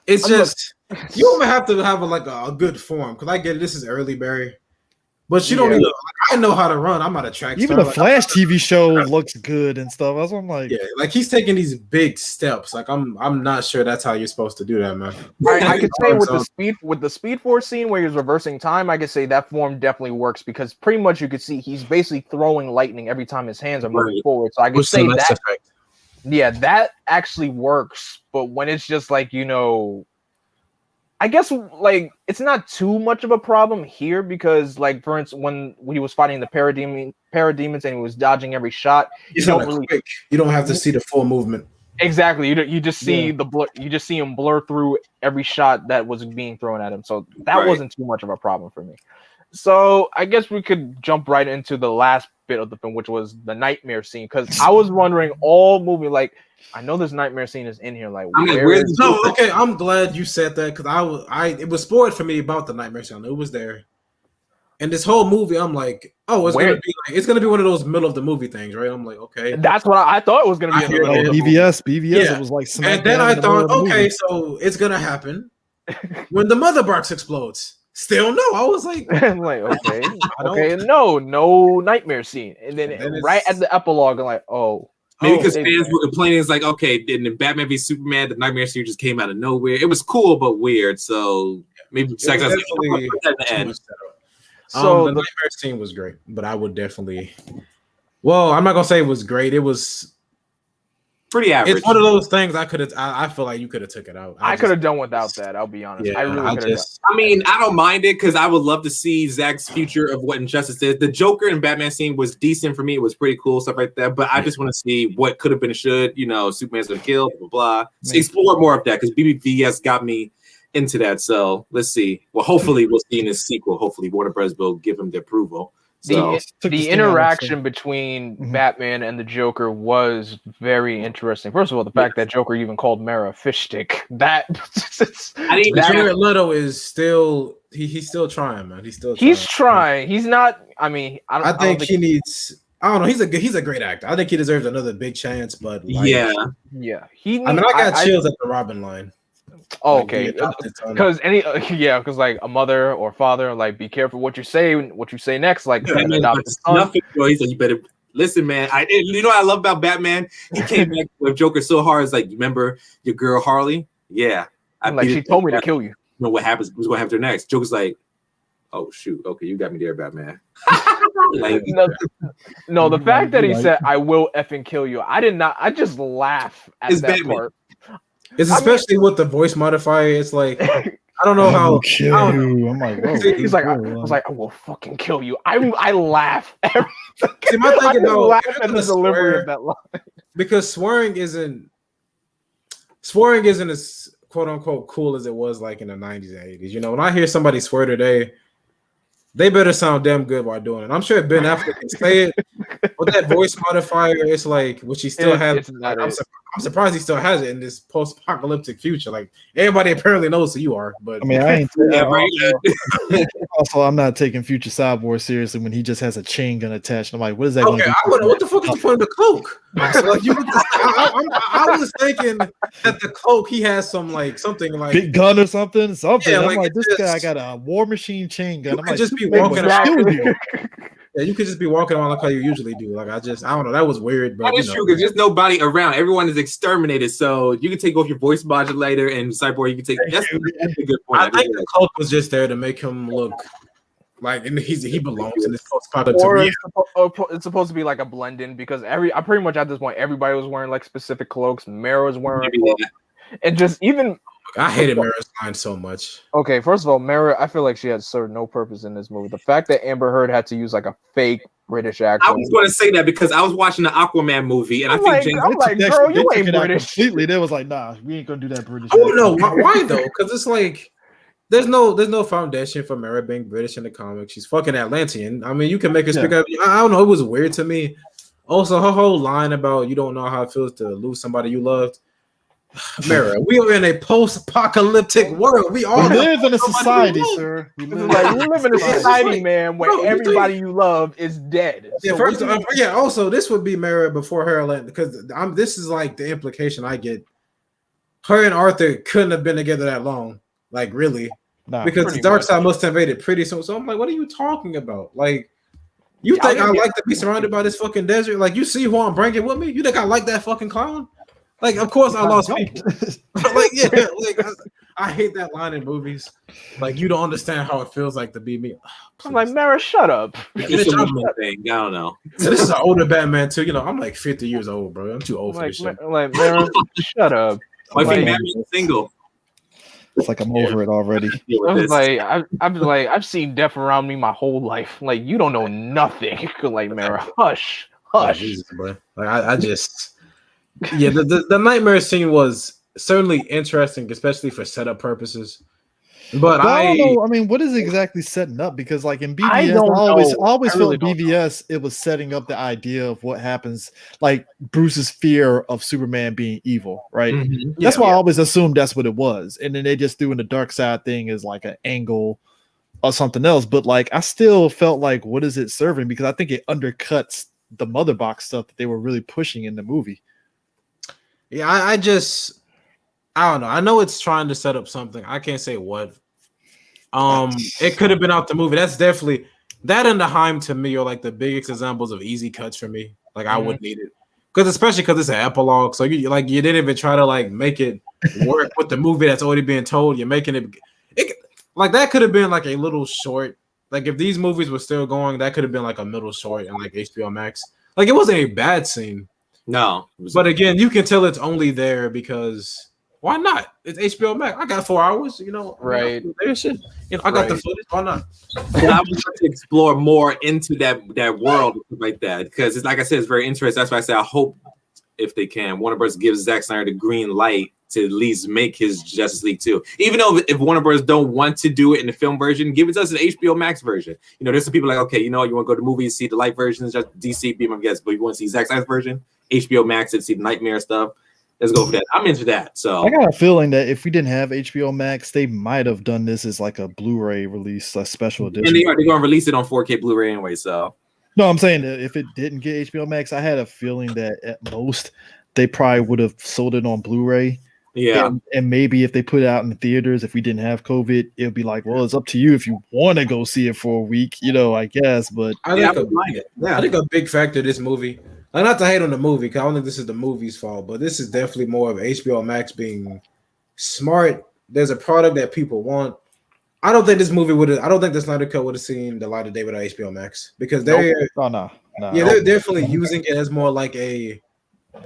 It's just you don't have to have a good form because I get it. This is early, Barry. But you don't even. I know how to run. I'm not a track. Even the Flash TV show looks good and stuff. That's what I'm like. Yeah, he's taking these big steps. I'm not sure that's how you're supposed to do that, man. I could say with the Speed Force scene where he's reversing time, I could say that form definitely works because pretty much you could see he's basically throwing lightning every time his hands are moving forward. So I could say that. Effect. Yeah, that actually works. But when it's just I guess it's not too much of a problem here because for instance when he was fighting the parademons and he was dodging every shot, you don't have to see the full movement. Exactly. You just see the blur. You just see him blur through every shot that was being thrown at him. So that wasn't too much of a problem for me. So I guess we could jump right into the last bit of the film, which was the nightmare scene. Because I was wondering all movie I know this nightmare scene is in here. Okay. I'm glad you said that because it was spoiled for me about the nightmare scene. It was there, and this whole movie, I'm like, oh, it's gonna be one of those middle of the movie things, right? I'm like, okay, that's what I thought it was gonna be. BVS. Yeah. It was like, and then I thought, okay, so it's gonna happen when the mother box explodes. Still no, I was like, okay, no nightmare scene, and then right at the epilogue, I'm like, oh. Maybe because fans were complaining, it's like, okay, in the Batman v Superman, the nightmare scene just came out of nowhere. It was cool but weird, so maybe the nightmare scene was great, but I would definitely. Well, I'm not gonna say it was great. It was pretty average. It's one of those things I feel like you could have took it out. I could have done without that. I'll be honest. Yeah, I really could have done. I mean, I don't mind it because I would love to see Zack's future of what Injustice is. The Joker and Batman scene was decent for me. It was pretty cool, stuff like that. But I just want to see what could have been should. Superman's gonna kill, blah, blah, blah. So explore more of that because BBVS got me into that. So let's see. Well, hopefully we'll see in this sequel. Hopefully Warner Bros. Will give him the approval. The interaction between Batman and the Joker was very interesting. First of all, the fact that Joker even called Mara a fish stick. Jared Leto is still he's still trying, man. He's trying. He's not. I mean, I think he needs. I don't know. He's a great actor. I think he deserves another big chance. But yeah. I got chills at the Robin line. Oh, okay, because a mother or father, be careful what you say next. Nothing. He's like, you better listen, man. What I love about Batman? He came back with Joker so hard. It's like, you remember your girl Harley? Yeah, she told me to kill you. You know what happens? What's going to happen next? Joker's like, oh shoot, okay, you got me there, Batman. The fact that he said, "I will effing kill you," I did not. I just laugh at that Batman. part. It's especially with the voice modifier. It's like I don't know how. I'm like, whoa, he's like, I was like, I will fucking kill you. I laugh. See, my thing laugh at the delivery of that line. because swearing isn't as quote unquote cool as it was like in the 90s and 80s. You know, when I hear somebody swear today, they better sound damn good while doing it. I'm sure Ben Affleck can say it, but that voice modifier, it's like, which he still has. Like, I'm surprised he still has it in this post-apocalyptic future. Like everybody apparently knows who you are, but I mean, I ain't. Yeah, right. Also, I'm not taking Future Cyborg seriously when he just has a chain gun attached. I'm like, what is that? Okay, what the fuck is the point of the cloak? So, like, I was thinking that the cloak he has something like big gun or something. Yeah, I'm like, like, this just, guy got a War Machine chain gun. You I'm could like, just be Superman walking would kill you. Yeah, you could just be walking around like how you usually do. Like I don't know. That was weird, but that is true because there's nobody around. Everyone is exterminated, so you can take off your voice modulator and Cyborg. You can take. That's a good point. I think the cloak was just there to make him look like he belongs in this post-apocalyptic. Or it's supposed to be like a blend-in because I pretty much at this point everybody was wearing like specific cloaks. Mara was wearing a cloak. And just even I hated Mara's line so much. Okay, first of all, Mara, I feel like she had served no purpose in this movie. The fact that Amber Heard had to use like a fake British accent. I was going to say that because I was watching the Aquaman movie, and I'm I think I'm like, girl, you ain't British. Completely, they was like, nah, we ain't gonna do that British. Oh no, why though? Because it's like there's no foundation for Mara being British in the comics. She's fucking Atlantean. I mean, you can make her speak up. I don't know. It was weird to me. Also, her whole line about you don't know how it feels to lose somebody you loved. Mara, we are in a post-apocalyptic world. We all live in a society, sir. We live in a society, man, where everybody you love is dead. Yeah, also, this would be Mara before her, because this is like the implication I get. Her and Arthur couldn't have been together that long, like really, because the dark side must have invaded pretty soon. So I'm like, what are you talking about? Like, you think I like to be surrounded by this fucking desert? Like, you see who I'm bringing with me? You think I like that fucking clown? Like, of course I lost people. I hate that line in movies. Like, you don't understand how it feels like to be me. I'm like, Mara, shut up. It's a woman thing. I don't know. This is an older Batman too. You know, I'm like 50 years old, bro. I'm too old for this shit. Like, Mara, shut up. I think Batman's single. It's like I'm over it already. I've seen death around me my whole life. Like, you don't know nothing. Like, Mara, hush. Oh, Jesus, bro. Like, I just. Yeah, the nightmare scene was certainly interesting, especially for setup purposes. But I don't know. I mean, what is it exactly setting up? Because like in BVS, I always felt BVS it was setting up the idea of what happens, like Bruce's fear of Superman being evil, right? Mm-hmm. That's why I always assumed that's what it was, and then they just threw in the dark side thing as like an angle or something else. But like, I still felt like, what is it serving? Because I think it undercuts the mother box stuff that they were really pushing in the movie. Yeah, I don't know. I know it's trying to set up something. I can't say what. It could have been out the movie. That's definitely that and the Heim to me are like the biggest examples of easy cuts for me. Like I wouldn't need it especially because it's an epilogue. So you didn't even try to like make it work with the movie that's already being told. You're making it like that could have been like a little short. Like if these movies were still going, that could have been like a middle short and like HBO Max. Like it wasn't a bad scene. No, but again, you can tell it's only there because why not? It's HBO Max. I got 4 hours, right? There's shit. I got the footage. Why not? I would like to explore more into that world like that because it's like I said, it's very interesting. That's why I say I hope if they can, Warner Bros. Gives Zack Snyder the green light to at least make his Justice League 2. Even though if Warner Bros. Don't want to do it in the film version, give it to us an HBO Max version. There's some people like, okay, you want to go to movies, see the light version, just DC, be my guest, but you want to see Zack Snyder's version, HBO Max, and see the Nightmare stuff. Let's go for that. I'm into that. So I got a feeling that if we didn't have HBO Max, they might have done this as like a Blu-ray release, a special edition. And they're going to release it on 4K Blu-ray anyway. So no, I'm saying that if it didn't get HBO Max, I had a feeling that at most they probably would have sold it on Blu-ray. Yeah, and maybe if they put it out in the theaters, if we didn't have COVID, it would be like, well, it's up to you if you want to go see it for a week, I guess. But I think a big factor of this movie. Like, not to hate on the movie, because I don't think this is the movie's fault, but this is definitely more of HBO Max being smart. There's a product that people want. I don't think this movie would have. I don't think the Snyder Cut would have seen the light of day without HBO Max because they're they're definitely using it as more like a.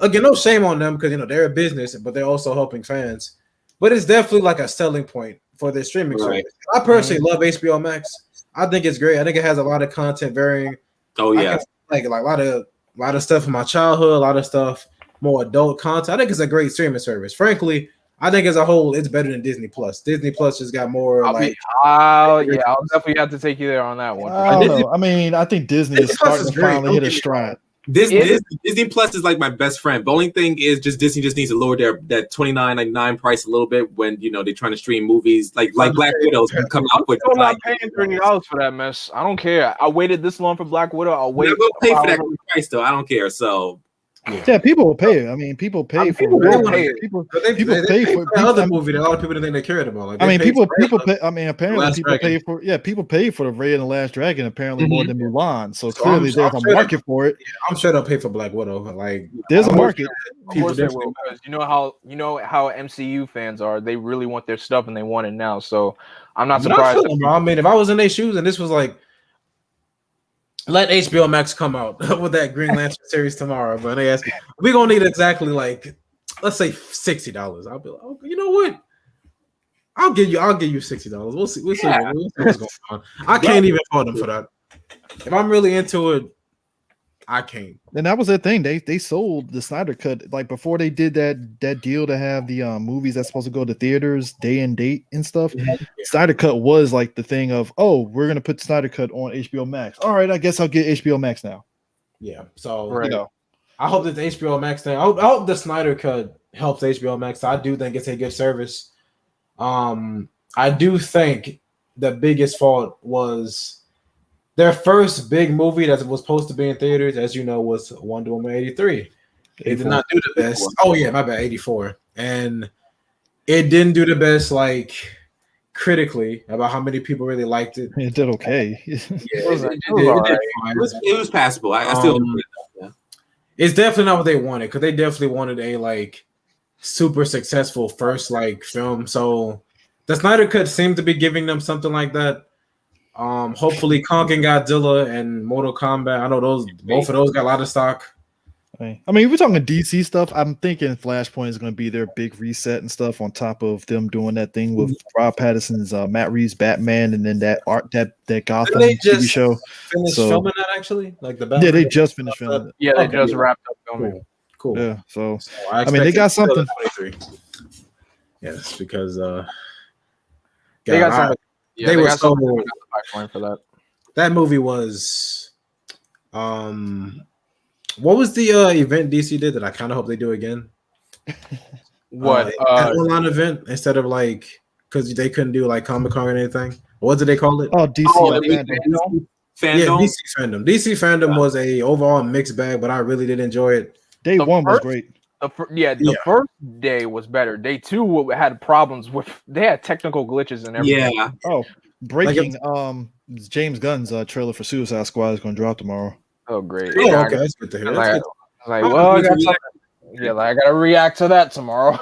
Again, no shame on them because they're a business, but they're also helping fans. But it's definitely like a selling point for their streaming service. I personally love HBO Max. I think it's great. I think it has a lot of content varying. Oh yeah, like a lot of stuff from my childhood, a lot of stuff. more adult content. I think it's a great streaming service. Frankly, I think as a whole, it's better than Disney Plus. Disney Plus just got more I'll definitely have to take you there on that one. I don't know. I mean, I think Disney is starting to finally hit a stride. Disney Plus is like my best friend. The only thing is just Disney just needs to lower that $29.99 price a little bit when they're trying to stream movies like Black Widow's gonna come out with. I'm not paying $30 for that mess. I don't care. I waited this long for Black Widow. I'll wait. I'm gonna pay for that price though. I don't care. So yeah, people will pay. I mean, people pay for it. People pay for another movie that a lot of people didn't think they cared about. Like, I mean, people pay. I mean, apparently people pay for. Yeah, people pay for the Raid and the Last Dragon apparently more than Mulan. So clearly there's a market for it. Yeah, I'm sure they'll pay for Black Widow. Like there's a market. Of course they will, because you know how MCU fans are. They really want their stuff and they want it now. So I'm not surprised. I mean, if I was in their shoes and this was like, let HBO Max come out with that Green Lantern series tomorrow, but they ask, we're gonna need exactly like, let's say $60. I'll be like, oh, you know what? I'll give you $60. We'll see what's going on. I can't even fault them for that. If I'm really into it, I can't. And that was the thing. They sold the Snyder Cut like before they did that deal to have the movies that's supposed to go to theaters day and date and stuff. Mm-hmm. Snyder Cut was like the thing of, oh, we're gonna put Snyder Cut on HBO Max. All right, I guess I'll get HBO Max now. Yeah. So I hope that the HBO Max thing. I hope the Snyder Cut helps HBO Max. I do think it's a good service. I do think the biggest fault was their first big movie that was supposed to be in theaters, as you know, was Wonder Woman 83. It did not do the best. Oh, yeah, my bad, 84. And it didn't do the best, like, critically, about how many people really liked it. It did okay. It was passable. I still It's definitely not what they wanted, because they definitely wanted a, like, super successful first, like, film. So the Snyder Cut seemed to be giving them something like that. Hopefully Kong and Godzilla and Mortal Kombat. I know both of those got a lot of stock. I mean, if we're talking DC stuff, I'm thinking Flashpoint is going to be their big reset and stuff on top of them doing that thing with Rob Pattinson's Matt Reeves Batman, and then that Gotham TV show. Finished filming that actually, like the Batman? Yeah, they just finished filming it. Yeah, they just wrapped up filming. Cool. Yeah, so I mean, they got something. Yes, because they got something. Yeah, they were so for that. That movie was what was the event DC did that I kind of hope they do again? What an online event instead of like, because they couldn't do like Comic-Con or anything. What did they call it? Oh, DC Fandom. Yeah, DC Fandom. DC Fandom was a overall mixed bag, but I really did enjoy it. Day one was great. The first day was better. Day two had problems with. They had technical glitches and everything. Yeah. Oh, breaking. James Gunn's trailer for Suicide Squad is going to drop tomorrow. Oh, great. Oh, okay, that's good to hear. I got something. Yeah, I got to react to that tomorrow.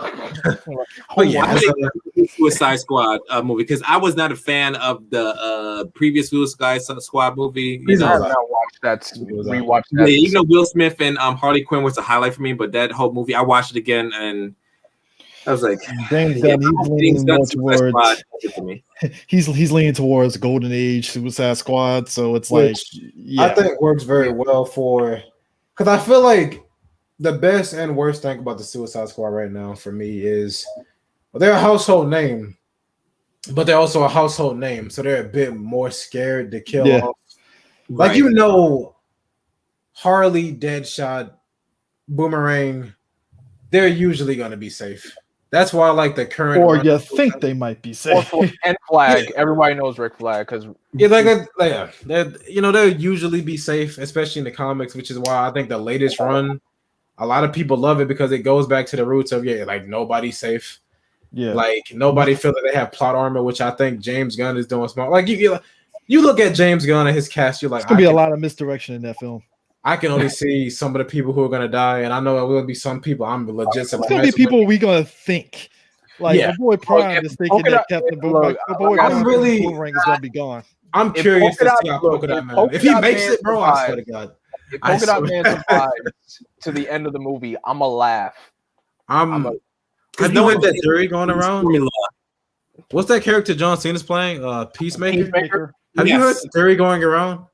Suicide Squad movie, because I was not a fan of the previous Suicide Squad movie. I've not watched that. Rewatched that. Yeah, even though Will Smith and Harley Quinn was a highlight for me, but that whole movie, I watched it again and I was like, James Gunn, he's leaning towards Golden Age Suicide Squad, so it's I think works very well for, because I feel like the best and worst thing about the Suicide Squad right now for me is they're a household name, but they're also a household name, so they're a bit more scared to kill off. Like, Harley, Deadshot, Boomerang, they're usually going to be safe. That's why I like the current. Or you think they might be safe. And Flag. Everybody knows Rick Flag because they'll usually be safe, especially in the comics, which is why I think the latest run, a lot of people love it because it goes back to the roots of like nobody's safe. Yeah, like nobody feels that they have plot armor, which I think James Gunn is doing smart. Like you look at James Gunn and his cast, you're like, it's gonna be a lot of misdirection in that film. I can only see some of the people who are gonna die, and I know it will be some people I'm legit. It's gonna be people we gonna think. Like my boy Prime is thinking that Captain Boomerang is gonna be gone. I'm curious to see how Polka Dot Man. If he makes it, bro, I swear to God. If Polka Dot Man survives to the end of the movie, I'ma laugh. Have you heard that theory going around? What's that character John Cena's playing? Peacemaker. Have you heard the theory going around?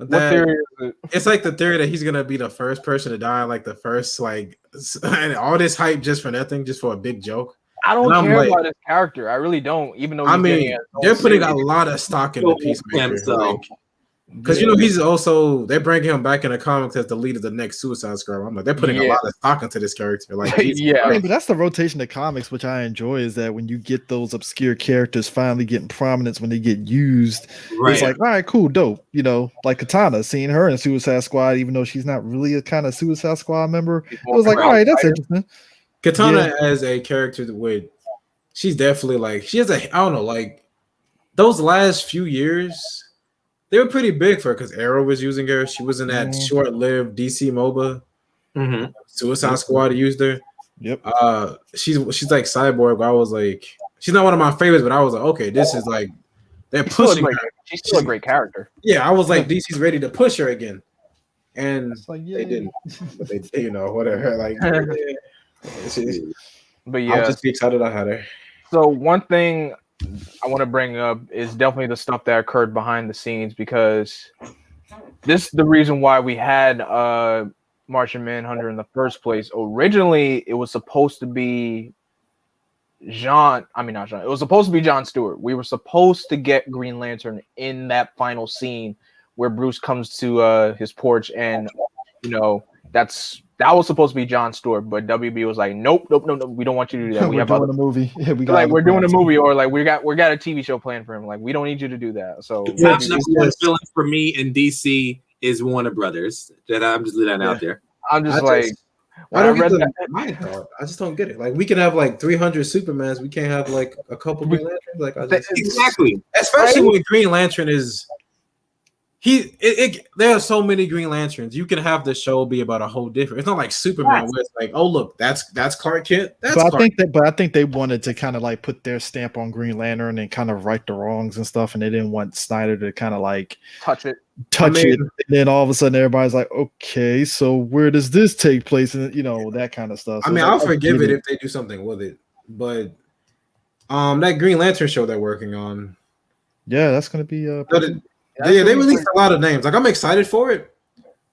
What theory is it? It's like the theory that he's gonna be the first person to die, like the first, like, and all this hype just for nothing, just for a big joke. I don't And care I'm like- about his character. I really don't. Even though I he's getting mean, his own they're putting a series. lot of stock in the Peacemaker, So, because you know he's also they're bringing him back in the comics as the lead of the next Suicide Squad. I'm like, they're putting a Yeah. lot of stock into this character. Like, he's- Yeah. I mean, but that's the rotation of comics, which I enjoy, is that when you get those obscure characters finally getting prominence when they get used, right. it's like, all right, cool, dope. You know, like Katana, seeing her in Suicide Squad, even though she's not really a kind of Suicide Squad member, it was like, all right, that's interesting. Katana as a character with, she's definitely like, she has a, I don't know, like those last few years, they were pretty big for her because Arrow was using her. She was in that short-lived DC MOBA. Suicide Squad used her. Yep. She's like Cyborg. I was like, she's not one of my favorites, but I was like, okay, this is like they're pushing her. She's still a great character. Yeah, I was like, DC's ready to push her again, and like, they didn't. But they, you know, whatever. Like, But yeah, I'll just be excited I had her. So one thing I want to bring up is definitely the stuff that occurred behind the scenes, because this is the reason why we had Martian Manhunter in the first place. Originally, it was supposed to be It was supposed to be John Stewart. We were supposed to get Green Lantern in that final scene where Bruce comes to his porch, and you know that was supposed to be John Stewart, but WB was like, nope, we don't want you to do that. We're doing a movie. Yeah, we're doing a movie, or like we got a TV show planned for him. Like, we don't need you to do that. So the top number one villain for me in DC is Warner Brothers. That I'm just leaving that out there. I'm just like, I don't get my thought. I just don't get it. Like, we can have like 300 Supermans. We can't have like a couple Green Lanterns. Like, Exactly. Especially when Green Lantern is there are so many Green Lanterns. You can have the show be about a whole different. It's not like Superman where it's like, oh look, that's Clark Kent. I think they wanted to kind of like put their stamp on Green Lantern and kind of right the wrongs and stuff, and they didn't want Snyder to kind of like touch it. And then all of a sudden everybody's like, okay, so where does this take place? And you know, that kind of stuff. So I'll forgive it if they do something with it, but that Green Lantern show they're working on, that's gonna be they released a lot of names. Like, I'm excited for it,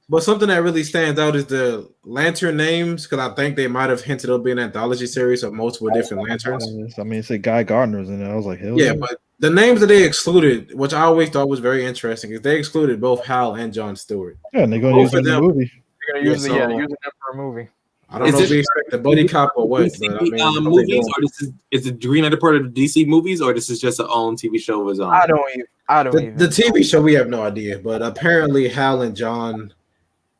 but something that really stands out is the Lantern names, because I think they might have hinted it'll be an anthology series of multiple different lanterns. I mean, it's a Guy Gardner's in there. I was like, hell yeah, but the names that they excluded, which I always thought was very interesting, is they excluded both Hal and John Stewart. Yeah, and they're going to use them in the movie. They're going to use them for a movie. I don't know if we expect the buddy cop or what. But, movies, or is it Green Lantern part of the DC movies, or this is just an own TV show of his own? I don't even. The TV show, we have no idea, but apparently Hal and John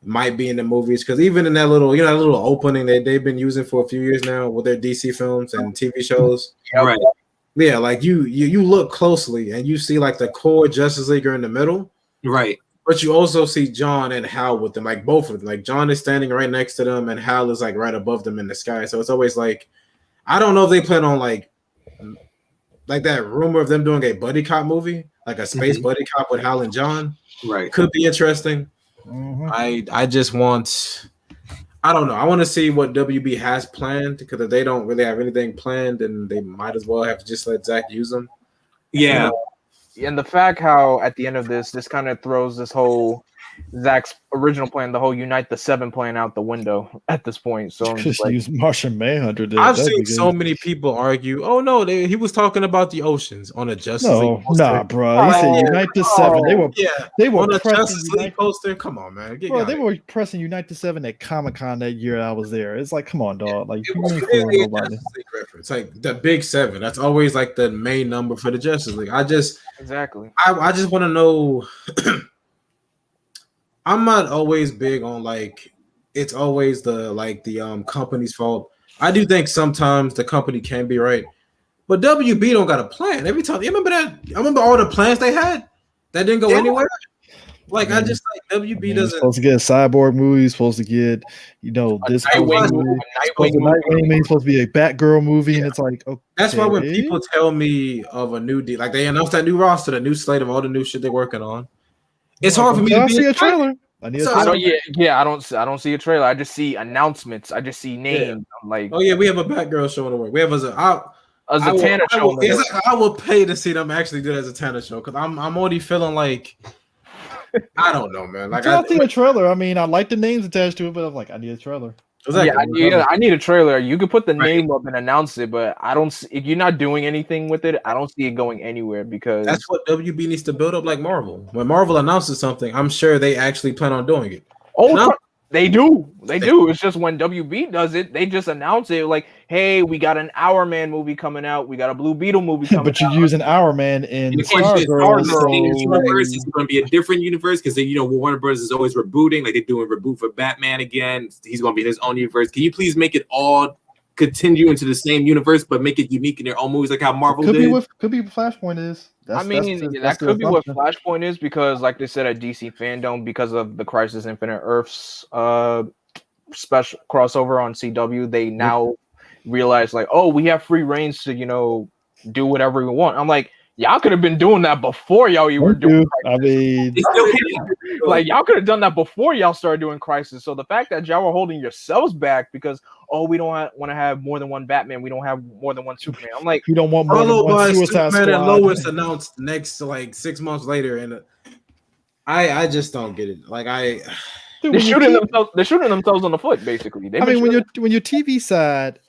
might be in the movies, because even in that little, that little opening they've been using for a few years now with their DC films and TV shows. Right. Yeah, like you look closely and you see like the core Justice League are in the middle. Right. But you also see John and Hal with them, like both of them. Like, John is standing right next to them, and Hal is like right above them in the sky. So it's always like, I don't know if they plan on like that rumor of them doing a buddy cop movie, like a space buddy cop with Hal and John. Right, could be interesting. I just want, I don't know. I want to see what WB has planned, because if they don't really have anything planned, then they might as well have to just let Zack use them. Yeah. And the fact how at the end of this kind of throws this whole Zack's original plan, the whole Unite the Seven plan, out the window at this point. So I'm just like, use Martian Manhunter. I've seen so many people argue, oh no, he was talking about the oceans on a Justice League poster. Nah, bro. He said Unite the Seven. They were on a pressing Justice League poster. Come on, man. They were pressing Unite the Seven at Comic-Con that year I was there. It's like, come on, dog. Like, it was really a Justice League reference. Like the Big Seven. That's always like the main number for the Justice League. I just want to know. I'm not always big on like it's always the company's fault. I do think sometimes the company can be right, but WB don't got a plan every time. You remember that? I remember all the plans they had that didn't go anywhere. Like, I just like WB doesn't. Supposed to get a Cyborg movie. Supposed to get this Nightwing movie. Supposed to be a Batgirl movie, and it's like, okay. That's why when people tell me of a new deal, like they announced that new roster, the new slate of all the new shit they're working on. It's hard for me to see a trailer. I don't see a trailer. I just see announcements. I just see names. Yeah. I'm like, oh yeah, we have a Batgirl show in the work. We have a Zatanna show. I will pay to see them actually do it as a Zatanna show, because I'm already feeling like I don't know, man. Like Until I see a trailer. I mean, I like the names attached to it, but I'm like, I need a trailer. I need a trailer. You could put the name up and announce it, but I don't. If you're not doing anything with it, I don't see it going anywhere because that's what WB needs to build up like Marvel. When Marvel announces something, I'm sure they actually plan on doing it. They do. It's just when WB does it, they just announce it like, "Hey, we got an Hour Man movie coming out. We got a Blue Beetle movie coming out." But you're using Hour Man in Stargirl. Universe is going to be a different universe because Warner Bros. Is always rebooting. Like they're doing reboot for Batman again. He's going to be in his own universe. Can you please make it all continue into the same universe, but make it unique in their own movies, like how Marvel did? Could be what Flashpoint is. That could be what Flashpoint is because, like they said at DC Fandom, because of the Crisis Infinite Earths special crossover on CW, they now realize like, oh, we have free reigns to do whatever we want. I'm like, y'all could have been doing that before y'all were doing Crisis. I mean, like y'all could have done that before y'all started doing Crisis. So the fact that y'all were holding yourselves back because we don't want to have more than one Batman, we don't have more than one Superman. I'm like, you don't want more than one Suicide Squad. And Lois announced next like 6 months later, and I just don't get it. Like they're shooting themselves on the foot, basically. When your TV side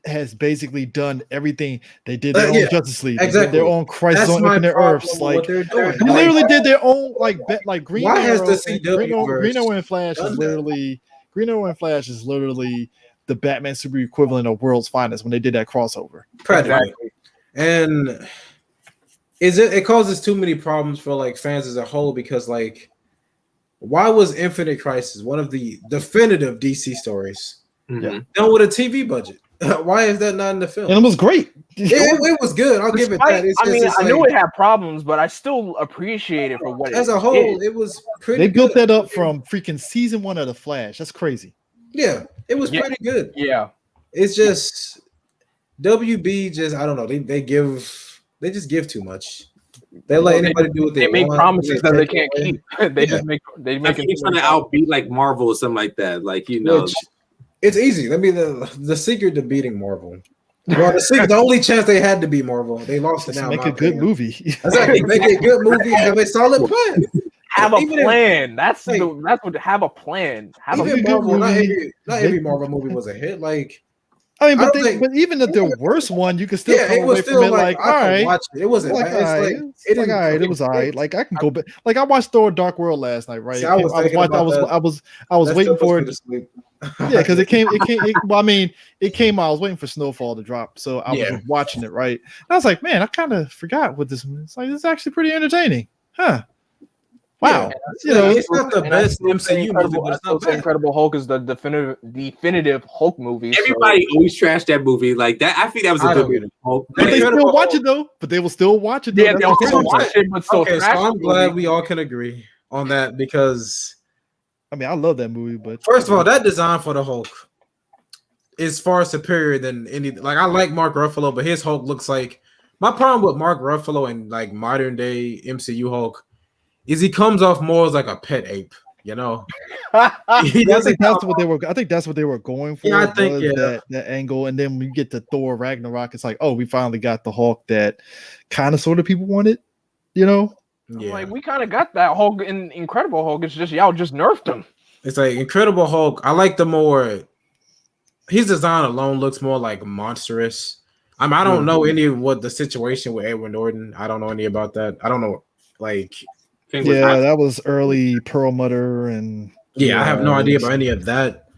has basically done everything, they did their own Justice League, exactly. They did their own Crisis on Infinite Earths. Like they're doing. They literally did their own like Green Why Arrow. Has the CW Green Arrow and Flash is literally the Batman super equivalent of World's Finest when they did that crossover. Exactly. And it causes too many problems for like fans as a whole because like. Why was Infinite Crisis one of the definitive DC stories done with a TV budget? Why is that not in the film? And it was great. It was good. I'll give it that. I knew it had problems, but I still appreciate it for what as a whole. It was pretty. They built that up from freaking season 1 of The Flash. That's crazy. Yeah, it was pretty good. Yeah, it's just WB. Just I don't know. They just give too much. They let anybody do what they make want. Promises that they can't keep. They make it trying to outbeat like Marvel or something like that. Like it's easy. Let me the secret to beating Marvel. Well, the only chance they had to beat Marvel, they lost it now. Make a good movie. Exactly. Make a good movie. Have a solid plan. Have a plan. That's what. Have a plan. Have a Marvel. Not every Marvel movie was a hit. Like. I mean, but even if the worst one, you could still come away from it like, all right. Watch it. It wasn't like, it was all right. Like I can go back. Like I watched Thor: Dark World last night, right? See, I was waiting for it. Yeah, because it came. It came out. I was waiting for Snowfall to drop, so I was watching it, right? And I was like, man, I kind of forgot what this was. It's like it's actually pretty entertaining, huh? Wow, it's not the best MCU movie, but it's not bad. Incredible Hulk is the definitive Hulk movie. Everybody always trashed that movie like that. I think that was a good movie. But they still watch it though. But they will still watch it. Yeah, they'll still watch it. But so I'm glad we all can agree on that because I mean I love that movie. But first of all, that design for the Hulk is far superior than any. Like I like Mark Ruffalo, but his Hulk looks like my problem with Mark Ruffalo and like modern day MCU Hulk. Is he comes off more as like a pet ape, I think that's what they were going for. Yeah, I think that angle. And then when you get to Thor Ragnarok, it's like, oh, we finally got the Hulk that kind of sort of people wanted, Yeah. Like we kind of got that Hulk in Incredible Hulk. It's just y'all just nerfed him. It's like Incredible Hulk. I like the more. His design alone looks more like monstrous. I don't know any of what the situation with Edward Norton. I don't know any about that. I don't know, like. That was early Perlmutter and I have no idea about any of that,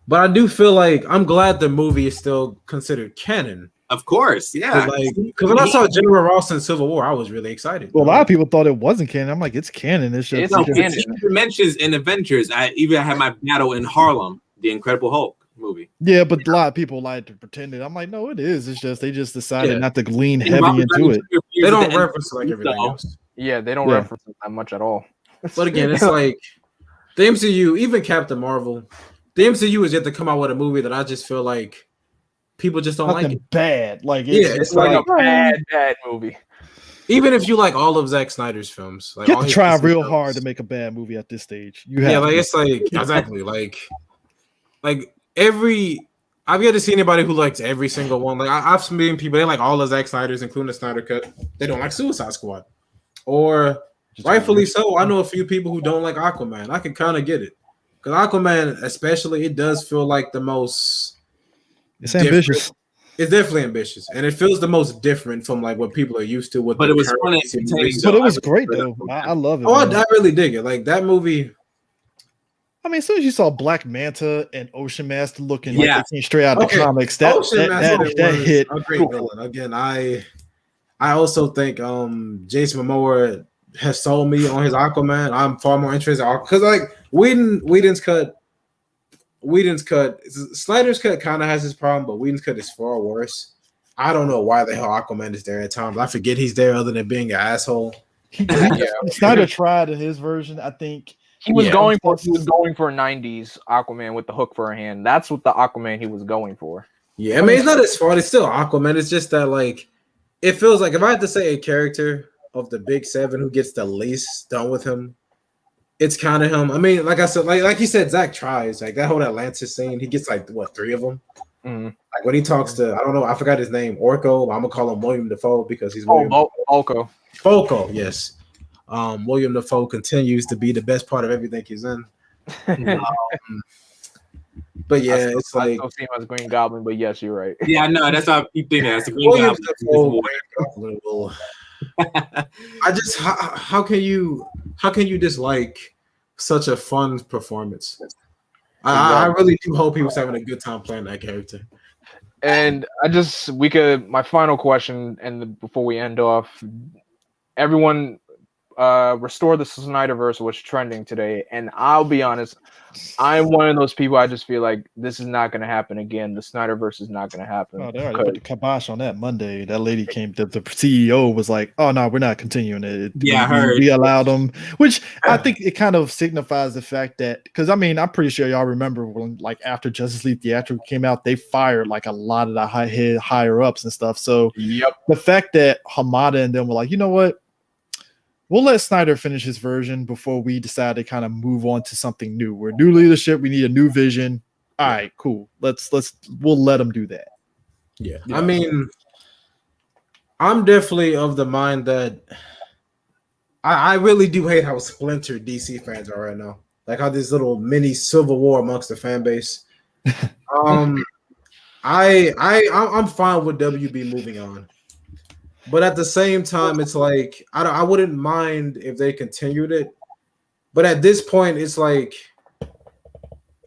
but I do feel like I'm glad the movie is still considered canon. Of course, yeah. Because when I saw General Ross in Civil War, I was really excited. Well, a lot of people thought it wasn't canon. I'm like, it's canon. It's just canon. Mentions in Avengers. I even had my battle in Harlem, the Incredible Hulk movie. Yeah, but a lot of people like to pretend it. I'm like, no, it is. It's just they just decided not to lean heavy into it. They don't reference like everything else. Yeah, they don't reference it that much at all. But again, it's like the MCU, even Captain Marvel, the MCU is yet to come out with a movie that I just feel like people just don't like it. Bad. Like it's like a bad movie. Even if you like all of Zack Snyder's films, like you have to try real hard to make a bad movie at this stage. It's like exactly like every. I've yet to see anybody who likes every single one. Like I've seen people they like all of Zack Snyder's, including the Snyder Cut. They don't like Suicide Squad. Or Rightfully so. I know a few people who don't like Aquaman. I can kind of get it. Because Aquaman, especially, it does feel like the most It's different. ambitious. It's definitely ambitious, and it feels the most different from like what people are used to. With But the it was current fun and DC entertaining, movies. But though. it was I great really though. I love it. Oh, Man. I really dig it. Like that movie. I mean, as soon as you saw Black Manta and Ocean Master looking like Yeah. they came straight out of the comics, that Ocean Master that was hit. a great villain. Again, I also think Jason Momoa has sold me on his Aquaman. I'm far more interested because like Whedon's cut. Snyder's cut kind of has his problem, but Whedon's cut is far worse. I don't know why the hell Aquaman is there at times. I forget he's there other than being an asshole. Snyder tried in his version. I think he was going for 90s Aquaman with the hook for a hand. That's what the Aquaman he was going for. Yeah, I mean it's not his fault. It's still Aquaman. It's just that like it feels like if I had to say a character of the big seven who gets the least done with him, it's kind of him. I mean, like I said, like you said, Zack tries. Like that whole Atlantis scene, he gets like what 3 of them. Mm-hmm. Like when he talks to, I don't know, I forgot his name, Orko. I'm gonna call him William Dafoe because he's Olko. Foco, yes. William Dafoe continues to be the best part of everything he's in. But yeah, it's like I see him as Green Goblin, but yes, you're right. Yeah, no, that's how I keep thinking. That's a Green William Goblin. Dafoe. I just how can you dislike such a fun performance? I really do hope he was having a good time playing that character. And my final question, and before we end off, everyone restore the Snyderverse was trending today, and I'll be honest, I'm one of those people. I just feel like this is not going to happen again. The Snyderverse is not going to happen. Oh, they already put the kibosh on that Monday. That lady came. The CEO was like, "Oh no, we're not continuing it." Yeah, I heard. We allowed them, which I think it kind of signifies the fact that because I mean I'm pretty sure y'all remember when like after Justice League Theatrical came out, they fired like a lot of the higher ups and stuff. So the fact that Hamada and them were like, you know what? We'll let Snyder finish his version before we decide to kind of move on to something new. We're new leadership. We need a new vision. All right, cool. We'll let him do that. Yeah. I mean, I'm definitely of the mind that I really do hate how splintered DC fans are right now. Like how this little mini civil war amongst the fan base. I'm fine with WB moving on. But at the same time, it's like I wouldn't mind if they continued it. But at this point, it's like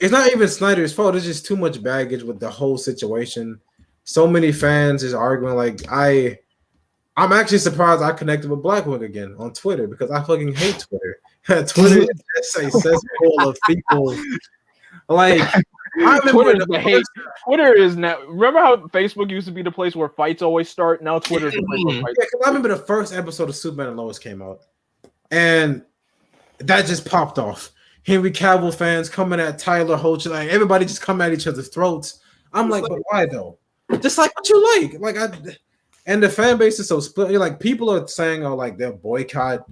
it's not even Snyder's fault. It's just too much baggage with the whole situation. So many fans is arguing. Like I'm actually surprised I connected with Blackwing again on Twitter because I fucking hate Twitter. Twitter is just a cesspool of people. Like Twitter is now. Remember how Facebook used to be the place where fights always start? Now Twitter is the place where fights. Yeah, I remember the first episode of Superman and Lois came out, and that just popped off. Henry Cavill fans coming at Tyler Hoechlin, like everybody just coming at each other's throats. I'm like, but why though? Just like what you like, and the fan base is so split. Like people are saying, oh, like they'll boycott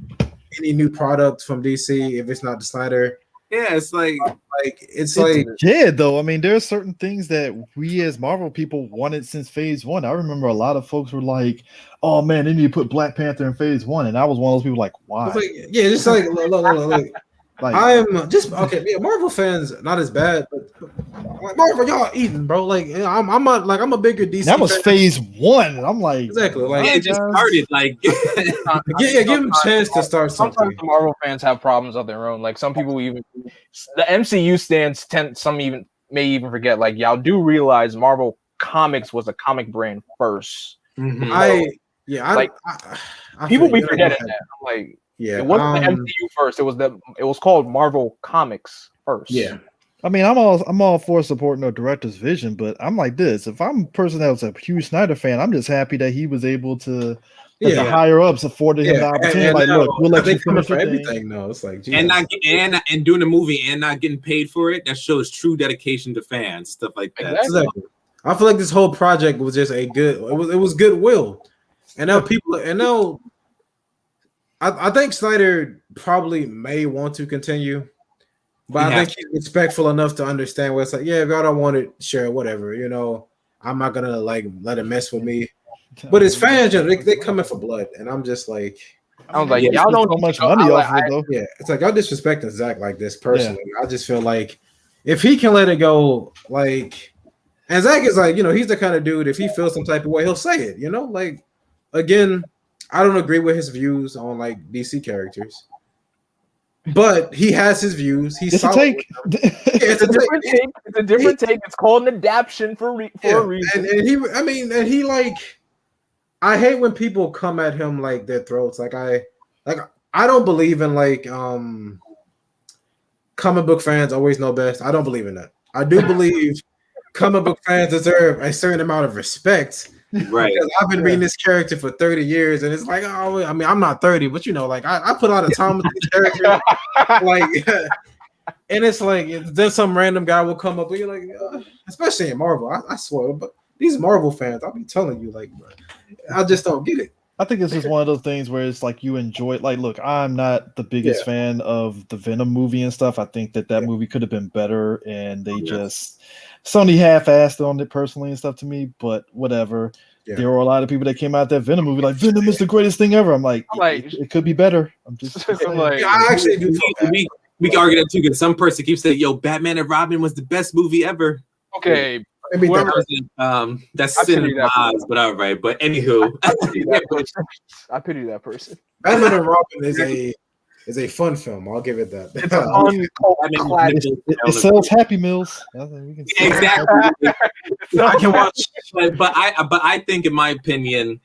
any new product from DC if it's not the Snyder. Yeah, it's like yeah, though. I mean, there are certain things that we as Marvel people wanted since Phase 1. I remember a lot of folks were like, "Oh man, they need to put Black Panther in Phase 1," and I was one of those people like, "Why?" Like, yeah, just like look. Like, I'm just okay. Yeah, Marvel fans not as bad, but like Marvel, y'all eating, bro. Like I'm a bigger DC. That was fan. Phase 1, and I'm like, exactly. Like it just started. Like, give them a chance to start something. Sometimes the Marvel fans have problems of their own. Like some people even the MCU stands may even forget. Like y'all do realize Marvel Comics was a comic brand first. Mm-hmm. People be forgetting that. I'm like. Yeah, it wasn't the MCU first. It was called Marvel Comics first. Yeah, I mean, I'm all for supporting a director's vision, but I'm like this: if I'm a person that was a huge Snyder fan, I'm just happy that he was able to. The higher ups afforded him the opportunity. And like, now, look, we'll let you finish for everything. No, it's like Jesus. and doing the movie and not getting paid for it. That shows true dedication to fans, stuff like that. Exactly. I feel like this whole project was just it was goodwill, and now I think Snyder probably may want to continue, but I think he's respectful enough to understand where it's like, yeah, if y'all don't want it, sure, whatever. You know, I'm not gonna like let it mess with me. But his fans, they coming for blood, and I'm just like, I was like, yeah, y'all don't so much go, money like, off of it though. Yeah, it's like y'all disrespecting Zach like this personally. I just feel like if he can let it go, like, and Zach is like, he's the kind of dude, if he feels some type of way, he'll say it, like, again, I don't agree with his views on like DC characters, but he has his views. He's It's a solid take. with them. Yeah, it's a different take. It's a different take. It's called an adaptation for a reason. And he like, I hate when people come at him like their throats. Like I don't believe in like comic book fans always know best. I don't believe in that. I do believe comic book fans deserve a certain amount of respect. Right. Because I've been reading this character for 30 years, and it's like, oh, I mean, I'm not 30, but like I put a lot of time with these characters. Like, and it's like then some random guy will come up and you're like, especially in Marvel, I swear, but these Marvel fans, I'll be telling you, like, bro, I just don't get it. I think it's just one of those things where it's like you enjoy it. Like, look, I'm not the biggest fan of the Venom movie and stuff. I think that movie could have been better, and they just Sony half-assed on it personally and stuff to me. But whatever. Yeah. There were a lot of people that came out that Venom movie like Venom is the greatest thing ever. I'm like, it could be better. I'm just like, I actually do. We can argue that too because some person keeps saying, "Yo, Batman and Robin was the best movie ever." Okay. That's sin in my eyes, but all right. But anywho, I pity that person. Batman and Robin is a fun film. I'll give it that. It's a fun classic. It sells Happy Meals. Exactly. I can watch, but I think, in my opinion,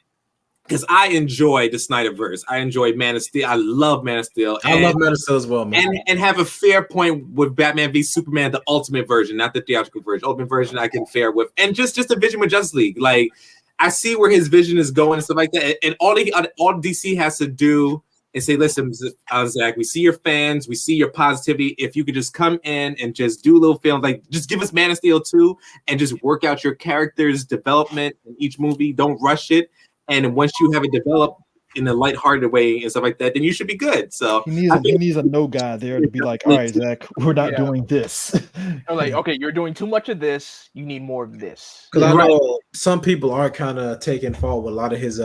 because I enjoy the Snyderverse. I enjoy Man of Steel. I love Man of Steel. I love Man of Steel as well, man. And have a fair point with Batman v Superman, the ultimate version, not the theatrical version. Ultimate version I can fare with. And just a vision with Justice League. Like, I see where his vision is going and stuff like that. And all DC has to do is say, listen, Zach, we see your fans. We see your positivity. If you could just come in and just do a little film, like just give us Man of Steel 2 and just work out your character's development in each movie. Don't rush it. And once you have it developed in a lighthearted way and stuff like that, then you should be good. So he needs a no guy there to be like, all right, Zach, we're not doing this. I'm like, okay, you're doing too much of this. You need more of this. Because I know some people are kind of taking fault with a lot of his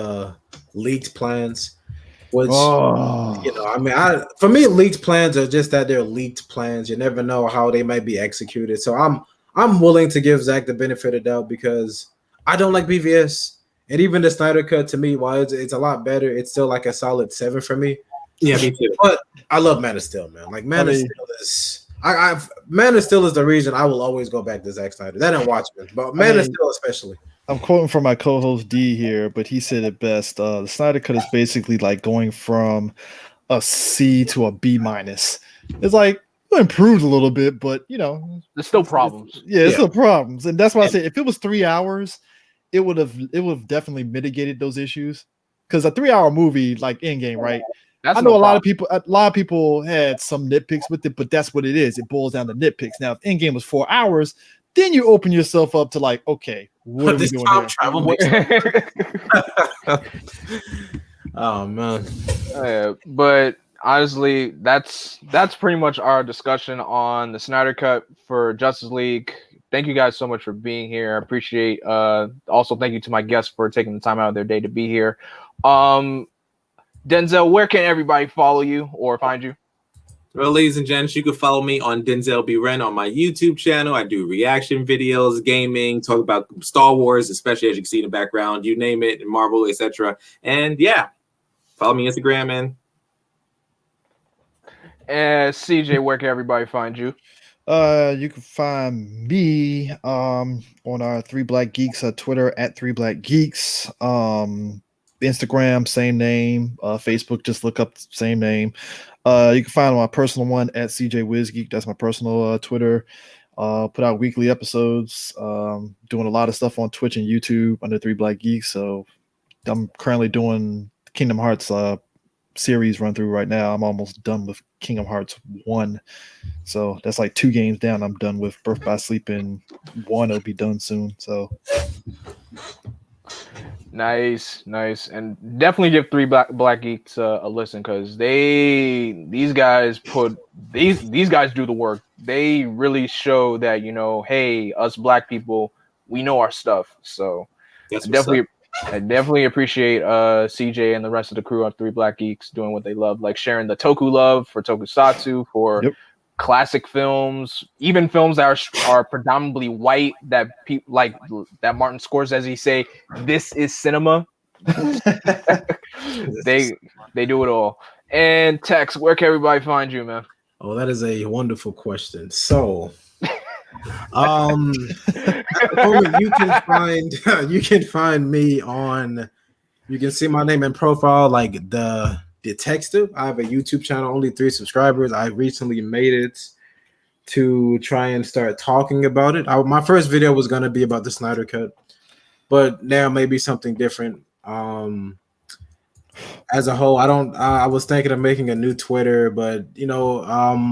leaked plans. Which I mean, for me, leaked plans are just that they're leaked plans. You never know how they might be executed. So I'm willing to give Zach the benefit of the doubt because I don't like BVS. And even the Snyder Cut, to me, while it's a lot better, it's still like a solid 7 for me. Yeah, me too. But I love Man of Steel, man. Like Man of Steel is Man of Steel is the reason I will always go back to Zack Snyder. That and Watchmen, but Man of Steel especially. I'm quoting from my co-host D here, but he said it best. The Snyder Cut is basically like going from a C to a B minus. It's like improved a little bit, but there's still problems. There's still problems, and that's why I say if it was 3 hours, it would have definitely mitigated those issues. Because a 3-hour movie like Endgame, right? I know a lot of people had some nitpicks with it, but that's what it is. It boils down to nitpicks. Now, if Endgame was 4 hours, then you open yourself up to like, okay, what are we doing here? Travel oh man. But honestly, that's pretty much our discussion on the Snyder Cut for Justice League. Thank you guys so much for being here. I appreciate also thank you to my guests for taking the time out of their day to be here. Denzel, where can everybody follow you or find you? Well, ladies and gents, you can follow me on Denzel B. Wren on my YouTube channel. I do reaction videos, gaming, talk about Star Wars, especially as you can see in the background, you name it, Marvel, etc. And yeah, follow me on Instagram, man. And CJ, where can everybody find you? You can find me on our 3 Black Geeks Twitter at 3 Black Geeks. Instagram, same name. Facebook, just look up same name. You can find my personal one at CJ WizGeek. That's my personal Twitter. Put out weekly episodes. Doing a lot of stuff on Twitch and YouTube under 3 Black Geeks. So I'm currently doing Kingdom Hearts series run through right now. I'm almost done with Kingdom Hearts 1. So that's like 2 games down. I'm done with Birth by Sleep, and 1 will be done soon. So nice, and definitely give 3 Black Geeks a listen because these guys do the work. They really show that hey, us Black people, we know our stuff. So I definitely appreciate CJ and the rest of the crew on Three Black Geeks doing what they love, like sharing the Toku love for Tokusatsu, for classic films, even films that are predominantly white that people like that Martin Scorsese say this is cinema. they do it all. And Tex, where can everybody find you, man? Oh, that is a wonderful question. So, you can find me on. You can see my name and profile, like the detective. I have a YouTube channel, only 3 subscribers. I recently made it to try and start talking about it. My first video was gonna be about the Snyder Cut, but now maybe something different. As a whole, I was thinking of making a new Twitter, but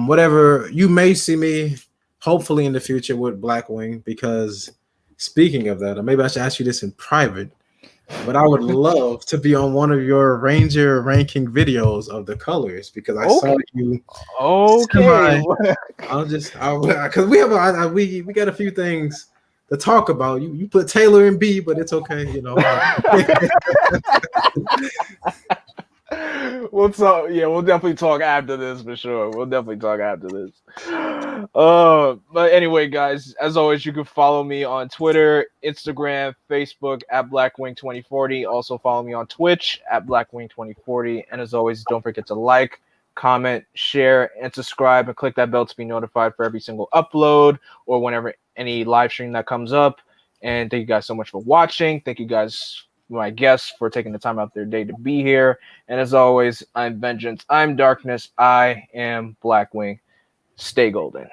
whatever. You may see me hopefully in the future with Blackwing, because speaking of that, maybe I should ask you this in private, but I would love to be on one of your Ranger ranking videos of the colors, because I saw you. Okay. Because we have we got a few things to talk about. You put Taylor in B, but it's okay, We'll talk. Yeah, we'll definitely talk after this for sure. We'll definitely talk after this. But anyway, guys, as always, you can follow me on Twitter, Instagram, Facebook at Blackwing2040. Also follow me on Twitch at Blackwing2040. And as always, don't forget to like, comment, share, and subscribe, and click that bell to be notified for every single upload or whenever any live stream that comes up. And thank you guys so much for watching. Thank you guys, my guests, for taking the time out their day to be here. And as always, I'm Vengeance, I'm Darkness, I am Blackwing. Stay golden.